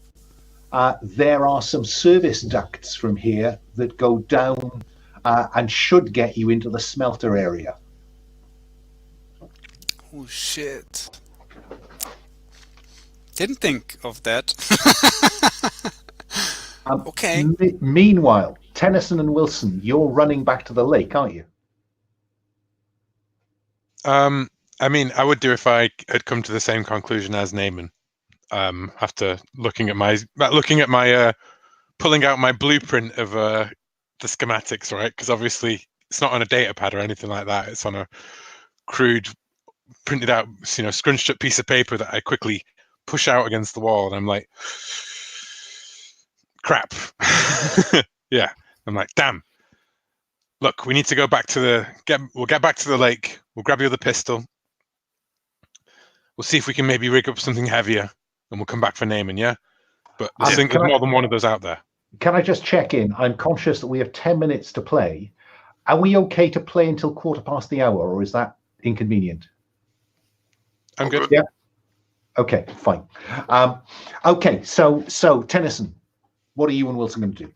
there are some service ducts from here that go down and should get you into the smelter area. Oh, shit. Didn't think of that. Okay. Meanwhile, Tennyson and Wilson, you're running back to the lake, aren't you? I mean, I would do if I had come to the same conclusion as Naaman. After looking at my pulling out my blueprint of the schematics, right? Because obviously it's not on a data pad or anything like that. It's on a crude, printed out, scrunched up piece of paper that I quickly push out against the wall, and I'm like, crap. Yeah, I'm like, damn. Look, we need to go back to we'll get back to the lake. We'll grab the other pistol. We'll see if we can maybe rig up something heavier, and we'll come back for naming, yeah? But there's more than one of those out there. Can I just check in? I'm conscious that we have 10 minutes to play. Are we okay to play until 1/4 the hour, or is that inconvenient? I'm good. Yeah. Okay, fine. Okay, so Tennyson, what are you and Wilson going to do?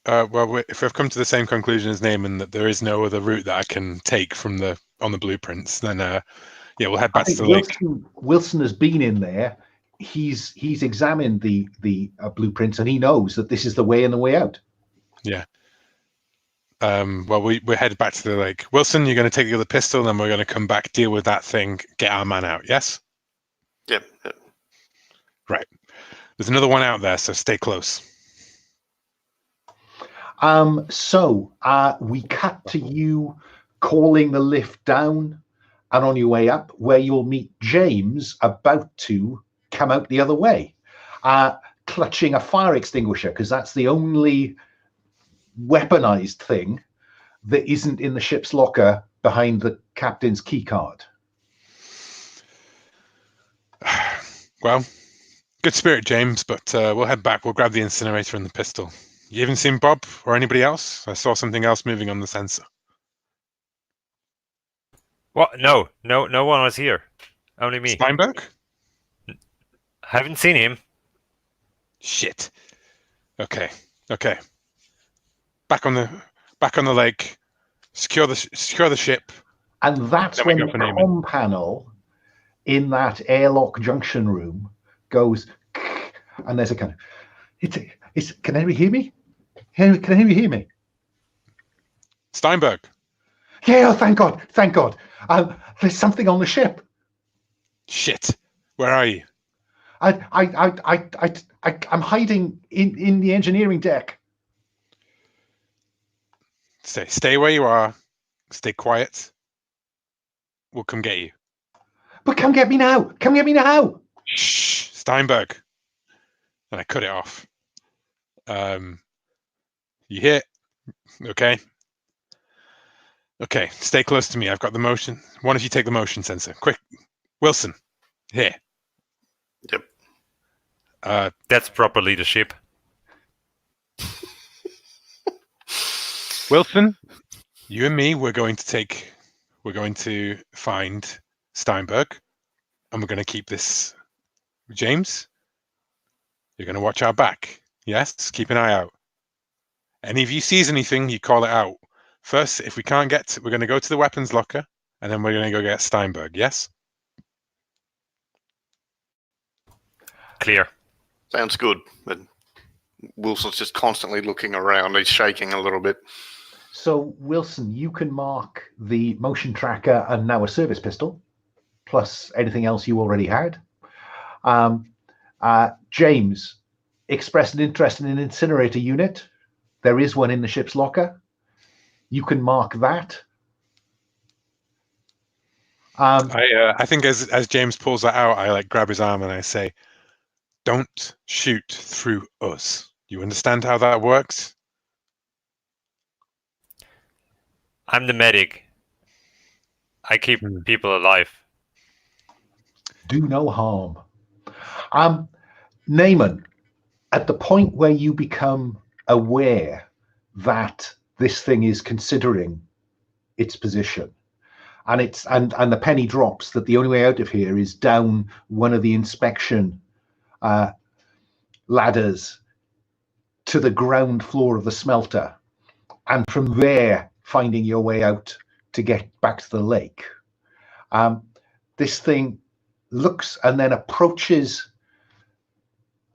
Well, if we've come to the same conclusion as Naaman, that there is no other route that I can take on the blueprints, then we'll head back to the lake. Wilson has been in there. He's examined the blueprints, and he knows that this is the way in the way out. Yeah. Well, we're headed back to the lake. Wilson, you're going to take the other pistol, and then we're going to come back, deal with that thing, get our man out. Yes. Yep. Right. There's another one out there, so stay close. So we cut to you calling the lift down and on your way up, where you'll meet James about to come out the other way, clutching a fire extinguisher, because that's the only weaponized thing that isn't in the ship's locker behind the captain's key card. Well, good spirit, James, but we'll head back. We'll grab the incinerator and the pistol. You haven't seen Bob or anybody else? I saw something else moving on the sensor. What? No one was here. Only me. Steinberg? Haven't seen him. Shit. Okay. Back on the lake. Secure the ship. And that's when the comm panel in that airlock junction room goes, and there's a kind of, can anybody hear me? Can anybody hear me? Steinberg. Yeah, oh, thank God. There's something on the ship. Shit. Where are you? I'm hiding in the engineering deck. Stay where you are. Stay quiet. We'll come get you. But come get me now. Shh, Steinberg. And I cut it off. You hear? Okay. Okay, stay close to me. I've got the motion. Why don't you take the motion sensor? Quick. Wilson, here. Yep. That's proper leadership. Wilson, you and me, we're going to find Steinberg, and we're going to keep this. James, you're going to watch our back. Yes, keep an eye out. Any of you sees anything, you call it out. First, if we can't we're going to go to the weapons locker, and then we're going to go get Steinberg. Yes? Clear. Sounds good. But Wilson's just constantly looking around. He's shaking a little bit. So, Wilson, you can mark the motion tracker and now a service pistol, plus anything else you already had. James expressed an interest in an incinerator unit. There is one in the ship's locker. You can mark that. I think as James pulls that out, I grab his arm and I say, "Don't shoot through us. You understand how that works?" I'm the medic. I keep people alive. Do no harm. Naaman, at the point where you become aware that this thing is considering its position, and the penny drops that the only way out of here is down one of the inspection ladders to the ground floor of the smelter, and from there finding your way out to get back to the lake. This thing looks and then approaches,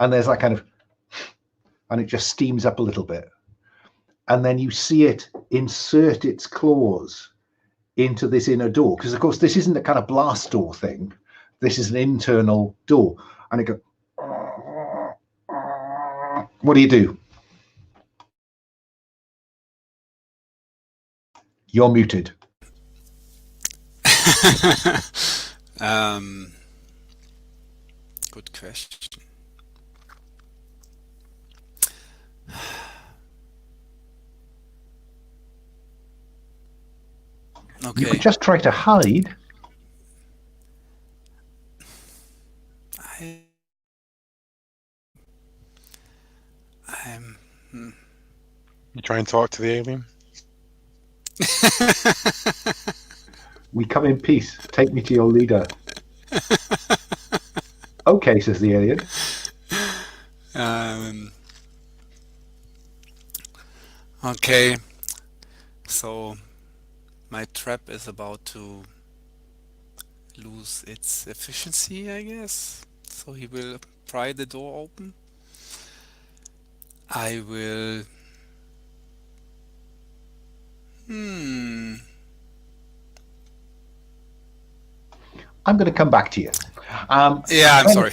and there's that kind of, and it just steams up a little bit. And then you see it insert its claws into this inner door. Because, of course, this isn't a kind of blast door thing. This is an internal door. And it goes, what do you do? You're muted. Good question. Okay. You could just try to hide. You try and talk to the alien? We come in peace. Take me to your leader. Okay, says the alien. Okay. So my trap is about to lose its efficiency, I guess. So he will pry the door open. I will... I'm going to come back to you. Yeah, I'm sorry.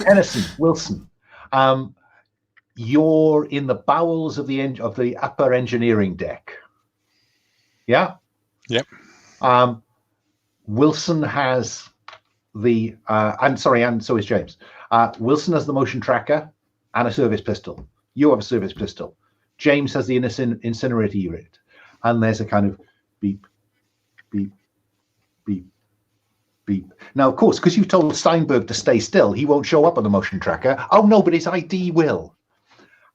Tennyson, Wilson, you're in the bowels of the upper engineering deck. Yeah? Yep. Wilson has the... and so is James. Wilson has the motion tracker and a service pistol. You have a service pistol. James has the incinerator unit. And there's a kind of beep, beep, beep, beep. Now, of course, because you told Steinberg to stay still, he won't show up on the motion tracker. Oh, no, but his ID will.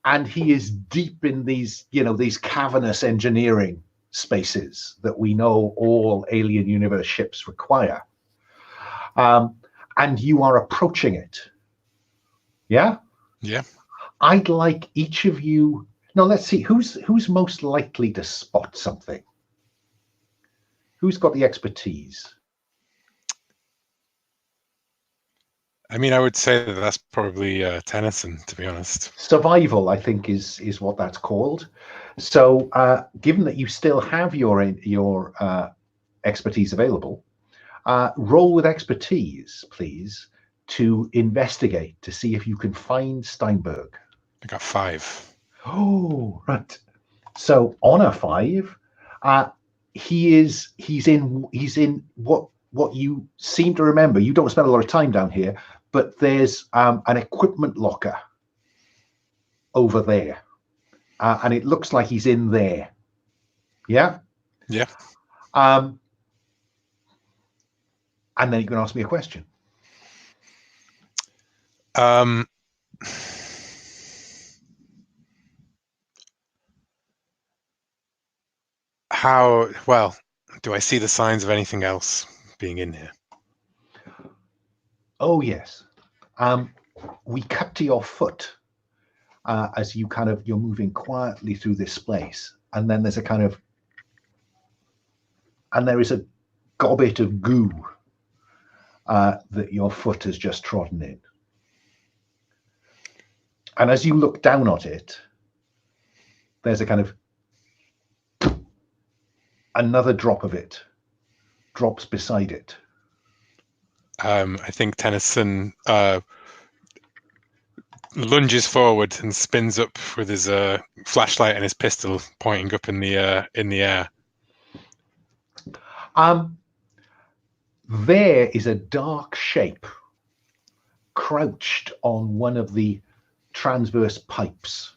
And he is deep in these, these cavernous engineering spaces that we know all alien universe ships require. And you are approaching it. Yeah? Yeah. I'd like each of you... No, let's see. Who's most likely to spot something? Who's got the expertise? I mean, I would say that that's probably Tennyson, to be honest. Survival, I think, is what that's called. So, given that you still have your expertise available, roll with expertise, please, to investigate to see if you can find Steinberg. I got 5. Oh, right. So on a 5, he's in what you seem to remember. You don't spend a lot of time down here, but there's an equipment locker over there, and it looks like he's in there. Yeah. Yeah. And then you can ask me a question. How well do I see the signs of anything else being in here? Oh yes. We cut to your foot as you're moving quietly through this place, and then there is a gobbet of goo that your foot has just trodden in. And as you look down at it, there's a kind of another drop of it drops beside it. I think Tennyson lunges forward and spins up with his flashlight and his pistol pointing up in the air. There is a dark shape crouched on one of the transverse pipes.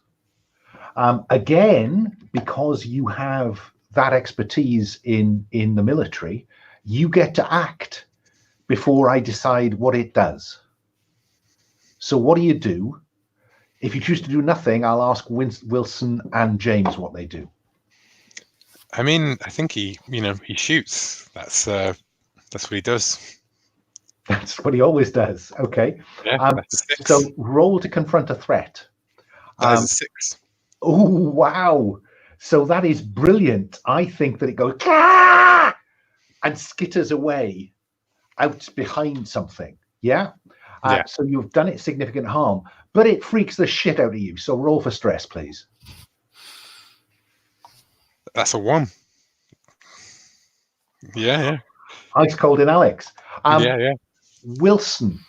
Again, because you have that expertise in the military, you get to act before I decide what it does. So what do you do? If you choose to do nothing, I'll ask Wilson and James what they do. I mean, I think he shoots. That's what he does. That's what he always does. Okay. Yeah, that's a 6. So roll to confront a threat. That is a 6. Oh, wow. So that is brilliant. I think that it goes "Kah!" and skitters away out behind something. Yeah? Yeah. So you've done it significant harm, but it freaks the shit out of you. So roll for stress, please. That's a 1. Yeah. Ice cold in Alex. Yeah. Wilson,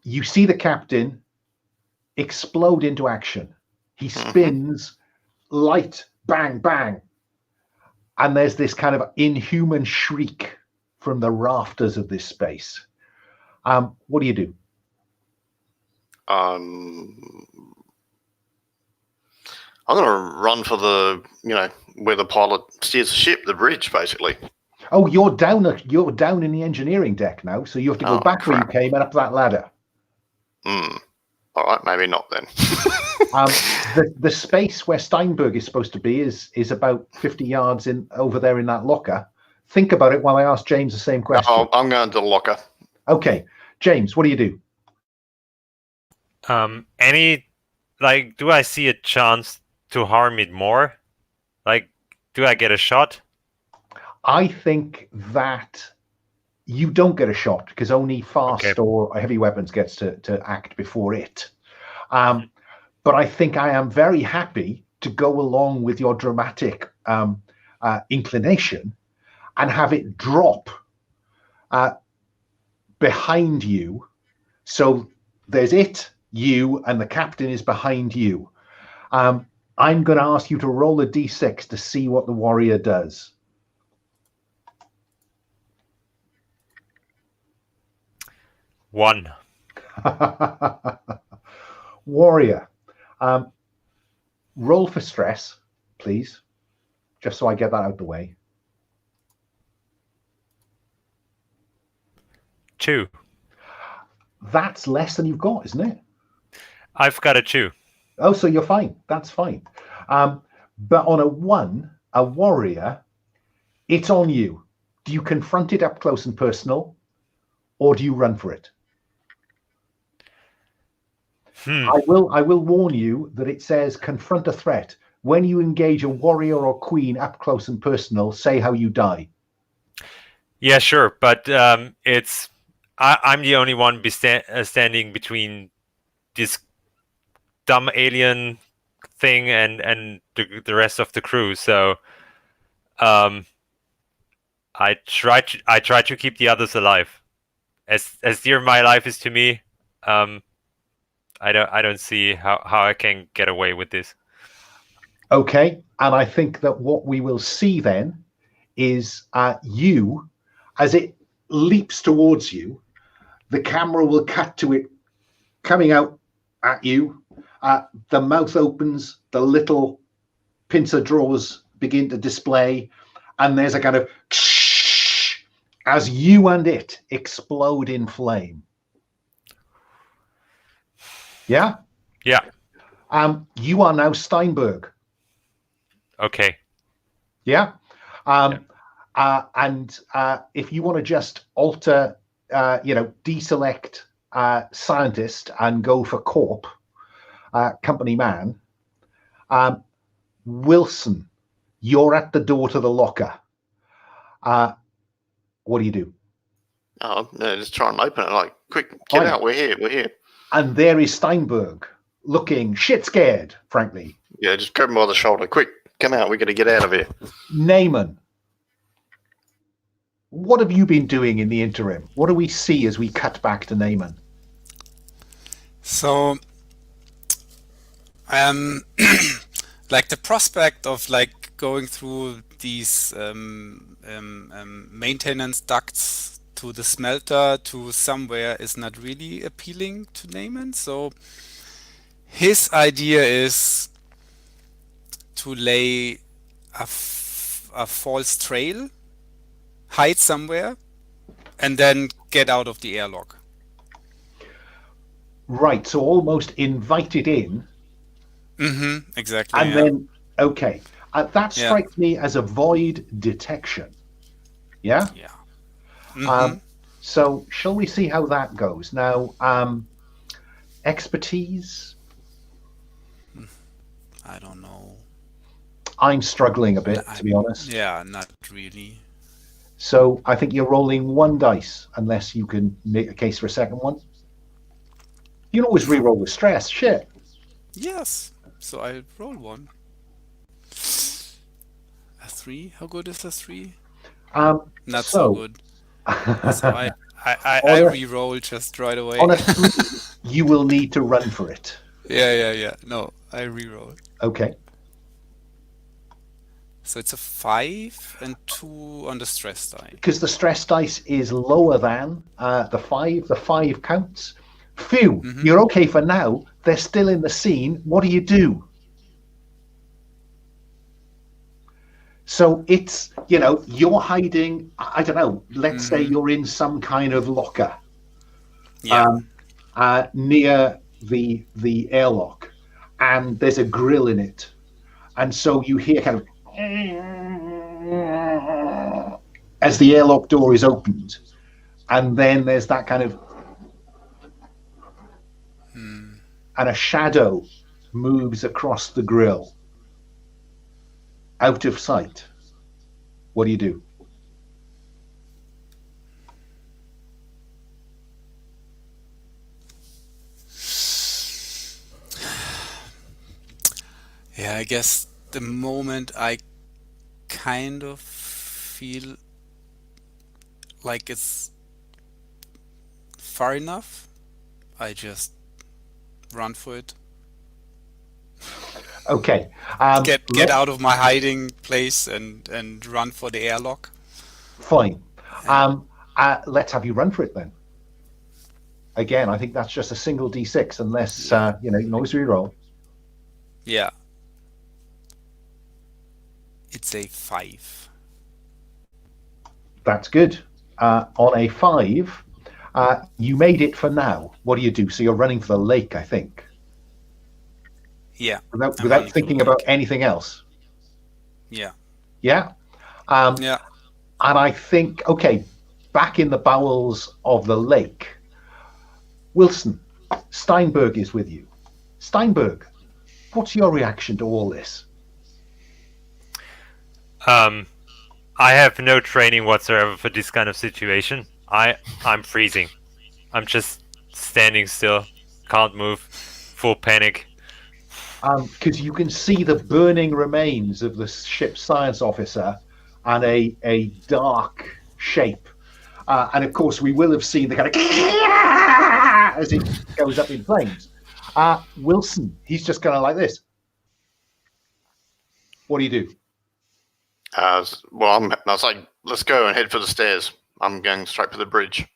you see the captain explode into action. He spins, light, bang, bang. And there's this kind of inhuman shriek from the rafters of this space. What do you do? I'm going to run for the, where the pilot steers the ship, the bridge, basically. Oh, you're down in the engineering deck now, so you have to go back where you came and up that ladder. All right, maybe not then. The space where Steinberg is supposed to be is about 50 yards over there in that locker. Think about it while I ask James the same question. No, I'm going to the locker. Okay, James, what do you do? Do I see a chance to harm it more? Do I get a shot? I think that you don't get a shot because only fast or heavy weapons gets to act before it. But I think I am very happy to go along with your dramatic inclination and have it drop behind you. So there's it, you, and the captain is behind you. I'm going to ask you to roll a d6 to see what the warrior does. One. Warrior, roll for stress, please, just so I get that out of the way. 2. That's less than you've got, isn't it? I've got a 2. Oh, so you're fine. That's fine. But on a 1, a warrior, it's on you. Do you confront it up close and personal, or do you run for it? I will warn you that it says confront a threat. When you engage a warrior or queen up close and personal, say how you die. Yeah, sure, but I'm the only one standing between this dumb alien thing and the rest of the crew. So I try to keep the others alive. As dear my life is to me, I don't see how I can get away with this. Okay, and I think that what we will see then is you, as it leaps towards you, the camera will cut to it coming out at you. The mouth opens, the little pincer drawers begin to display, and there's a kind of as you and it explode in flame. Yeah? Yeah. You are now Steinberg. Okay. Yeah? And if you want to just alter, deselect scientist and go for corp, company man, Wilson, you're at the door to the locker. What do you do? Oh, no, just try and open it. Like, quick, get out. We're here. And there is Steinberg, looking shit scared, frankly. Yeah, just grab him by the shoulder. Quick, come out. We're going to get out of here. Naaman, what have you been doing in the interim? What do we see as we cut back to Naaman? So, the prospect of going through these maintenance ducts to the smelter to somewhere is not really appealing to Naaman. So his idea is to lay a false trail, hide somewhere, and then get out of the airlock. Right, so almost invited in. Mm-hmm, exactly. And then, okay. That strikes me as a void detection. Yeah? Yeah. Mm-hmm. So shall we see how that goes? Now, expertise? I don't know. I'm struggling a bit, to be honest. Yeah, not really. So I think you're rolling 1 dice, unless you can make a case for a second one. You can always re-roll with stress. Shit. Yes. So I roll 1. A 3? How good is a 3? Not so good. So I re-roll just right away. On a 3, you will need to run for it. Yeah. No, I re-roll. Okay. So it's a 5 and 2 on the stress die. Because the stress dice is lower than the 5. The 5 counts. Phew, You're okay for now. They're still in the scene. What do you do? So it's, you're hiding, I don't know, let's say you're in some kind of locker near the airlock, and there's a grill in it. And so you hear kind of as the airlock door is opened, and then there's that kind of and a shadow moves across the grill out of sight. What do you do? Yeah, I guess the moment I kind of feel like it's far enough, I just run for it. Okay. Get out of my hiding place and run for the airlock. Fine. Let's have you run for it then. Again, I think that's just a single d6, unless you can always reroll. Yeah. It's a 5. That's good. On a 5, you made it for now. What do you do? So you're running for the lake, I think. Yeah. Without thinking about anything else. Yeah. Yeah. Yeah. And I think, okay, back in the bowels of the lake, Wilson, Steinberg is with you. Steinberg, what's your reaction to all this? I have no training whatsoever for this kind of situation. I'm freezing. I'm just standing still, can't move, full panic. Because you can see the burning remains of the ship's science officer and a dark shape. And of course, we will have seen the kind of as it goes up in flames. Wilson, he's just kind of like this. What do you do? I was like, let's go and head for the stairs. I'm going straight for the bridge.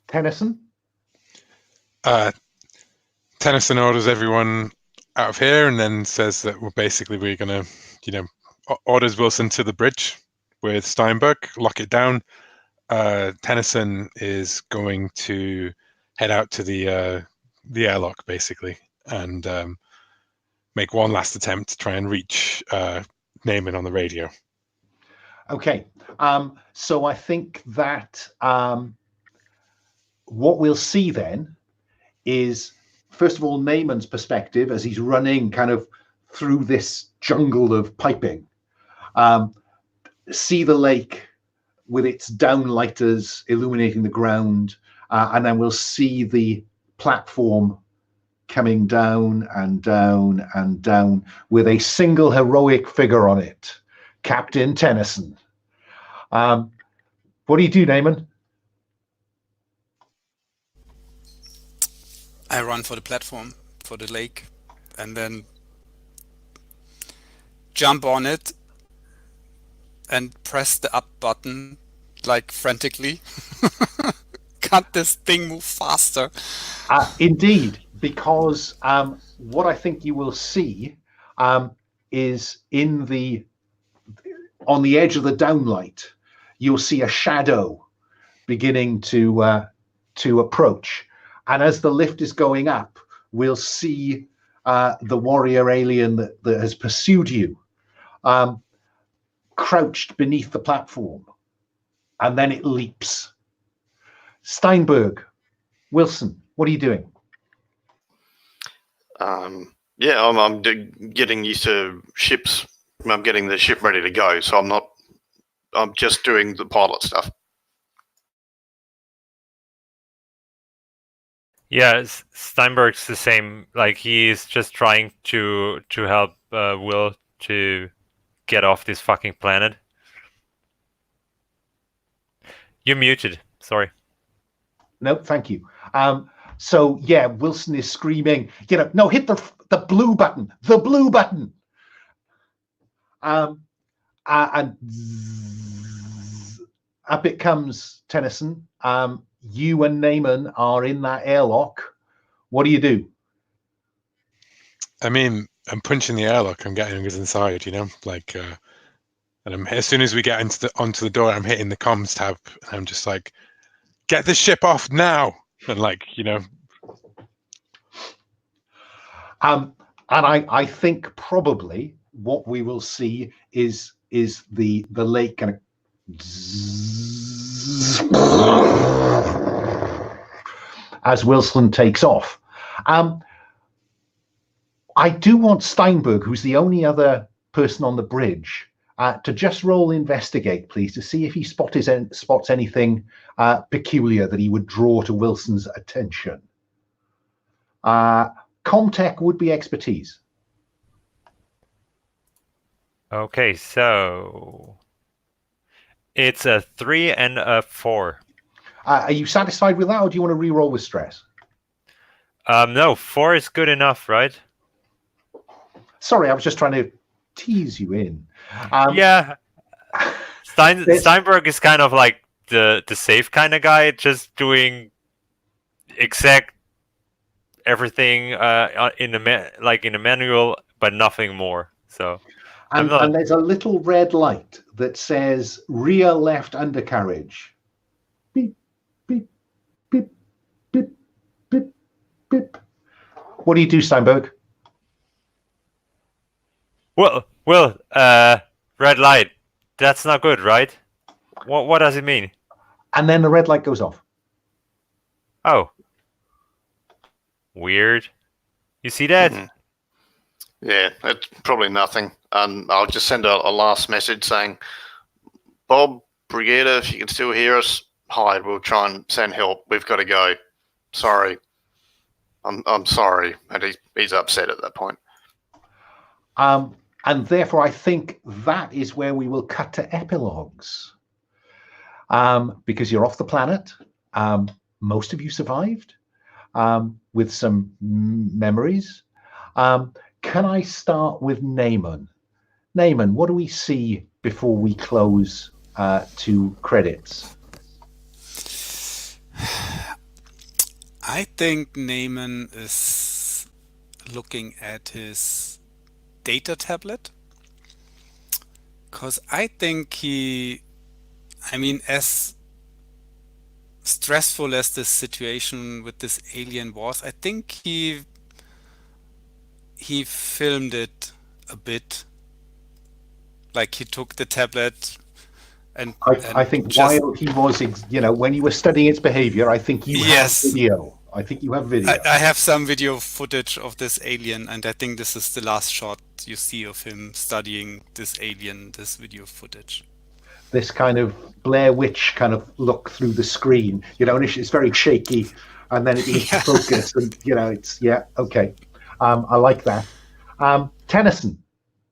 Tennyson? Tennyson orders everyone out of here and then says that we're going to, orders Wilson to the bridge with Steinberg, lock it down. Tennyson is going to head out to the airlock, basically, and make one last attempt to try and reach Naaman on the radio. Okay. So I think that what we'll see then is, first of all, Naaman's perspective as he's running kind of through this jungle of piping. See the lake with its downlighters illuminating the ground, and then we'll see the platform coming down and down and down with a single heroic figure on it, Captain Tennyson. What do you do, Naaman? I run for the platform, for the lake, and then jump on it and press the up button, like frantically. Can't this thing move faster? Indeed, because what I think you will see is on the edge of the downlight, you'll see a shadow beginning to approach. And as the lift is going up, we'll see the warrior alien that has pursued you crouched beneath the platform. And then it leaps. Steinberg, Wilson, what are you doing? I'm getting used to ships. I'm getting the ship ready to go, so I'm just doing the pilot stuff. Yeah, Steinberg's the same. Like, he's just trying to help Will to get off this fucking planet. You're muted. Sorry. No, thank you. So yeah, Wilson is screaming, no, hit the blue button, the blue button. And up it comes, Tennyson. You and Naaman are in that airlock. What do you do? I mean, I'm punching the airlock. I'm getting us inside, like And as soon as we get onto the door, I'm hitting the comms tab, and I'm just like, "Get the ship off now!" And And I think probably what we will see is the lake kind of as Wilson takes off. I do want Steinberg, who's the only other person on the bridge, to just roll investigate, please, to see if he spots anything peculiar that he would draw to Wilson's attention. Comtech would be expertise. Okay, so it's a 3 and a 4. Are you satisfied with that, or do you want to re-roll with stress? No, 4 is good enough, right? Sorry, I was just trying to tease you in. Yeah. Steinberg is kind of like the safe kind of guy, just doing exact everything in the manual, but nothing more. So. And there's a little red light that says rear left undercarriage. Beep, beep, beep, beep, beep, beep. What do you do, Steinberg? Well, red light. That's not good, right? What does it mean? And then the red light goes off. Oh. Weird. You see that? Mm-hmm. Yeah, it's probably nothing. I'll just send a last message saying, Bob, Brigadier, if you can still hear us, hide. We'll try and send help. We've got to go. Sorry. I'm sorry. And he's upset at that point. And therefore, I think that is where we will cut to epilogues. Because you're off the planet. Most of you survived with some memories. Can I start with Naaman? Naaman, what do we see before we close to credits? I think Naaman is looking at his data tablet, because I think as stressful as this situation with this alien was, I think he filmed it a bit. Like he took the tablet and I think just, while he was, when you were studying its behavior, I think you have video. I think you have video. I have some video footage of this alien, and I think this is the last shot you see of him studying this alien, this video footage. This kind of Blair Witch kind of look through the screen, and it's very shaky, and then it begins to focus, and it's okay. I like that. Tennyson,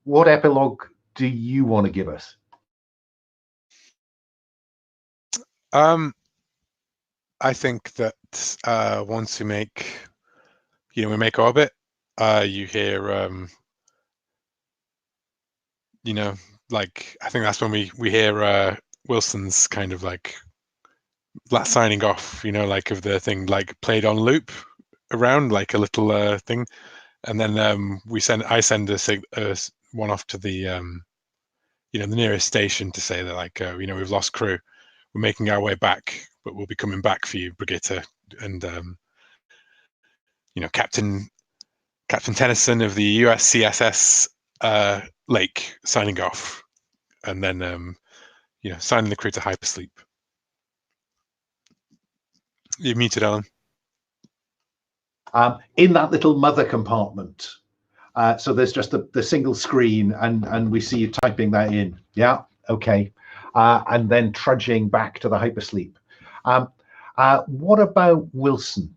what epilogue do you want to give us? I think that once we make orbit, you hear, I think that's when we hear Wilson's kind of like signing off, of the thing played on loop around like a little thing, and then I send a one off to the the nearest station to say that we've lost crew, we're making our way back, but we'll be coming back for you, Brigitte, and Captain Tennyson of the USCSS Lake signing off, and then signing the crew to hypersleep. You're muted, Alan. In that little mother compartment, so there's just the single screen, and we see you typing that in. Yeah, okay. And then trudging back to the hypersleep. What about Wilson?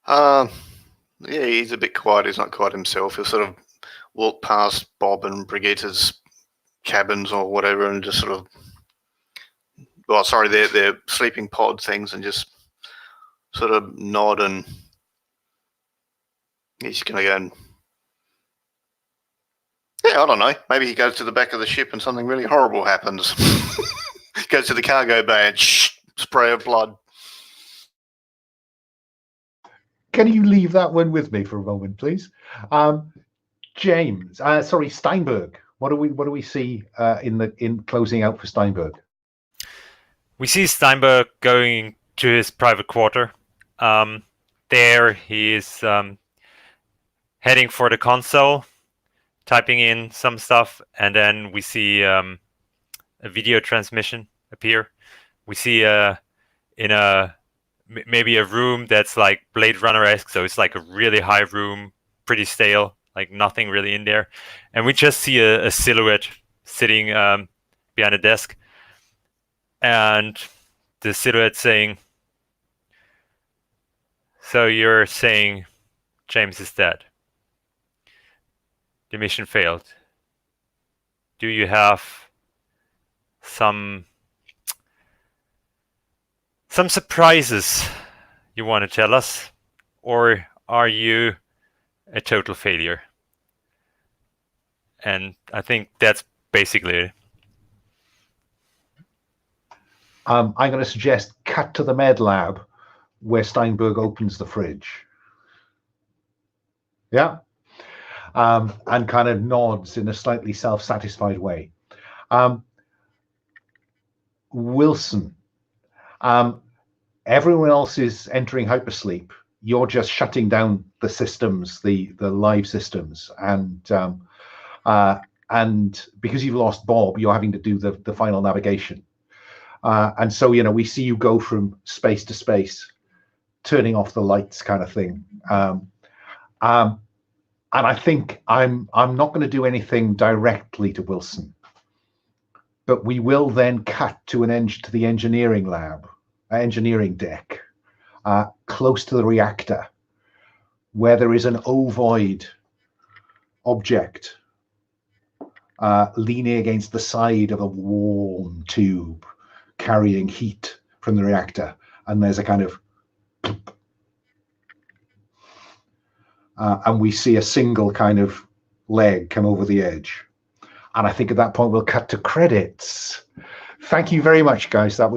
Yeah, he's a bit quiet. He's not quite himself. He'll sort of walk past Bob and Brigitte's cabins or whatever, and just sort of, their sleeping pod things, and just sort of nod, and he's going to go and, I don't know. Maybe he goes to the back of the ship and something really horrible happens. Goes to the cargo bay and spray of blood. Can you leave that one with me for a moment, please? Steinberg, What do we see in closing out for Steinberg? We see Steinberg going to his private quarter. There he is heading for the console, typing in some stuff, and then we see a video transmission appear. We see in maybe a room that's like Blade Runner-esque, so it's like a really high room, pretty stale, like nothing really in there. And we just see a silhouette sitting behind a desk, and the silhouette saying, "So you're saying James is dead? The mission failed. Do you have some surprises you want to tell us, or are you a total failure?" And I think that's basically it. I'm going to suggest cut to the med lab where Steinberg opens the fridge. Yeah. And kind of nods in a slightly self-satisfied way. Wilson, everyone else is entering hypersleep. You're just shutting down the systems, the live systems, and because you've lost Bob, you're having to do the final navigation. And so, we see you go from space to space, turning off the lights, kind of thing. And I think I'm not going to do anything directly to Wilson, but we will then cut to the engineering lab, engineering deck, close to the reactor, where there is an ovoid object leaning against the side of a warm tube, carrying heat from the reactor, and there's a kind of and we see a single kind of leg come over the edge. And I think at that point we'll cut to credits. Thank you very much, guys. That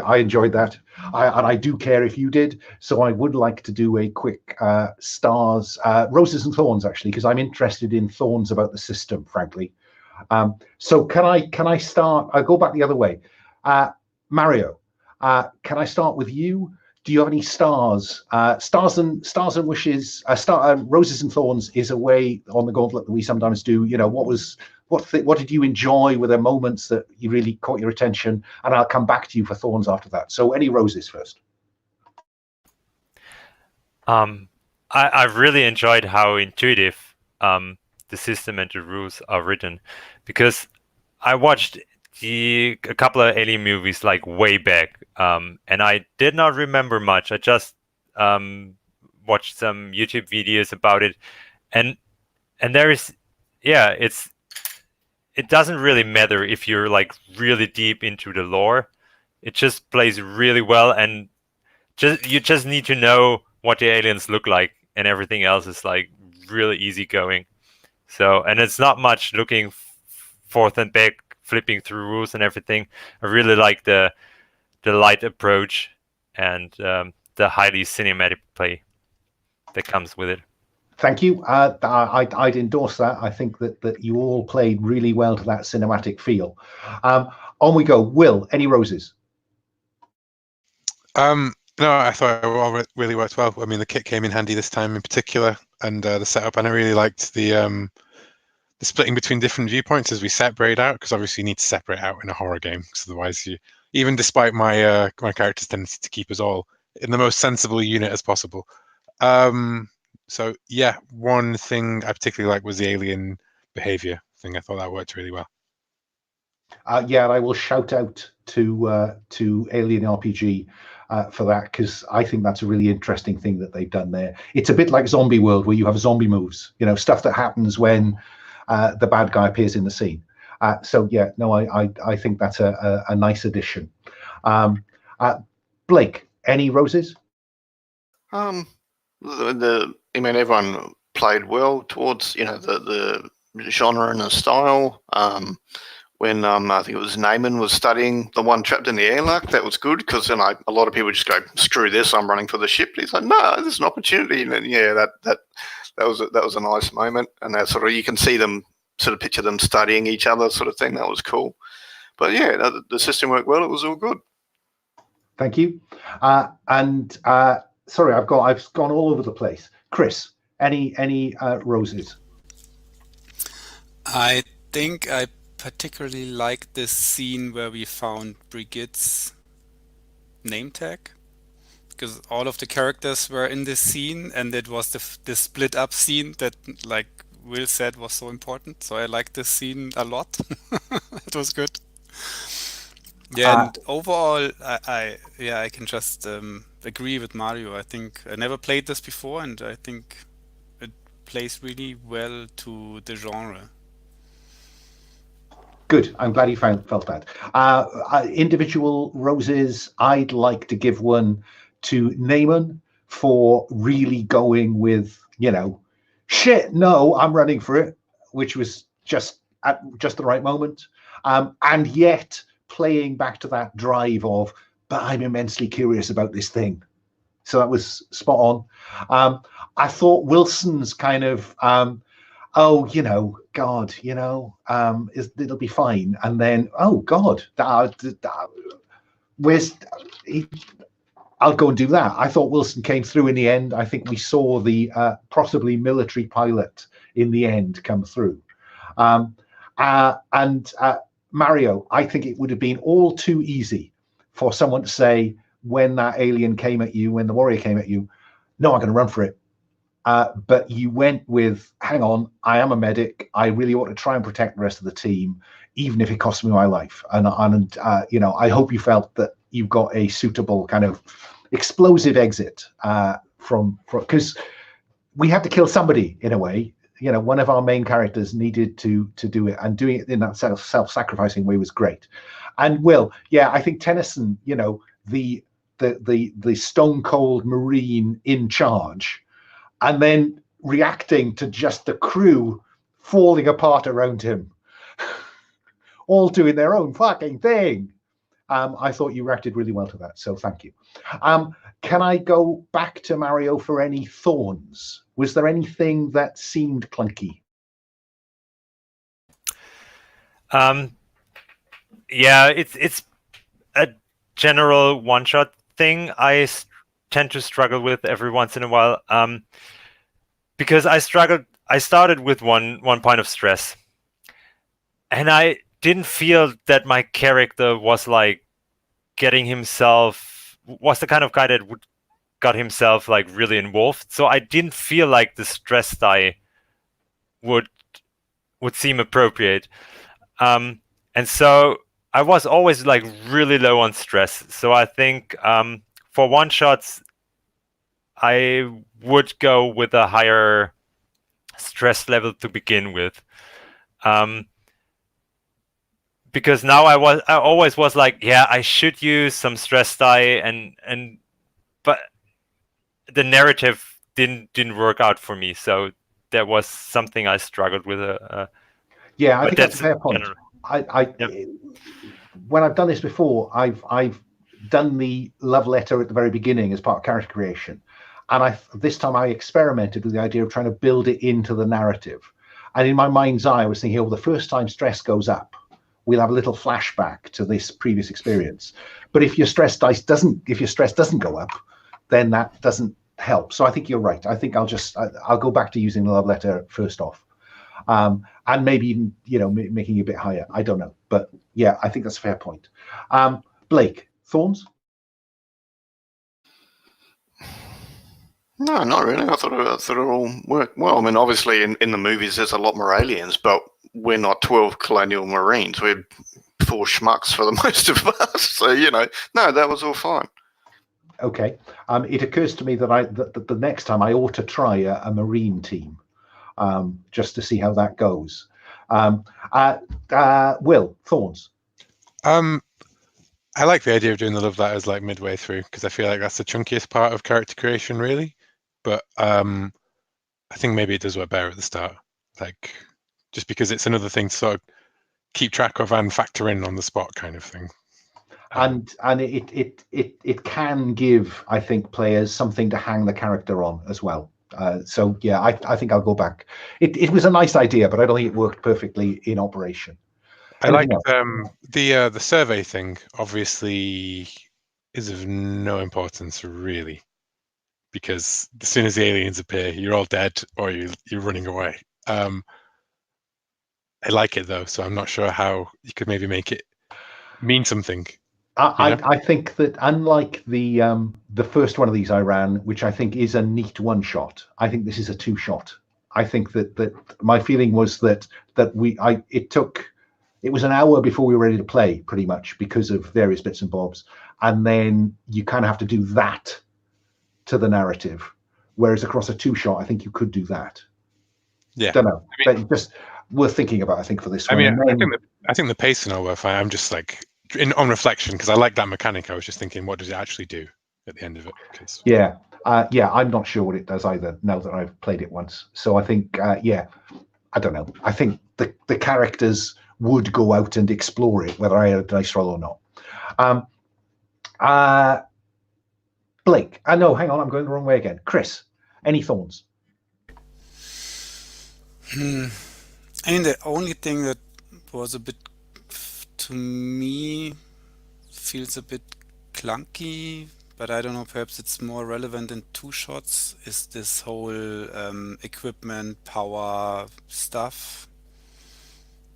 I enjoyed that. And I do care if you did. So I would like to do a quick stars, roses and thorns, actually, because I'm interested in thorns about the system, frankly. So can I start? I'll go back the other way. Mario, can I start with you? Do you have any stars? Stars and wishes. Roses and thorns is a way on the Gauntlet that we sometimes do. What did you enjoy? Were there moments that you really caught your attention? And I'll come back to you for thorns after that. So any roses first? I really enjoyed how intuitive the system and the rules are written, because I watched a couple of alien movies like way back, and I did not remember much. I just watched some YouTube videos about it, and there is, it doesn't really matter if you're like really deep into the lore. It just plays really well, and you just need to know what the aliens look like, and everything else is like really easy going. So, and it's not much looking forth and back, flipping through rules and everything. I really like the light approach and the highly cinematic play that comes with it. Thank you. I'd endorse that. I think that you all played really well to that cinematic feel. On we go. Will, any roses? No, I thought it all really worked well. I mean, the kit came in handy this time in particular, and the setup, and I really liked the splitting between different viewpoints as we separate out, because obviously you need to separate out in a horror game, because otherwise even despite my my character's tendency to keep us all in the most sensible unit as possible. So yeah, one thing I particularly liked was the alien behavior thing. I thought that worked really well. Yeah, and I will shout out to Alien RPG for that, because I think that's a really interesting thing that they've done there. It's a bit like Zombie World, where you have zombie moves, stuff that happens when the bad guy appears in the scene. So yeah, no, I think that's a nice addition. Blake, any roses? Everyone played well towards the genre and the style. When I think it was Naaman was studying the one trapped in the airlock, that was good, because then a lot of people just go, screw this, I'm running for the ship. He's like, no, there's an opportunity. And then, yeah, that was a nice moment, and that sort of, you can see them sort of picture them studying each other, sort of thing. That was cool. But yeah, the system worked well. It was all good. Thank you. Sorry, I've gone all over the place. Chris, any roses? I think I particularly like this scene where we found Brigitte's name tag, because all of the characters were in this scene, and it was the split up scene that, like Will said, was so important. So I like this scene a lot. It was good. Yeah, and overall, I can just agree with Mario. I think I never played this before, and I think it plays really well to the genre. Good. I'm glad you felt that. Individual roses, I'd like to give one to Naaman for really going with, shit, no, I'm running for it, which was just at just the right moment. And yet playing back to that drive of, but I'm immensely curious about this thing. So that was spot on. I thought Wilson's kind of, God, it'll be fine. And then, oh God, where's he? I'll go and do that. I thought Wilson came through in the end. I think we saw the possibly military pilot in the end come through. Mario, I think it would have been all too easy for someone to say, when that alien came at you, when the warrior came at you, no, I'm going to run for it. But you went with, hang on, I am a medic. I really ought to try and protect the rest of the team, even if it costs me my life. And I hope you felt that you got a suitable kind of explosive exit because we had to kill somebody in a way. One of our main characters needed to do it, and doing it in that self-sacrificing way was great. And Will, yeah, I think Tennyson, the stone cold Marine in charge, and then reacting to just the crew falling apart around him, all doing their own fucking thing. I thought you reacted really well to that, so thank you. Can I go back to Mario for any thorns? Was there anything that seemed clunky? Yeah, it's a general one-shot thing I tend to struggle with every once in a while, because I started with one point of stress, and I didn't feel that my character was like was the kind of guy that got himself like really involved. So I didn't feel like the stress die would seem appropriate, and so I was always like really low on stress. So I think for one shots I would go with a higher stress level to begin with, because now I always was like, yeah, I should use some stress die, but the narrative didn't work out for me. So that was something I struggled with. Yeah, I think that's a fair point. When I've done this before, I've done the love letter at the very beginning as part of character creation, and this time I experimented with the idea of trying to build it into the narrative. And in my mind's eye, I was thinking, the first time stress goes up, we'll have a little flashback to this previous experience. But if your stress doesn't go up, then that doesn't help. So I think you're right. I think I'll go back to using the love letter first off, and maybe even making it a bit higher. I don't know, but yeah, I think that's a fair point. Blake, thorns? No, not really. I thought it all worked well. I mean, obviously in the movies there's a lot more aliens, but we're not 12 colonial Marines. We're 4 schmucks for the most of us. So, no, that was all fine. Okay. It occurs to me that the next time I ought to try a Marine team, just to see how that goes. Will, thorns? I like the idea of doing the love letters like midway through, because I feel like that's the chunkiest part of character creation, really. But I think maybe it does work better at the start, like just because it's another thing to sort of keep track of and factor in on the spot, kind of thing. And it can give, I think, players something to hang the character on as well. So yeah, I think I'll go back. It was a nice idea, but I don't think it worked perfectly in operation. I like Anything else? the survey thing. Obviously, is of no importance really, because as soon as the aliens appear, you're all dead or you're running away. I like it though, so I'm not sure how you could maybe make it mean something. I think that unlike the first one of these I ran, which I think is a neat one shot, I think this is a 2-shot. I think that my feeling was that it was an hour before we were ready to play, pretty much, because of various bits and bobs, and then you kind of have to do that to the narrative, whereas across a 2-shot, I think you could do that. Yeah, don't know. Just worth thinking about, I think, for this one. I think the pacing will work fine. I'm just like, on reflection, because I like that mechanic, I was just thinking, what does it actually do at the end of it? Yeah, I'm not sure what it does either, now that I've played it once. So I think, I don't know. I think the characters would go out and explore it, whether I had a dice roll or not. Blake, no, hang on, I'm going the wrong way again. Chris, any thorns? I mean, the only thing that was a bit, to me, feels a bit clunky, but I don't know, perhaps it's more relevant in 2-shots, is this whole equipment, power stuff.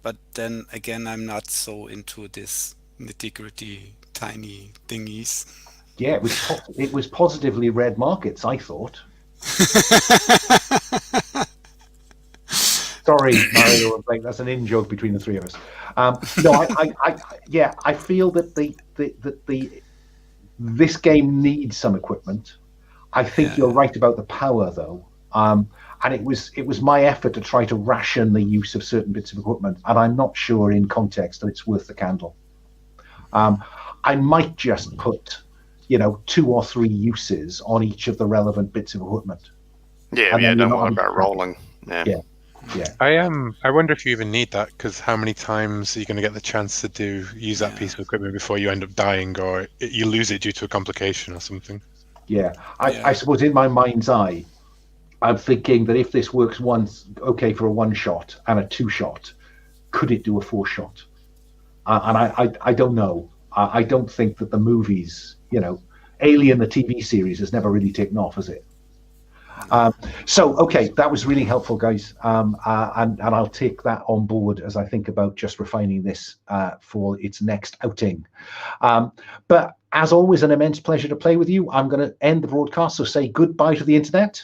But then again, I'm not so into this nitty-gritty, tiny thingies. Yeah, it was positively red markets, I thought. Sorry, Mario and Blake, that's an in-joke between the three of us. No, I feel that this game needs some equipment. I think you're right about the power, though. And it was my effort to try to ration the use of certain bits of equipment, and I'm not sure in context that it's worth the candle. I might just put, 2 or 3 uses on each of the relevant bits of equipment. Yeah, don't worry about rolling. Yeah. I wonder if you even need that, because how many times are you going to get the chance to use that piece of equipment before you end up dying, or you lose it due to a complication or something? Yeah, I suppose in my mind's eye, I'm thinking that if this works once, okay, for a 1-shot and a 2-shot, could it do a 4-shot? And I don't know. I don't think that the movies, Alien, the TV series, has never really taken off, has it? So, okay, that was really helpful, guys. And I'll take that on board as I think about just refining this for its next outing. But as always, an immense pleasure to play with you. I'm going to end the broadcast, so say goodbye to the internet.